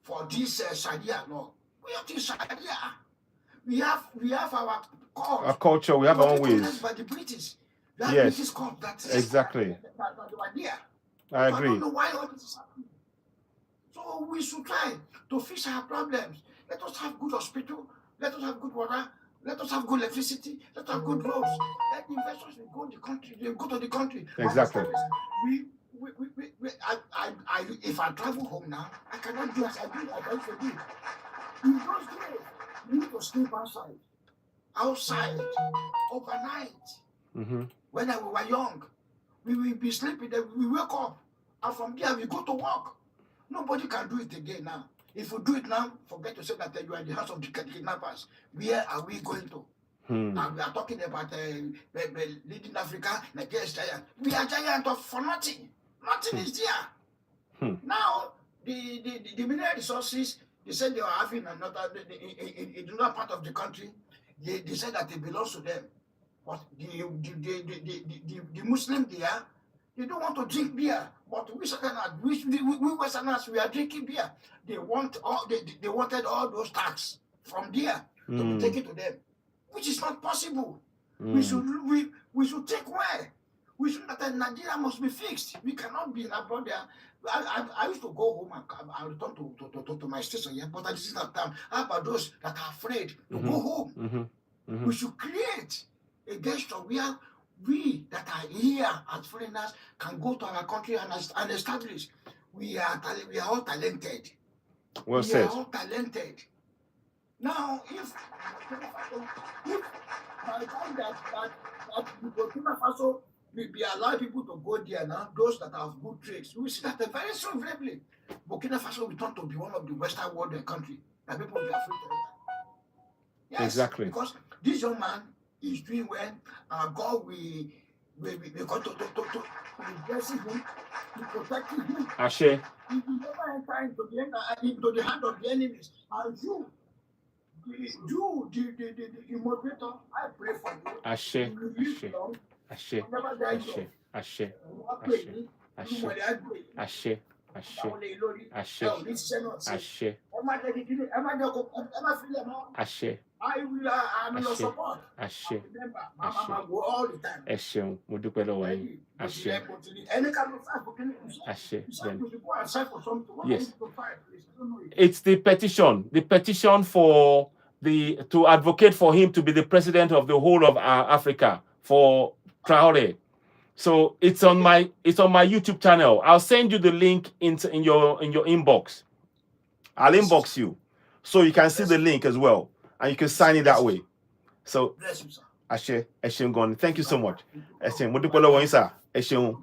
for this Sharia law. We have this Sharia. We have our
culture. We have our own ways.
By the British.
Yes.
Exactly.
I agree.
I don't know why all this is happening. So we should try to fix our problems. Let us have good hospital. Let us have good water. Let us have good electricity. Let us have good roads. Let the investors will go to the country. They go to the country.
Exactly.
If I travel home now, I cannot do as I do. I can't do. In those days, we need to sleep outside, overnight. When we were young, we will be sleeping. Then we wake up, and from there we go to work. Nobody can do it again now. If you do it now, forget to say that you are in the hands of the kidnappers. Where are we going to? And we are talking about leading Africa, Nigeria is giant. We are giant for nothing. Nothing is there. Now, the mineral resources, they said they are having another, in another part of the country, they said that it belongs to them. But the Muslims there, they don't want to drink beer. But we Westerners, we are drinking beer. They wanted all those tax from there to be taken to them, which is not possible. We should take away. We should that Nigeria must be fixed. We cannot be abroad there. I used to go home and return to my station here, but this is not time. How about those that are afraid to go home? We should create a gesture where we that are here as foreigners can go to our country and establish. We are all talented.
Well said.
We are all talented. Now, if by the time that Burkina Faso will be allow people to go there now, those that have good trades, we see that very soon, briefly, Burkina Faso will turn to be one of the Western world country that people will be afraid of. Yes,
exactly.
Because this young man is doing well. God will go to bless him, to protect him.
Ashe.
He will never enter into the hand of the enemies. And you, the moderator, I pray for you.
Ashe. Ashe. Ashe. Ashe. Ashe.
I am in your support. Remember, Mama go all the time.
Yes. It's the petition for to advocate for him to be the president of the whole of Africa for Traore. So it's on my YouTube channel. I'll send you the link in your inbox. I'll inbox you so you can see the link as well, and you can sign it that way. So Ashe, Goni, thank you so much. Ashe, Mudupolo Wansa, Ashe,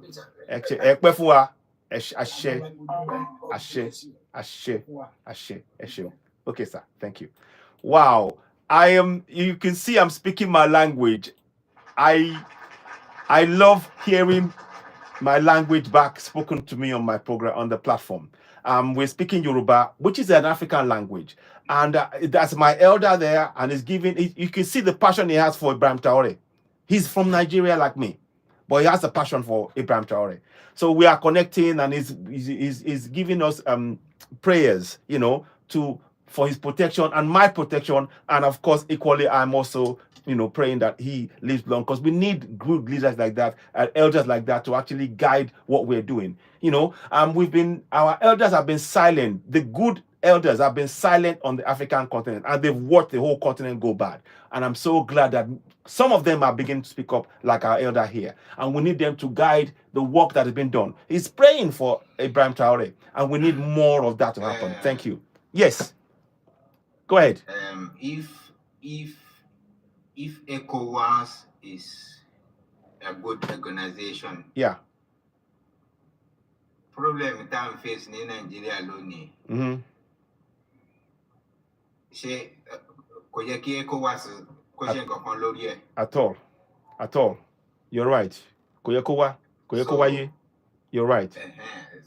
Ekpefua, Ashe. Okay, sir. Thank you. Wow. You can see I'm speaking my language. I love hearing my language back spoken to me on my program, on the platform. We're speaking Yoruba, which is an African language. And that's my elder there, and he's giving, you can see the passion he has for Ibrahim Traoré. He's from Nigeria like me, but he has a passion for Ibrahim Traoré. So we are connecting, and he's giving us prayers, for his protection and my protection. And of course, equally, I'm also praying that he lives long, because we need good leaders like that, elders like that, to actually guide what we're doing. Our elders have been silent. The good elders have been silent on the African continent, and they've watched the whole continent go bad. And I'm so glad that some of them are beginning to speak up, like our elder here. And we need them to guide the work that has been done. He's praying for Ibrahim Traoré, and we need more of that to happen. Thank you. Yes. Go ahead.
If ECOWAS is a good organization,
yeah.
Problem time facing in Nigeria alone. Say, ECOWAS
at all. You're right. You're right.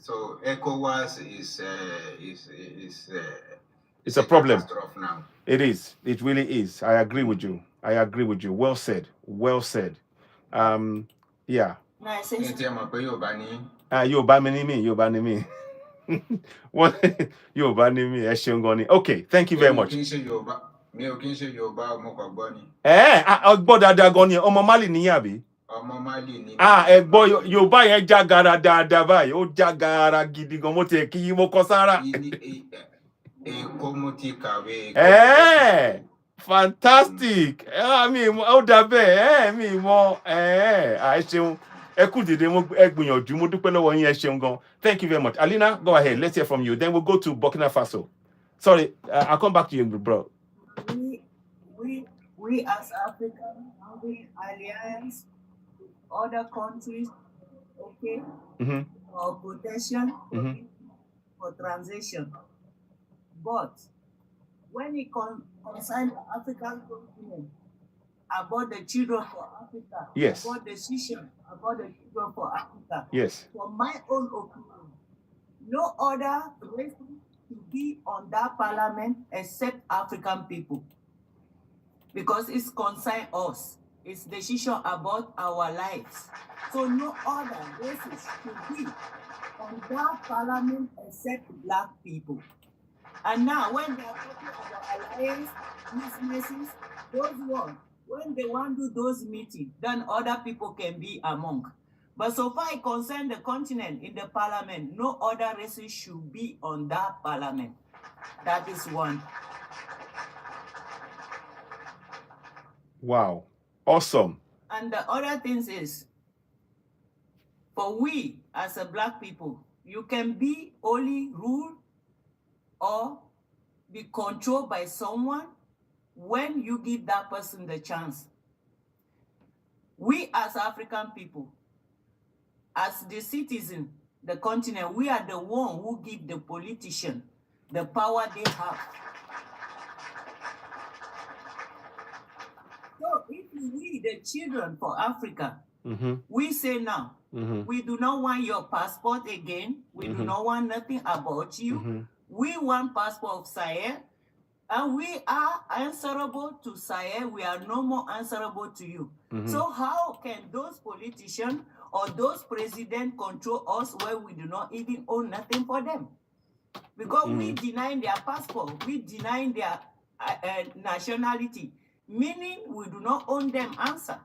So ECOWAS is
it's a problem
now.
It is. It really is. I agree with you. Well said. Yeah. Okay, thank you very much. ẹ̀gbọ́n Yorùbá yẹn jágara dáadáa báyìí, ó jágara gidi gan, mo tiẹ̀ kí yín mo kọ sára. Fantastic. Mi ó dà bẹ́ẹ̀, mi mọ̀. Ẹ ṣeun. Ẹ kú dìde, ẹ gbìyànjú, mo dúpẹ́ lọ́wọ́ yín, ẹ ṣeun gan. Thank you very much. Alina, go ahead. Let's hear from you. Then we'll go to Burkina Faso. Sorry, I'll come back to you, bro.
We as Africans having alliance with other countries, okay, for protection, for transition. But when it concerns the African continent, about the children for Africa,
yes,
about the decision about the children for Africa,
yes,
from my own opinion, no other race to be on that parliament except African people. Because it's concern us. It's decision about our lives. So no other races should be on that parliament except Black people. And now when they are talking about alliance, businesses, those ones, when they want to do those meetings, then other people can be among. But so far it concerns the continent in the parliament, no other races should be on that parliament. That is one.
Wow. Awesome.
And the other thing is, for we as a Black people, you can be only ruled or be controlled by someone when you give that person the chance. We as African people, as the citizen, the continent, we are the one who give the politician the power they have. So if we, the children for Africa, we say now, we do not want your passport again. We do not want nothing about you. We want passport of Sahel, and we are answerable to Sahel. We are no more answerable to you. So how can those politicians or those presidents control us where we do not even own nothing for them? Because we deny their passport, we deny their nationality, meaning we do not own them answer.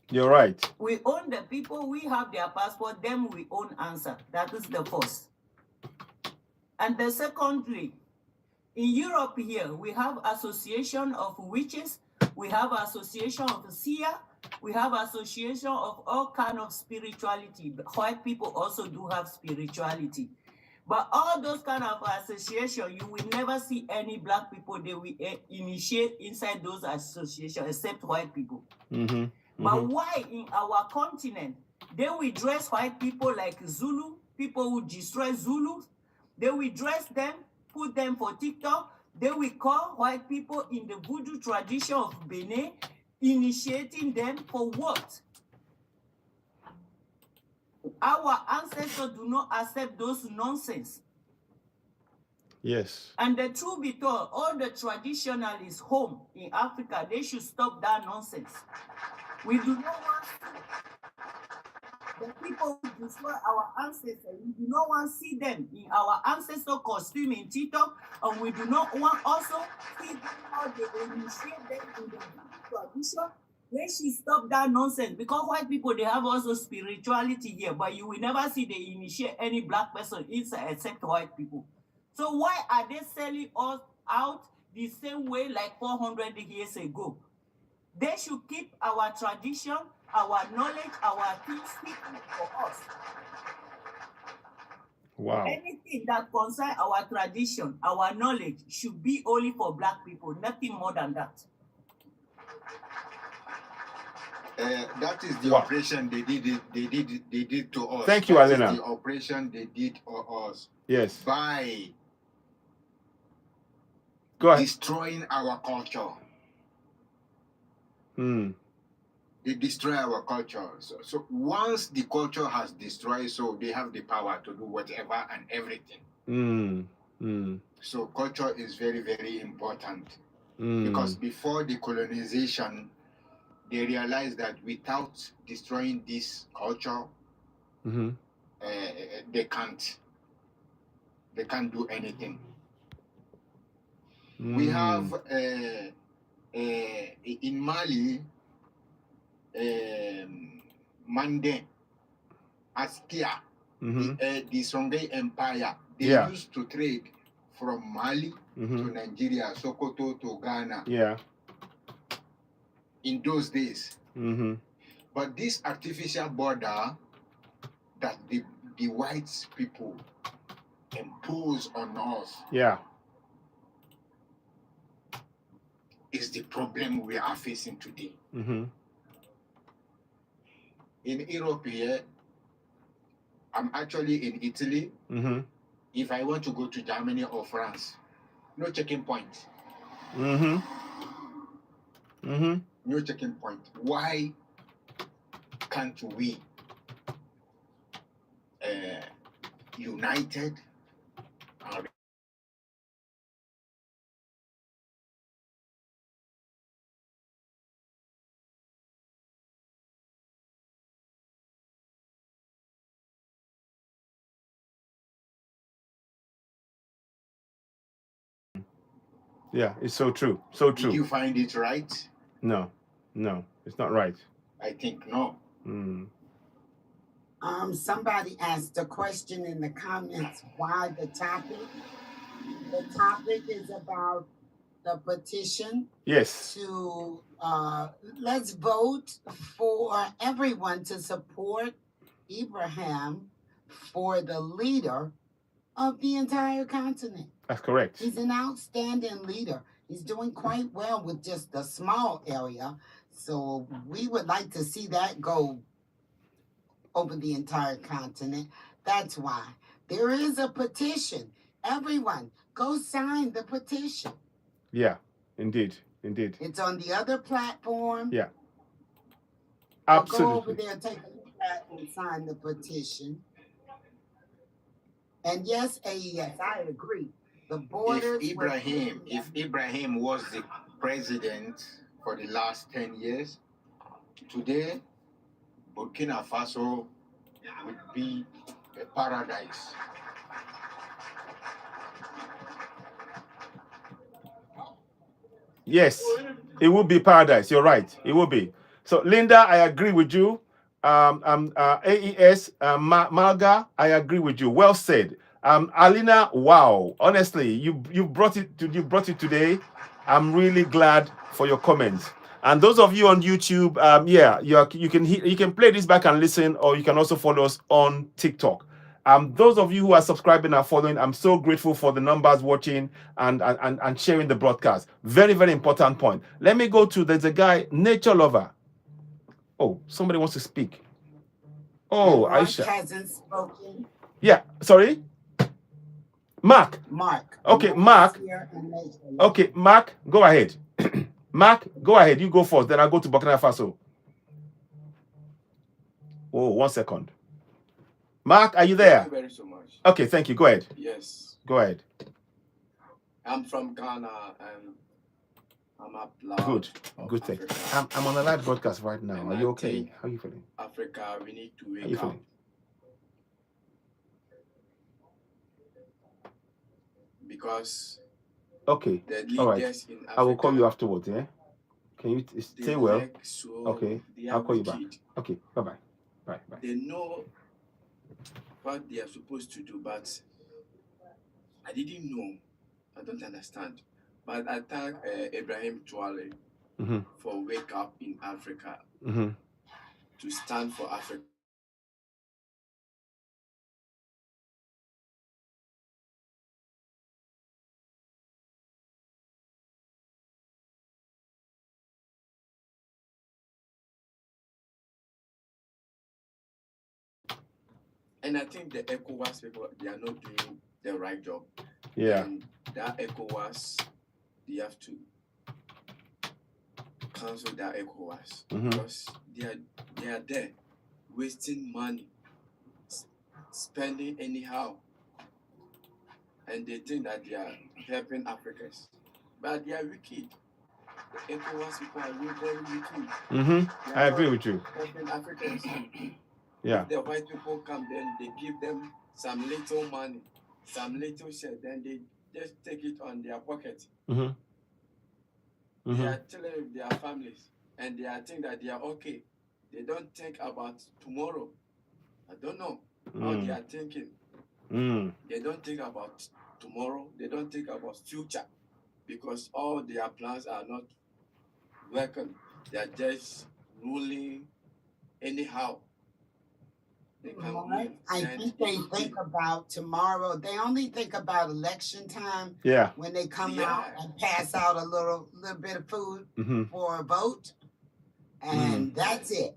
You're right.
We own the people, we have their passport, them we own answer. That is the first. And the secondly, in Europe here, we have association of witches, we have association of seer, we have association of all kind of spirituality. White people also do have spirituality. But all those kind of association, you will never see any Black people they will initiate inside those associations except white people. But why in our continent, they will dress white people like Zulu, people who destroy Zulus, they will dress them, put them for TikTok, they will call white people in the voodoo tradition of Benin, initiating them for what? Our ancestors do not accept those nonsense.
Yes.
And the truth be told, all the traditionalists home in Africa, they should stop that nonsense. We do not want the people who destroy our ancestors. We do not want to see them in our ancestor costume in TikTok, and we do not want also see them how they initiate them in the tradition. They should stop that nonsense, because white people, they have also spirituality here, but you will never see they initiate any Black person inside except white people. So why are they selling us out the same way like 400 years ago? They should keep our tradition, our knowledge, our things for us.
Wow.
Anything that concerns our tradition, our knowledge should be only for Black people, nothing more than that.
That is the operation they did to us.
Thank you, Alina.
That is the operation they did to us.
Yes.
By destroying our culture. They destroy our culture. So once the culture has destroyed, so they have the power to do whatever and everything. So culture is very, very important. Because before the colonization, they realized that without destroying this culture, they can't do anything. We have a in Mali, Mande, Askia, the Songhai Empire, they used to trade from Mali to Nigeria, Sokoto to Ghana.
Yeah.
In those days. But this artificial border that the white people impose on us, is the problem we are facing today. In Europe here, I'm actually in Italy. If I want to go to Germany or France, no checking point. No checking point. Why can't we united and
yeah, it's so true. So true.
Did you find it right?
No, it's not right.
I think no.
Somebody asked a question in the comments, why the topic? The topic is about the petition.
Yes.
To let's vote for everyone to support Ibrahim for the leader of the entire continent.
That's correct.
He's an outstanding leader. He's doing quite well with just a small area. So we would like to see that go over the entire continent. That's why there is a petition. Everyone, go sign the petition.
Yeah, indeed.
It's on the other platform.
Yeah. Absolutely.
Go over there, take a look at and sign the petition. And yes, AES, I agree. The borders.
If Ibrahim was the president for the last 10 years, today Burkina Faso would be a paradise.
Yes, it will be paradise. You're right. It will be. So, Linda, I agree with you. AES, Malga, I agree with you. Well said. Alina, wow. Honestly, you brought it today. I'm really glad for your comments. And those of you on YouTube, you can play this back and listen, or you can also follow us on TikTok. Those of you who are subscribing and following, I'm so grateful for the numbers watching and sharing the broadcast. Very, very important point. Let me go to, there's a guy, Nature Lover. Oh, somebody wants to speak. Oh,
Mark
Aisha
hasn't spoken.
Yeah, sorry? Mark. Okay, Mark. Okay, Mark, go ahead. Mark, go ahead. You go first. Then I'll go to Burkina Faso. Oh, 1 second. Mark, are you there?
Thank you very so much.
Okay, thank you. Go ahead.
Yes.
Go ahead.
I'm from Ghana and I'm up loud.
Good thing. I'm on a live broadcast right now.
And
are you
I
okay?
think
How are you feeling?
Africa, we need to
How are you
wake up.
feeling?
Because
Okay.
the
All right.
leaders in Africa,
I will call you afterwards, yeah? Can you stay
they
well?
work so
Okay.
they
I'll
are
call you back.
wicked.
Okay. Bye-bye. Bye.
They know what they are supposed to do, but I didn't know. I don't understand. But I thank Ibrahim Traoré for wake up in Africa to stand for Africa. And I think the ECOWAS people, they are not doing the right job.
Yeah.
And that ECOWAS, they have to cancel that ECOWAS because they are there wasting money, spending anyhow, and they think that they are helping Africans, but they are wicked. The ECOWAS people are really very wicked.
I agree with you.
Helping Africans.
Yeah.
If the white people come, then they give them some little money, some little shit, then they just take it on their pocket. They are chilling with their families, and they are think that they are okay. They don't think about tomorrow. I don't know how they are thinking. They don't think about tomorrow. They don't think about future, because all their plans are not working. They are just ruling anyhow. They can rule.
I think they think about tomorrow. They only think about election time.
Yeah.
When they come out and pass out a little bit of food for a vote, and that's it.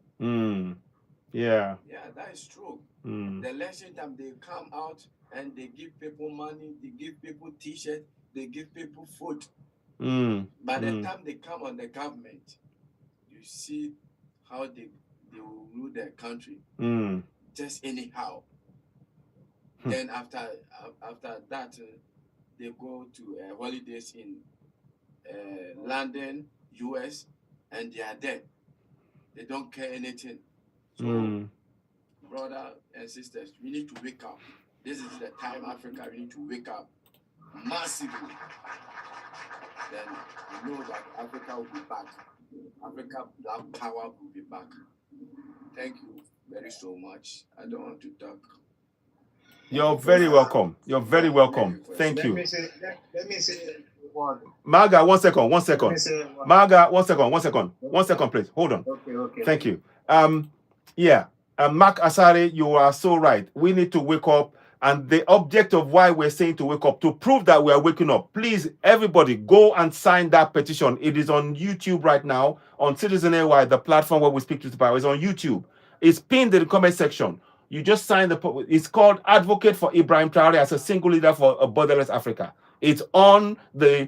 Yeah.
Yeah, that is true. The election time, they come out and they give people money, they give people t-shirts, they give people food. By the time they come on the government, you see how they will rule their country just anyhow. Then after that, they go to holidays in London, US, and they are there. They don't care anything. So, brother and sisters, we need to wake up. This is the time, Africa, we need to wake up massively. Then we know that Africa will be back. Africa Black Power will be back. Thank you very so much. I don't want to talk.
You're very welcome. You're very welcome. Thank you.
Let me say one.
Marga, one second. Marga, one second, please. Hold on.
Okay.
Thank you. Mark Asare, you are so right. We need to wake up. And the object of why we're saying to wake up, to prove that we are waking up, please, everybody, go and sign that petition. It is on YouTube right now, on Citizen AY, the platform where we speak to the power. It's on YouTube. It's pinned in the comment section. You just sign it's called Advocate for Ibrahim Traoré as a single leader for a borderless Africa. It's on the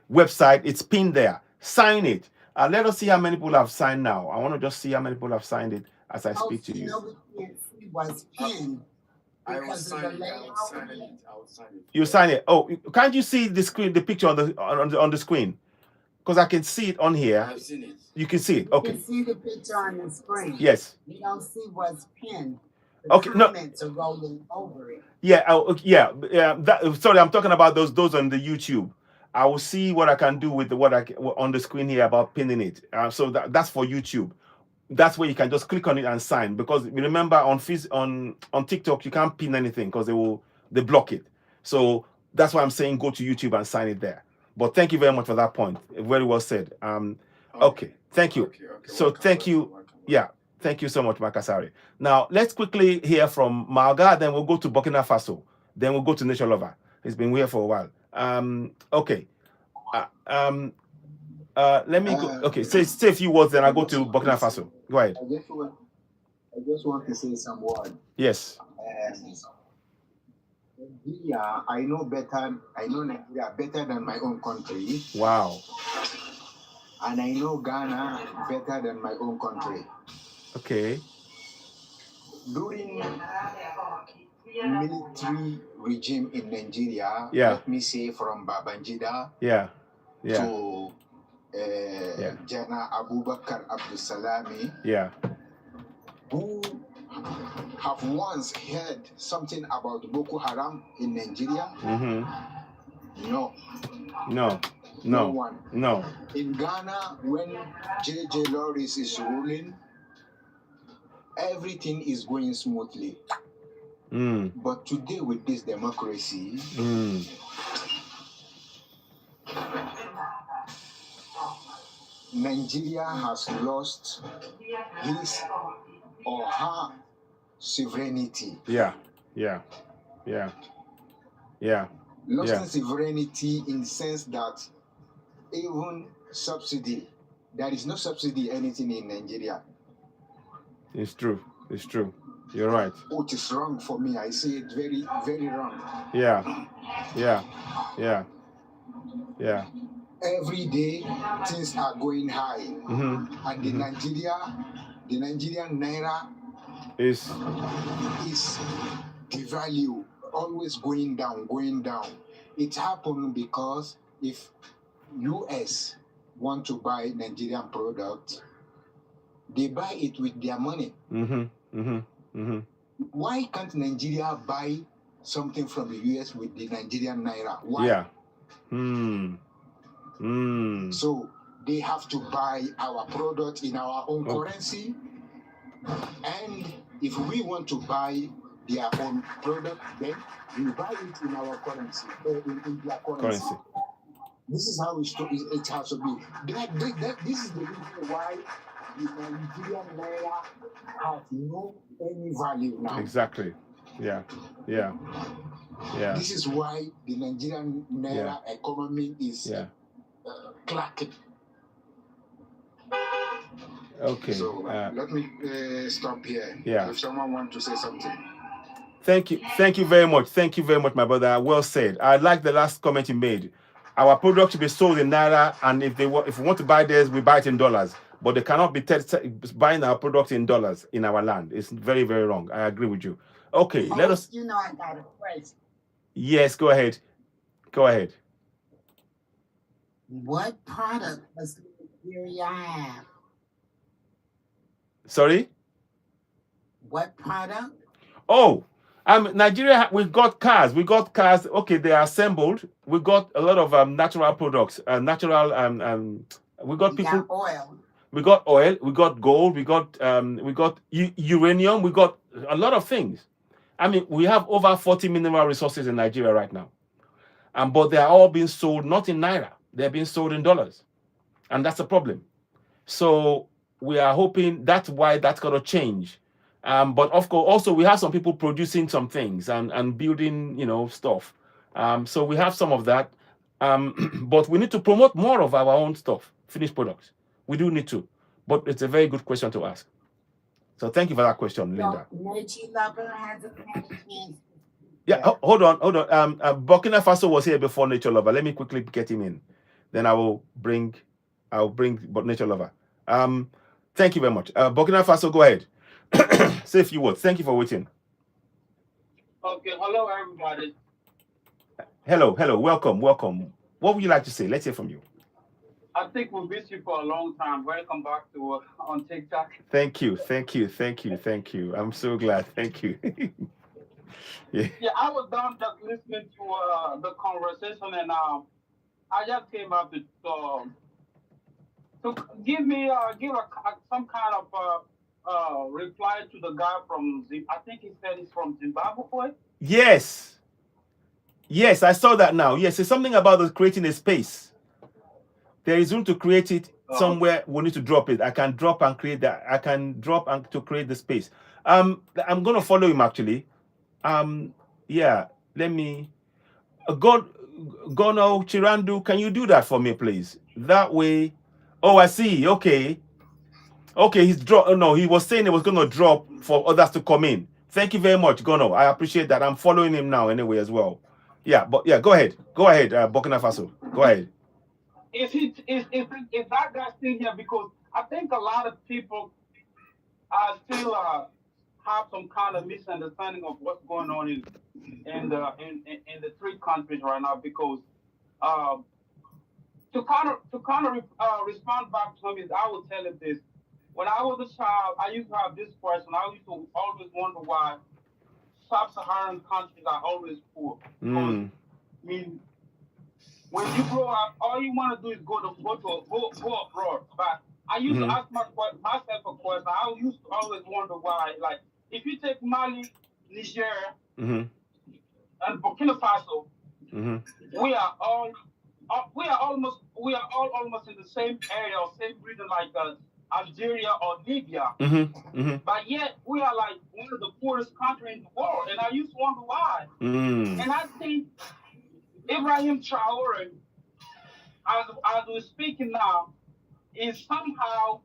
website. It's pinned there. Sign it. Let us see how many people have signed now. I want to just see how many people have signed it as I speak to you.
We can't see what's pinned because of the layout.
I will sign it.
You sign it. Oh, can't you see the screen, the picture on the screen? Because I can see it on here.
I've seen it.
You can see it. Okay.
You can see the picture on the screen.
Yes.
You don't see what's pinned. The
Okay.
comments are rolling over it.
Yeah. Sorry, I'm talking about those on the YouTube. I will see what I can do with on the screen here about pinning it. So that's for YouTube. That's where you can just click on it and sign, because remember on TikTok you can't pin anything because they block it. So that's why I'm saying go to YouTube and sign it there. But thank you very much for that point. Very well said. Okay. Thank you.
Okay.
So
Welcome,
thank you.
welcome.
Yeah. Thank you so much, Makasari. Now let's quickly hear from Marga. Then we'll go to Burkina Faso. Then we'll go to Nature Lover. He's been here for a while. Okay. Let me go. Okay, say a few words, then I'll go to Burkina Faso. Go ahead.
I just want to say some words.
Yes.
Nigeria, I know Nigeria better than my own country.
Wow.
And I know Ghana better than my own country.
Okay.
During military regime in Nigeria,
Yeah.
let me say from Babangida to Jana Abubakar Abdusalami, who have once heard something about Boko Haram in Nigeria? No. No one.
No.
In Ghana, when J.J. Lawrence is ruling, everything is going smoothly. But today, with this democracy, Nigeria has lost his or her sovereignty. Lost sovereignty in the sense that even subsidy, there is no subsidy anything in Nigeria.
It's true. You're right.
Which is wrong for me. I say it very, very wrong. Every day things are going high, and the Nigerian naira is devalued, always going down. It happened because if US want to buy Nigerian product, they buy it with their money. Why can't Nigeria buy something from the US with the Nigerian naira. Why?
Yeah.
So they have to buy our product in our own
Okay.
currency, and if we want to buy their own product, then we buy it in our currency, in their currency.
Currency.
This is how it has to be. This is the reason why the Nigerian naira has no any value now.
Exactly. Yeah. Yeah. Yeah.
This is why the Nigerian naira economy is clacking.
Okay.
So let me stop here.
Yeah.
If someone wants to say something.
Thank you. Thank you very much. Thank you very much, my brother. Well said. I like the last comment you made. Our product should be sold in naira, and if we want to buy theirs, we buy it in dollars. But they cannot be buying our product in dollars in our land. It's very, very wrong. I agree with you. Okay, let us.
You know, I got a question.
Yes, go ahead. Go ahead.
What product does Nigeria have?
Sorry?
What product?
Oh, Nigeria, we got cars. We got cars. Okay, they are assembled. We got a lot of natural products. We got people.
Got oil.
We got oil. We got gold. We got uranium. We got a lot of things. I mean, we have over 40 mineral resources in Nigeria right now, but they are all being sold not in naira. They're being sold in dollars, and that's a problem. So we are hoping that's why that's going to change. But of course, also we have some people producing some things and building, stuff. So we have some of that. But we need to promote more of our own stuff, finished products. We do need to. But it's a very good question to ask. So thank you for that question, Linda.
Nature Lover hasn't had a chance.
Yeah, hold on. Burkina Faso was here before Nature Lover. Let me quickly get him in. Then I'll bring Nature Lover. Thank you very much. Burkina Faso, go ahead. Say a few words. Thank you for waiting.
Okay, hello everybody.
Hello, welcome. What would you like to say? Let's hear from you.
I think we've missed you for a long time. Welcome back to work on TikTok.
Thank you. I'm so glad. Thank you.
Yeah, I was down just listening to the conversation, and I just came up to give some kind of reply to the guy from I think he said he's from Zimbabwe.
Yes, I saw that now. Yes, it's something about creating a space. There is room to create it somewhere. We need to drop it. I can drop and create that. I can drop and to create the space. I'm gonna follow him actually. Yeah, let me. Gono Chirandu, can you do that for me, please? That way. Oh, I see. Okay, he's dropped. Oh, no, he was saying he was gonna drop for others to come in. Thank you very much, Gono. I appreciate that. I'm following him now anyway as well. Yeah, but yeah, go ahead, Burkina Faso. Go ahead.
Is that guy still here? Because I think a lot of people still have some kind of misunderstanding of what's going on in the three countries right now. Because to kind of respond back to him is I will tell him this. When I was a child, I used to have this question. I used to always wonder why sub-Saharan countries are always poor. Because, I mean, when you grow up, all you want to do is go abroad. But I used to ask myself a question. I used to always wonder why. Like, if you take Mali, Niger, and Burkina Faso, we are all almost in the same area or same region like Algeria or Libya. But yet we are like one of the poorest countries in the world, and I used to wonder why. And I think Ibrahim Traoré, as we're speaking now, is somehow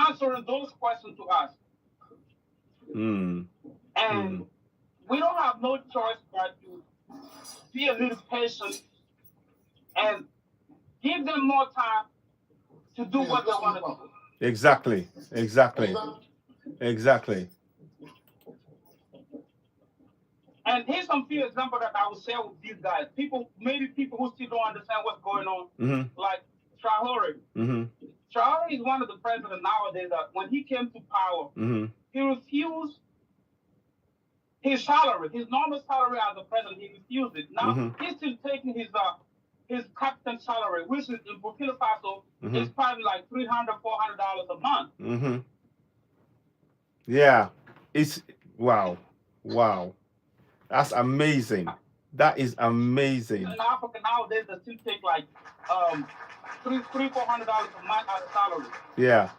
answering those questions to us. And we don't have no choice but to be a little patient and give them more time to do what they want to do.
Exactly.
And here's some few examples that I will share with these guys. Maybe people who still don't understand what's going on, like Traore. Traore is one of the presidents nowadays that when he came to power, he his salary, his normal salary as a president, he refused it. Now
Mm-hmm.
he's still taking his captain salary, which is in Burkina Faso,
Mm-hmm.
is probably like $300, $400 a month.
Mm-hmm. Yeah, it's wow. That's amazing. That is amazing.
In Africa nowadays, they still take like $300-$400 a month as a salary.
Yeah.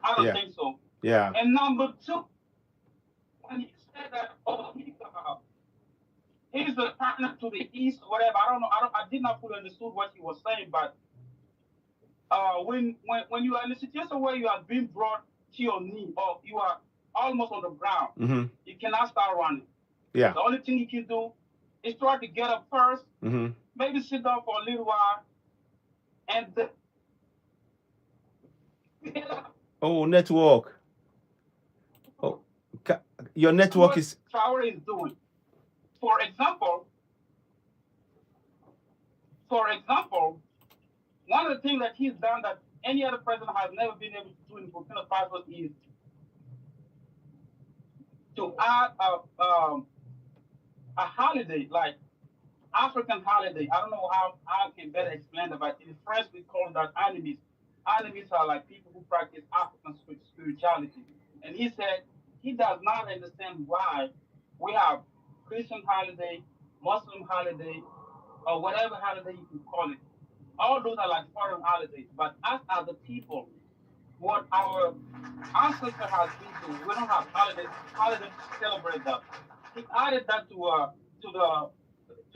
I don't think so.
Yeah.
And number two, when he said that, he's the partner to the east, or whatever. I don't know. I did not fully understood what he was saying, but when you are in a situation where you are being brought to your knee or you are almost on the ground,
Mm-hmm.
you cannot start running.
Yeah.
The only thing you can do is try to get up first,
Mm-hmm.
maybe sit down for a little while, and then
oh, network. Oh, your network is.
Traore is doing. For example, one of the things that he's done that any other president has never been able to do in Burkina Faso is to add a holiday, like African holiday. I don't know how I can better explain it, but in French we call that animes. Animes are like people who practice African spirituality. And he said he does not understand why we have Christian holiday, Muslim holiday, or whatever holiday you can call it. All those are like foreign holidays. But us as a people, what our ancestors has been through, we don't have holidays to celebrate that. He added that to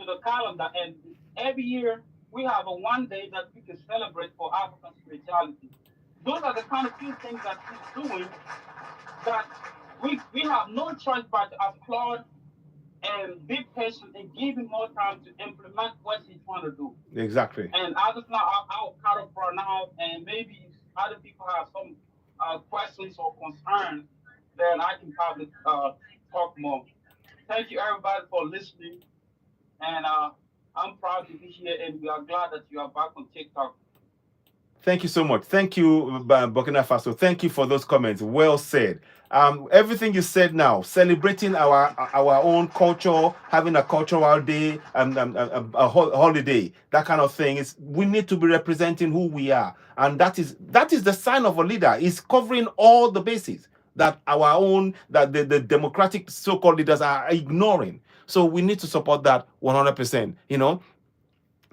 the calendar, and every year we have a one day that we can celebrate for African spirituality. Those are the kind of few things that he's doing that we have no choice but to applaud and be patient and give him more time to implement what he's trying to do.
Exactly.
And as of now, I'll cut off for now, and maybe if other people have some questions or concerns, then I can probably talk more. Thank you, everybody, for listening. And I'm proud to be here, and we are glad that you are back on TikTok.
Thank you so much. Thank you, Burkina Faso. Thank you for those comments. Well said. Everything you said now, celebrating our own culture, having a cultural day, a holiday, that kind of thing, is we need to be representing who we are, and that is the sign of a leader. Is covering all the bases that the democratic so-called leaders are ignoring. So we need to support that 100%. You know.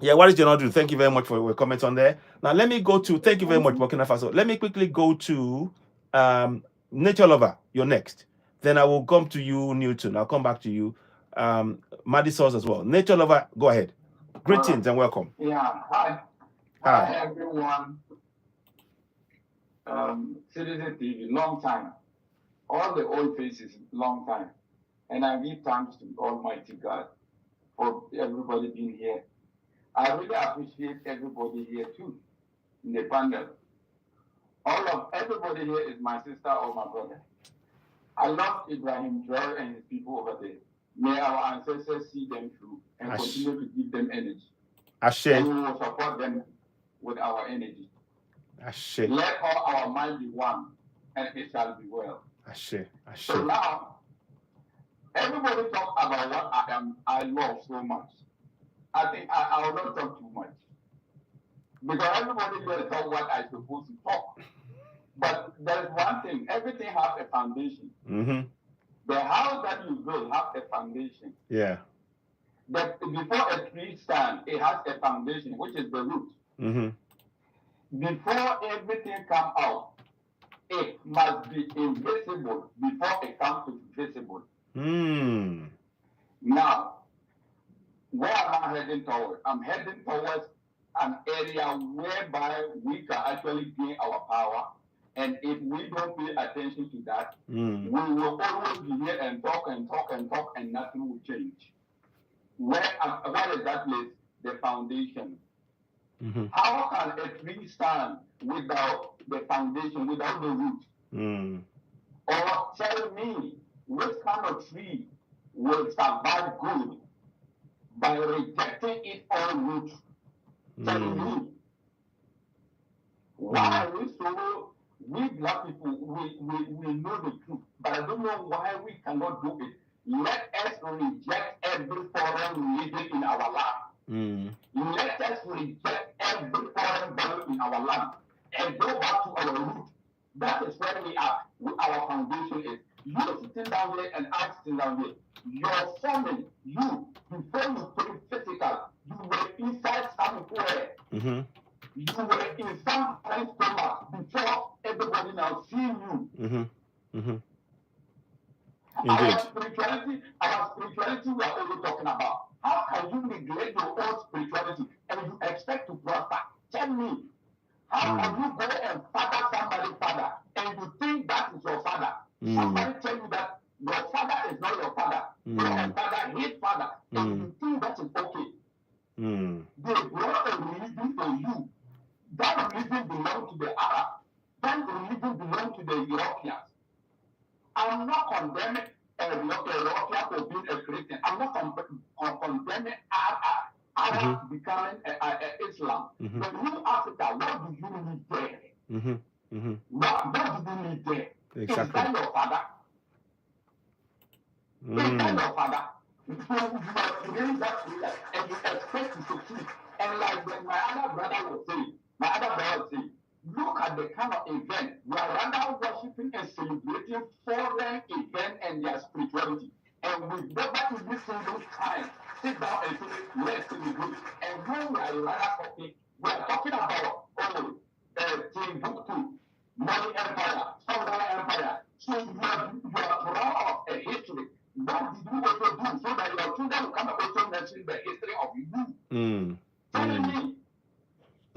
Yeah, what is your do? Thank you very much for your comments on there. Now let me go to, thank you very much, Burkina Faso. Let me quickly go to Nature Lover. You're next. Then I will come to you, Newton. I'll come back to you. Maddie Source as well. Nature Lover, go ahead. Greetings and welcome.
Yeah, hi. Hi everyone. Citizen TV, long time. All the old faces, long time. And I give thanks to Almighty God for everybody being here. I really appreciate everybody here too, in the panel. Everybody here is my sister or my brother. I love Ibrahim Traoré and his people over there. May our ancestors see them through and continue to give them energy. And we will support them with our energy. Let all our mind be one, and it shall be well. So now, everybody talk about what I love so much. I think I will not talk too much. Because everybody will talk what I'm supposed to talk. But there's one thing, everything has a foundation.
Mm-hmm.
The house that you build has a foundation.
Yeah.
But before a tree stands, it has a foundation, which is the root.
Mm-hmm.
Before everything comes out, it must be invisible before it comes to visible.
Mm.
Now, where am I heading towards? I'm heading towards an area whereby we can actually gain our power. And if we don't pay attention to that, we will always be here and talk and talk and talk, and nothing will change. Where is that place? The foundation.
Mm-hmm.
How can a tree stand without the foundation, without the root?
Mm.
Or tell me which kind of tree will survive good by rejecting its own root? Tell me. Why are we so? We black people, we know the truth, but I don't know why we cannot do it. let us reject every foreign religion in our land. Let us reject every foreign value in our land and go back to our root. That is where we are. Our foundation is. You sitting down there and I sitting down there. Your forming, you, before you put it physical, you were inside somewhere. You were in somebody's stomach before everybody now seeing you.
Indeed.
Our spirituality we are always talking about. How can you neglect your own spirituality and you expect to prosper? Tell me. How can you go and father somebody's father and you think that is your father? Somebody tell you that your father is not your father. Your father, his father, and you think that is okay. They brought a religion for you. That religion belongs to the Arab. That religion belongs to the Europeans. I'm not condemning a European for being a Christian. I'm not condemning Arabs becoming Islam. But in Africa, what do you need there? What do you need there?
Exactly.
Is that your father? Is that your father? So you are doing that prayer and you expect to succeed. And like my other brother was saying, look at the kind of event. We are rather worshiping and celebrating foreign events and their spirituality. And we never every single time sit down and say, let's celebrate. And when we are rather talking, we are talking about, Timbuktu, Mali Empire, Southern Empire. So you are proud of a history. What did you also do so that your children will come and also mention the history of you? Tell me.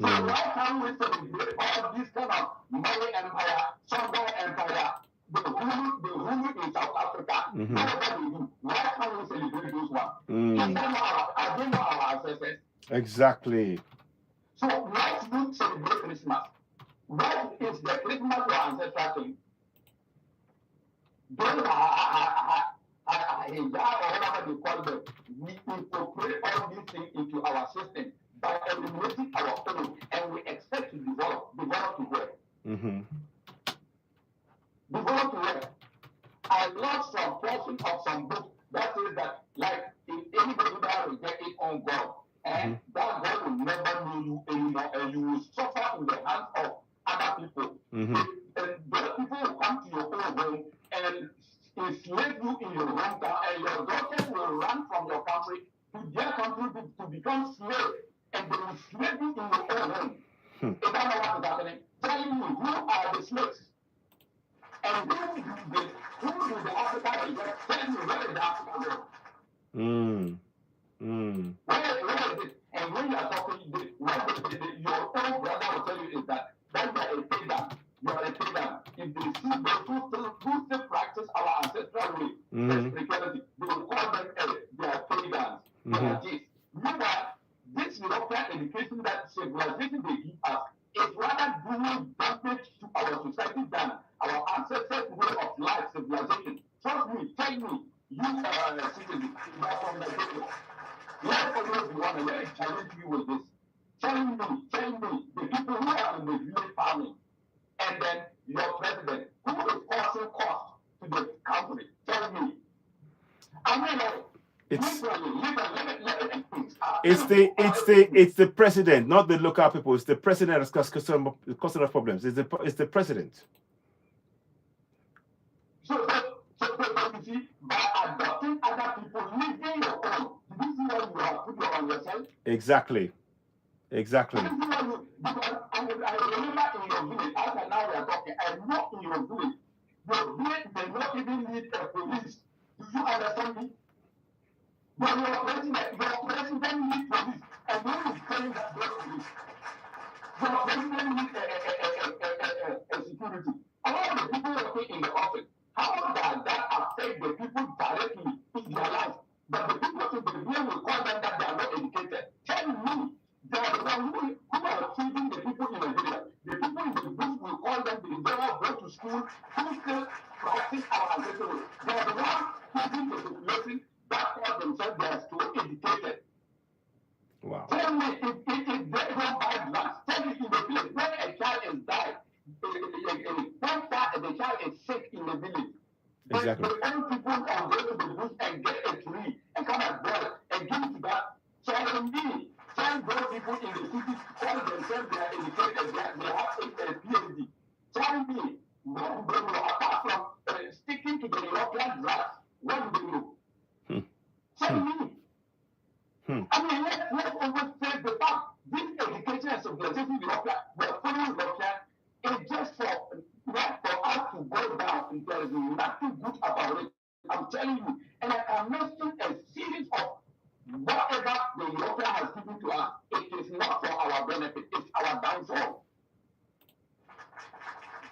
So why can't we celebrate all these kind of Mali Empire, Southern Empire, the Hulu in South Africa, whatever we do? Why can't we celebrate those ones? Are they not our ancestors?
Exactly.
So why do you celebrate Christmas? Why is the Christmas your ancestral thing? Those or whatever they call them, we incorporate all these things into our system by eliminating our own, and we expect to develop to work. Develop to work. I love some portion of some book that says that, like, if anybody that reject it on God, and that God will never know you anymore, and you will suffer in the hands of other people. And those people will come to your own home and enslave you in your hometown, and your daughters will run from your country to their country to become slaves, and they will slave you in your own home. Is that not what is happening? Telling me who are the slaves? And who do the African reject? Tell me where is the African girl? Where is it? And when you are talking, your own brother will tell you is that you are a pagan. You are a pagan. If they see those who still practice our ancestral way, spirituality, they will call them they are pagans. They are this. Meanwhile, this European education that civilization they give us is rather doing damage to our society than our ancestors' way of life, civilization. Trust me, tell me, you are citizens, you are from Nigeria. Let always be one, let me challenge you with this. Tell me, the people who are in the village farming, and then your president, who is causing cost to the country, tell me. I mean,
it's the president, not the local people. It's the president that's causing problems. It's the president.
So you see, by adopting other people, leaving your own, do you see what you have put on yourself?
Exactly.
Because I remember in your village, after now we are talking, I know in your village may not even need a police. Do you understand me? But your president needs police, and when you claim that those police, your president needs a security. All the people working in the office, how does that affect the people directly in their life? But the people in the village will call them that they are not educated. Tell me, they are the ones who are feeding the people in Nigeria. The people in the bush will call them, they never go to school, who still practice our ancestral way. They are the ones feeding the population that call themselves they are still educated.
Wow.
Tell me, if they don't buy blood, tell me in the village, when a child is died, when the child is sick in the village,
exactly.
the old people are going to the bush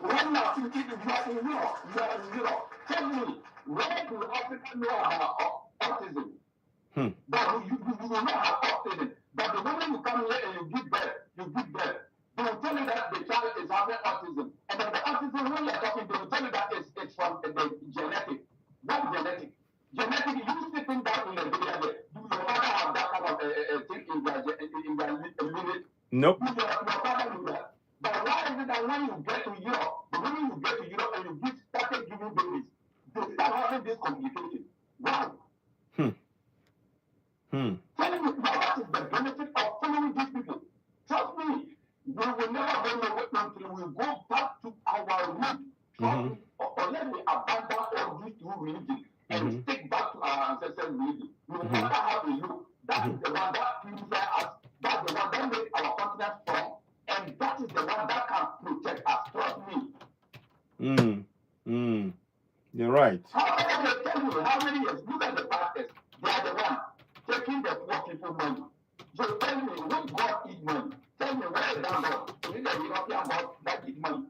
When you are in Europe, tell me, where do Africa know about autism? But you will not have autism. But the moment you come here and you give birth, they will tell you that the child is having autism. And then the autism, when you're talking, they will tell you that it's from the genetic. What genetic? Genetic, you sitting down in Nigeria, do your father have that kind of thing in their lineage?
Nope.
Do your father do that? But why is it that when you get to Europe, the moment you get to Europe and you started giving babies, they start having this complication? Why? Tell me what is the benefit of following these people? Trust me, we will never go nowhere until we go back to our roots. Or let me abandon all these two religions and stick back to our ancestral religion. We will never have a look. That is the one that purifies us. That's the one that makes our continent strong. And that is the one that can protect us. Trust me.
You're right.
How many years? Look at the pastors. They are the one taking the poor people money. So tell me, when God eat money, tell me where is that God? Is it the European God that eat money?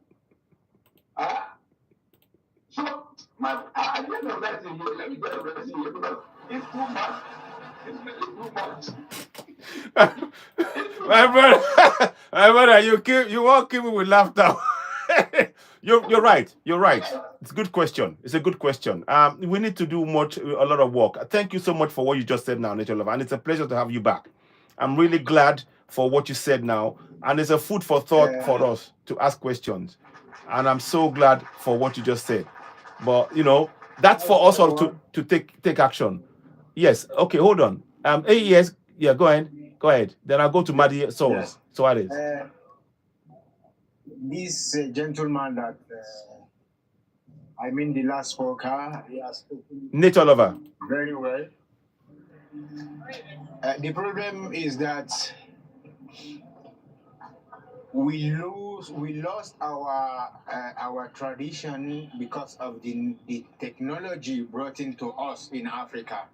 So, I get the lesson here. Let me get the lesson here because it's too much. It's too much.
my brother, you won't keep me with laughter. You're right. You're right. It's a good question. It's a good question. We need to do a lot of work. Thank you so much for what you just said now, Nature Lover, and it's a pleasure to have you back. I'm really glad for what you said now, and it's a food for thought for us to ask questions. And I'm so glad for what you just said. But that's for us all to take action. Yes. Okay. Hold on. AES. Yeah. Go ahead. Then I'll go to Madi Souls. Yes. So what is?
This gentleman that the last spoker, he has spoken
Nature Lover
very well. The problem is that we lost our tradition because of the technology brought into us in Africa.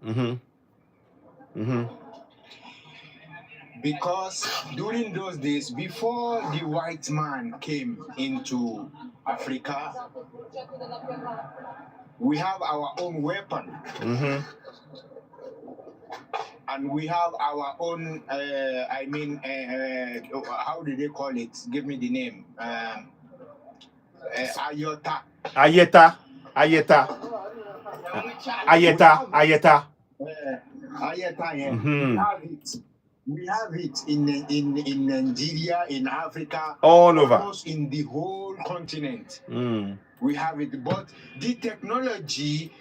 Because during those days, before the white man came into Africa, we have our own weapon. And we have our own, how do they call it? Give me the name. Ayeta.
Ayeta.
We have it in Nigeria, in Africa,
all over,
almost in the whole continent. We have it, but the technology,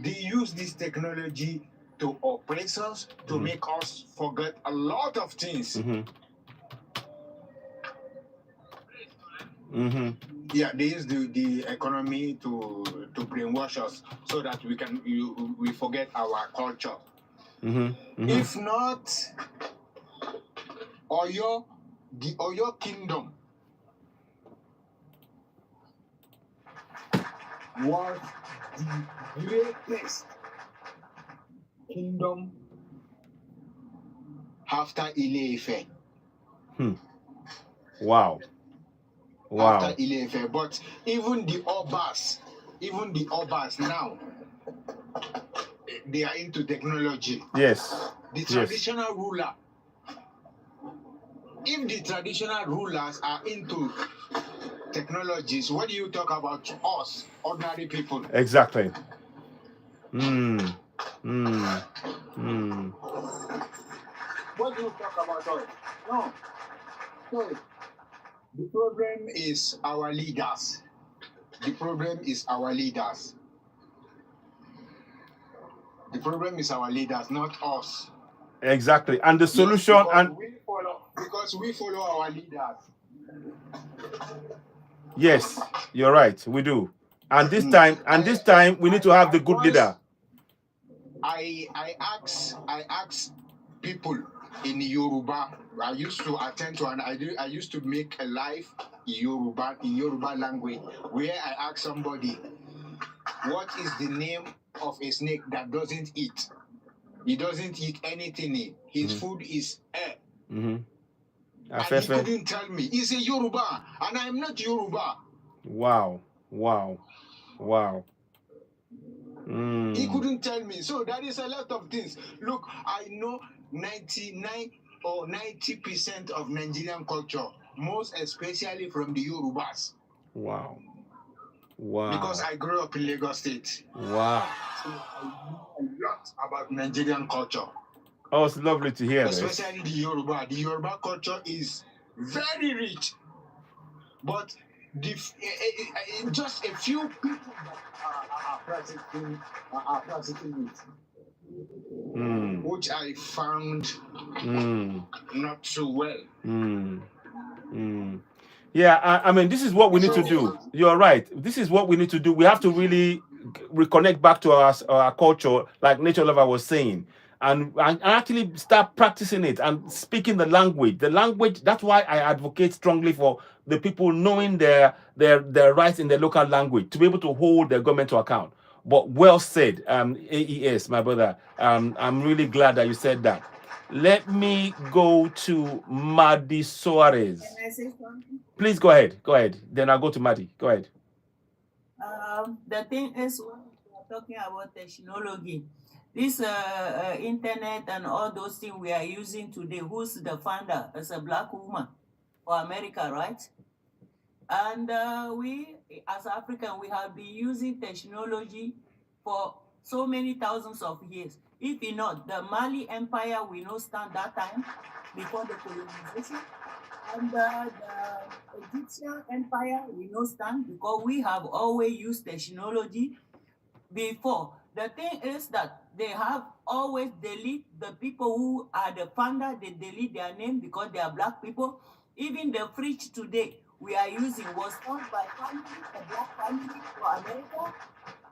they use this technology to oppress us, to make us forget a lot of things. Yeah, they use the economy to brainwash us so that we forget our culture. If not, the Oyo kingdom was the greatest kingdom after Ile-Ife.
Wow.
After Ile-Ife, but even the Obas now, they are into technology.
Yes.
The traditional ruler. If the traditional rulers are into technologies, what do you talk about us, ordinary people?
Exactly.
What do you talk about us? No. So, the problem is our leaders. The problem is our leaders. The problem is our leaders, not us.
Exactly. And the solution,
because we follow our leaders.
Yes, you're right. We do. And this time we need to have the good leader.
I ask people in Yoruba. I used to attend to I used to make a live in Yoruba language where I ask somebody, what is the name of a snake that doesn't eat? He doesn't eat anything. His food is air. And he couldn't tell me. He's a Yoruba, and I'm not Yoruba.
Wow.
He couldn't tell me. So that is a lot of things. Look, I know 99 or 90% of Nigerian culture, most especially from the Yorubas.
Wow.
Because I grew up in Lagos State.
Wow.
So I know a lot about Nigerian culture.
Oh, it's lovely to hear
especially the Yoruba. The Yoruba culture is very rich. But just a few people that are practicing it, which I found not so well.
Yeah, I mean, this is what we need to do. You're right. This is what we need to do. We have to really reconnect back to our culture, like Nature Lover was saying, and actually start practicing it and speaking the language. The language, that's why I advocate strongly for the people knowing their rights in their local language to be able to hold their government to account. But well said, AES, my brother. I'm really glad that you said that. Let me go to Madi Soares.
Can I say something?
Please go ahead. Go ahead. Then I'll go to Madi. Go ahead.
The thing is, when we are talking about technology, this internet and all those things we are using today, who's the founder? As a black woman for America, right? And we, as African, we have been using technology for so many thousands of years. If you know, the Mali Empire, we know stand that time before the colonization. And the Egyptian Empire, we know stand because we have always used technology before. The thing is that they have always delete the people who are the founder, they delete their name because they are black people. Even the fridge today we are using was found by family, a black family for America.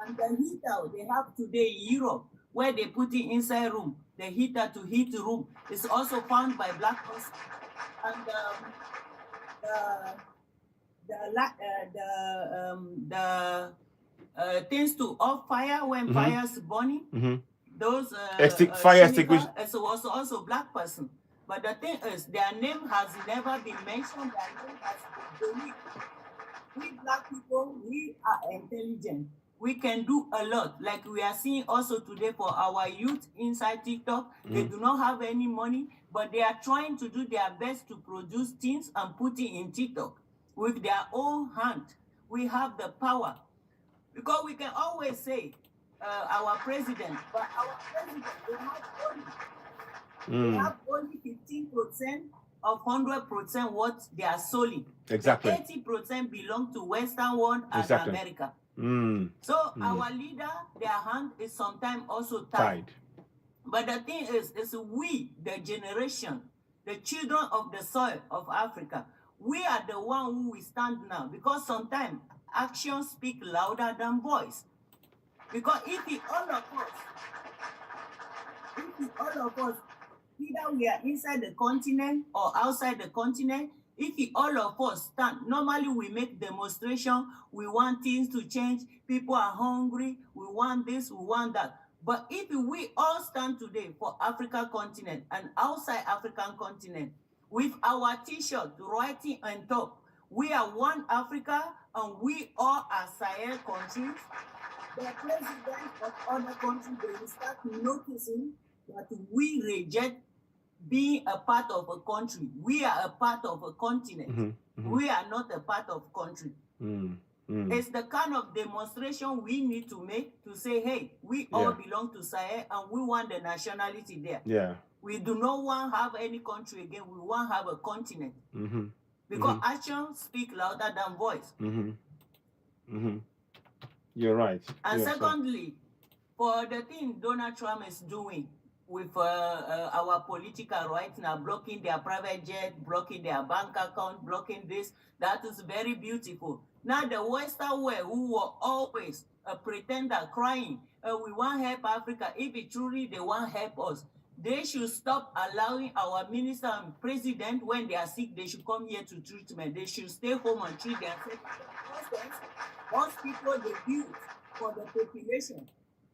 And the heater they have today in Europe, where they put it inside room, the heater to heat the room, is also found by black person. And things to off fire when fire's burning, those
fire extinguisher
is also black person. But the thing is, their name has never been mentioned. Their name has been deleted. We black people, we are intelligent. We can do a lot. Like we are seeing also today for our youth inside TikTok, they do not have any money, but they are trying to do their best to produce things and put it in TikTok with their own hand. We have the power. Because we can always say our president, but our president, they have only 15% of 100% what they are solely.
Exactly.
80% belong to Western world and America. So our leader, their hand is sometimes also tied. But the thing is we, the generation, the children of the soil of Africa, we are the one who we stand now. Because sometimes actions speak louder than voice. Because if all of us, either we are inside the continent or outside the continent, if all of us stand, normally we make demonstration, we want things to change, people are hungry, we want this, we want that. But if we all stand today for African continent and outside African continent, with our t-shirt writing on top, we are one Africa and we all are Sahel countries, the president of other countries, they will start noticing that we reject being a part of a country. We are a part of a continent. We are not a part of country. It's the kind of demonstration we need to make to say, hey, we all belong to Sahel and we want the nationality there.
Yeah.
We do not want to have any country again. We want to have a continent. Because actions speak louder than voice.
You're right.
And secondly, for the thing Donald Trump is doing with our political right now, blocking their private jet, blocking their bank account, blocking this, that is very beautiful. Now the Western world, who were always a pretender crying, we want help Africa. If it truly they want help us, they should stop allowing our minister and president, when they are sick, they should come here to treatment. They should stay home and treat themselves. Hospital they built for the population.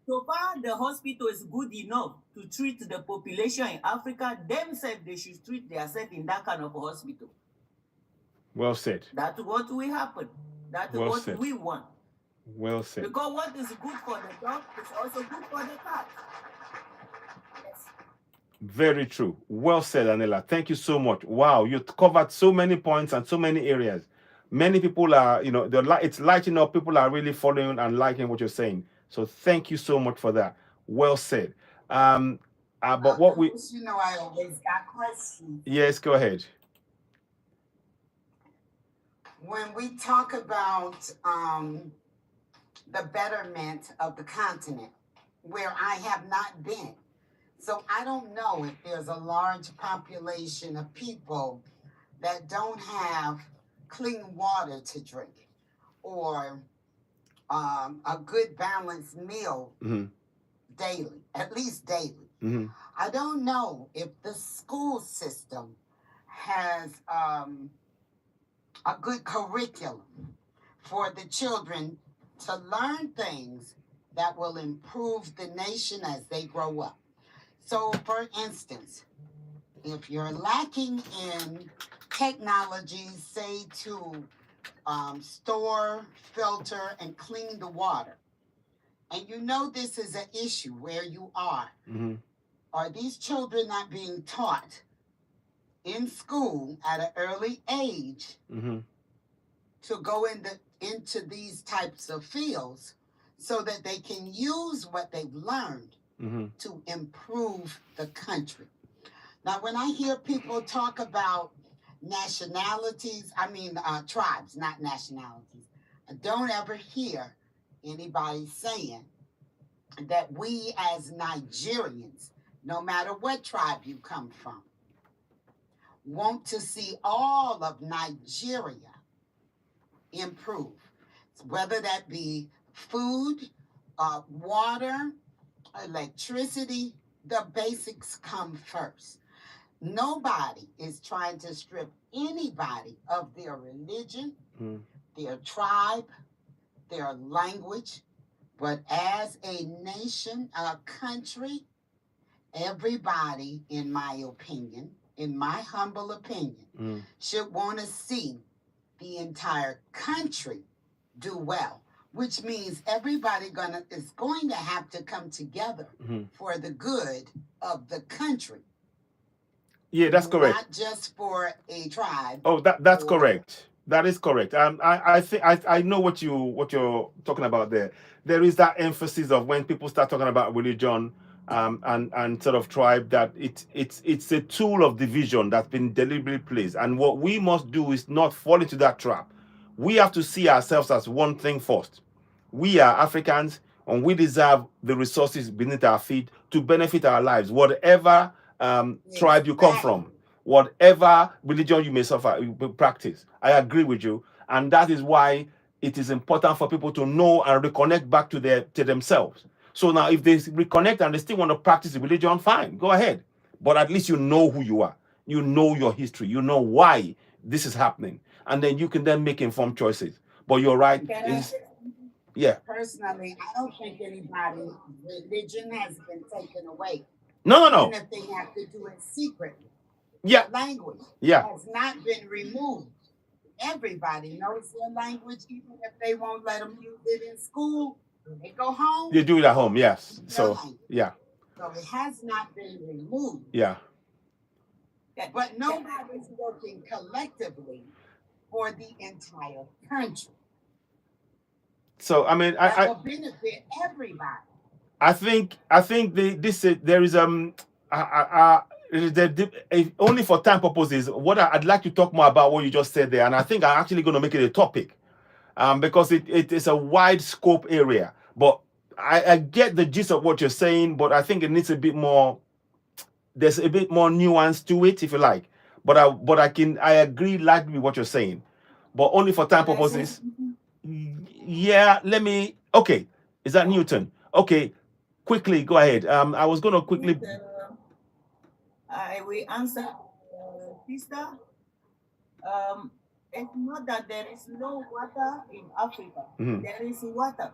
So far, the hospital is good enough to treat the population in Africa. Themselves, they should treat themselves in that kind of hospital.
Well said.
That's what will happen. That's
Well
what
said.
we want.
Well said.
Because what is good for the dog is also good for the cat. Yes.
Very true. Well said, Anela. Thank you so much. Wow, you covered so many points and so many areas. Many people are, you know, it's lighting up. People are really following and liking what you're saying. So thank you so much for that. Well said. But what we,
you know, I always got questions.
yes, go ahead.
When we talk about the betterment of the continent, where I have not been, so I don't know if there's a large population of people that don't have clean water to drink or a good balanced meal daily, at least daily. I don't know if the school system has a good curriculum for the children to learn things that will improve the nation as they grow up. So, for instance, if you're lacking in technology, say to store, filter, and clean the water, and you know this is an issue where you are these children not being taught in school at an early age to go into these types of fields so that they can use what they've learned to improve the country? Now, when I hear people talk about nationalities, I mean tribes, not nationalities, I don't ever hear anybody saying that we as Nigerians, no matter what tribe you come from, want to see all of Nigeria improve, whether that be food, water, electricity. The basics come first. Nobody is trying to strip anybody of their religion, their tribe, their language, but as a nation, a country, everybody, in my opinion, in my humble opinion, should want to see the entire country do well, which means everybody is going to have to come together for the good of the country.
Yeah, that's correct.
Not just for a tribe.
Oh, that's correct. That is correct. I think I know what you're talking about there. There is that emphasis of when people start talking about religion and sort of tribe, that it's a tool of division that's been deliberately placed. And what we must do is not fall into that trap. We have to see ourselves as one thing first. We are Africans, and we deserve the resources beneath our feet to benefit our lives, whatever tribe you come from, whatever religion you may practice. I agree with you, and that is why it is important for people to know and reconnect back to themselves. So now, if they reconnect and they still want to practice the religion, fine, go ahead. But at least you know who you are, you know your history, you know why this is happening, and then you can then make informed choices. But you're right. Yeah.
Personally, I don't think anybody's religion has been taken away.
No.
Even if they have to do it secretly.
Yeah.
The language has not been removed. Everybody knows their language, even if they won't let them use it in school. When they go home,
they do it at home. Yes. So yeah.
So it has not been removed.
Yeah.
But nobody's working collectively for the entire country.
So I mean,
that will benefit everybody.
I think there is only for time purposes. What I'd like to talk more about what you just said there, and I think I'm actually going to make it a topic, because it is a wide scope area. But I get the gist of what you're saying, but I think it needs a bit more. There's a bit more nuance to it, if you like. But I agree largely with what you're saying, but only for time purposes. Yeah, okay. Is that Newton? Okay, quickly, go ahead. I was going to quickly.
I will answer, sister. It's not that there is no water in Africa. There is water.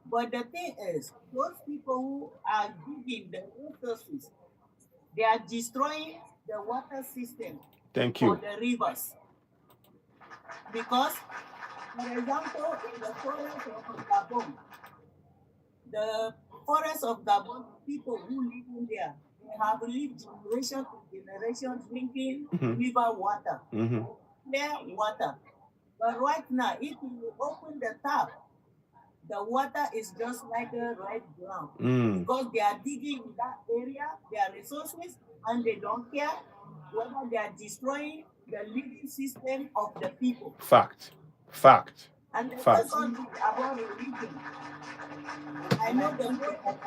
But the thing is, those people who are giving the resources, they are destroying the water system.
Thank you.
For the rivers. Because For example, in the forest of Gabon, the forest of Gabon, people who live in there, they have lived generation to generation drinking river water, clear water. But right now, if you open the tap, the water is just like a red ground because they are digging in that area, their resources, and they don't care whether they are destroying the living system of the people.
Fact.
And the
Fact.
second thing about religion, I know the whole of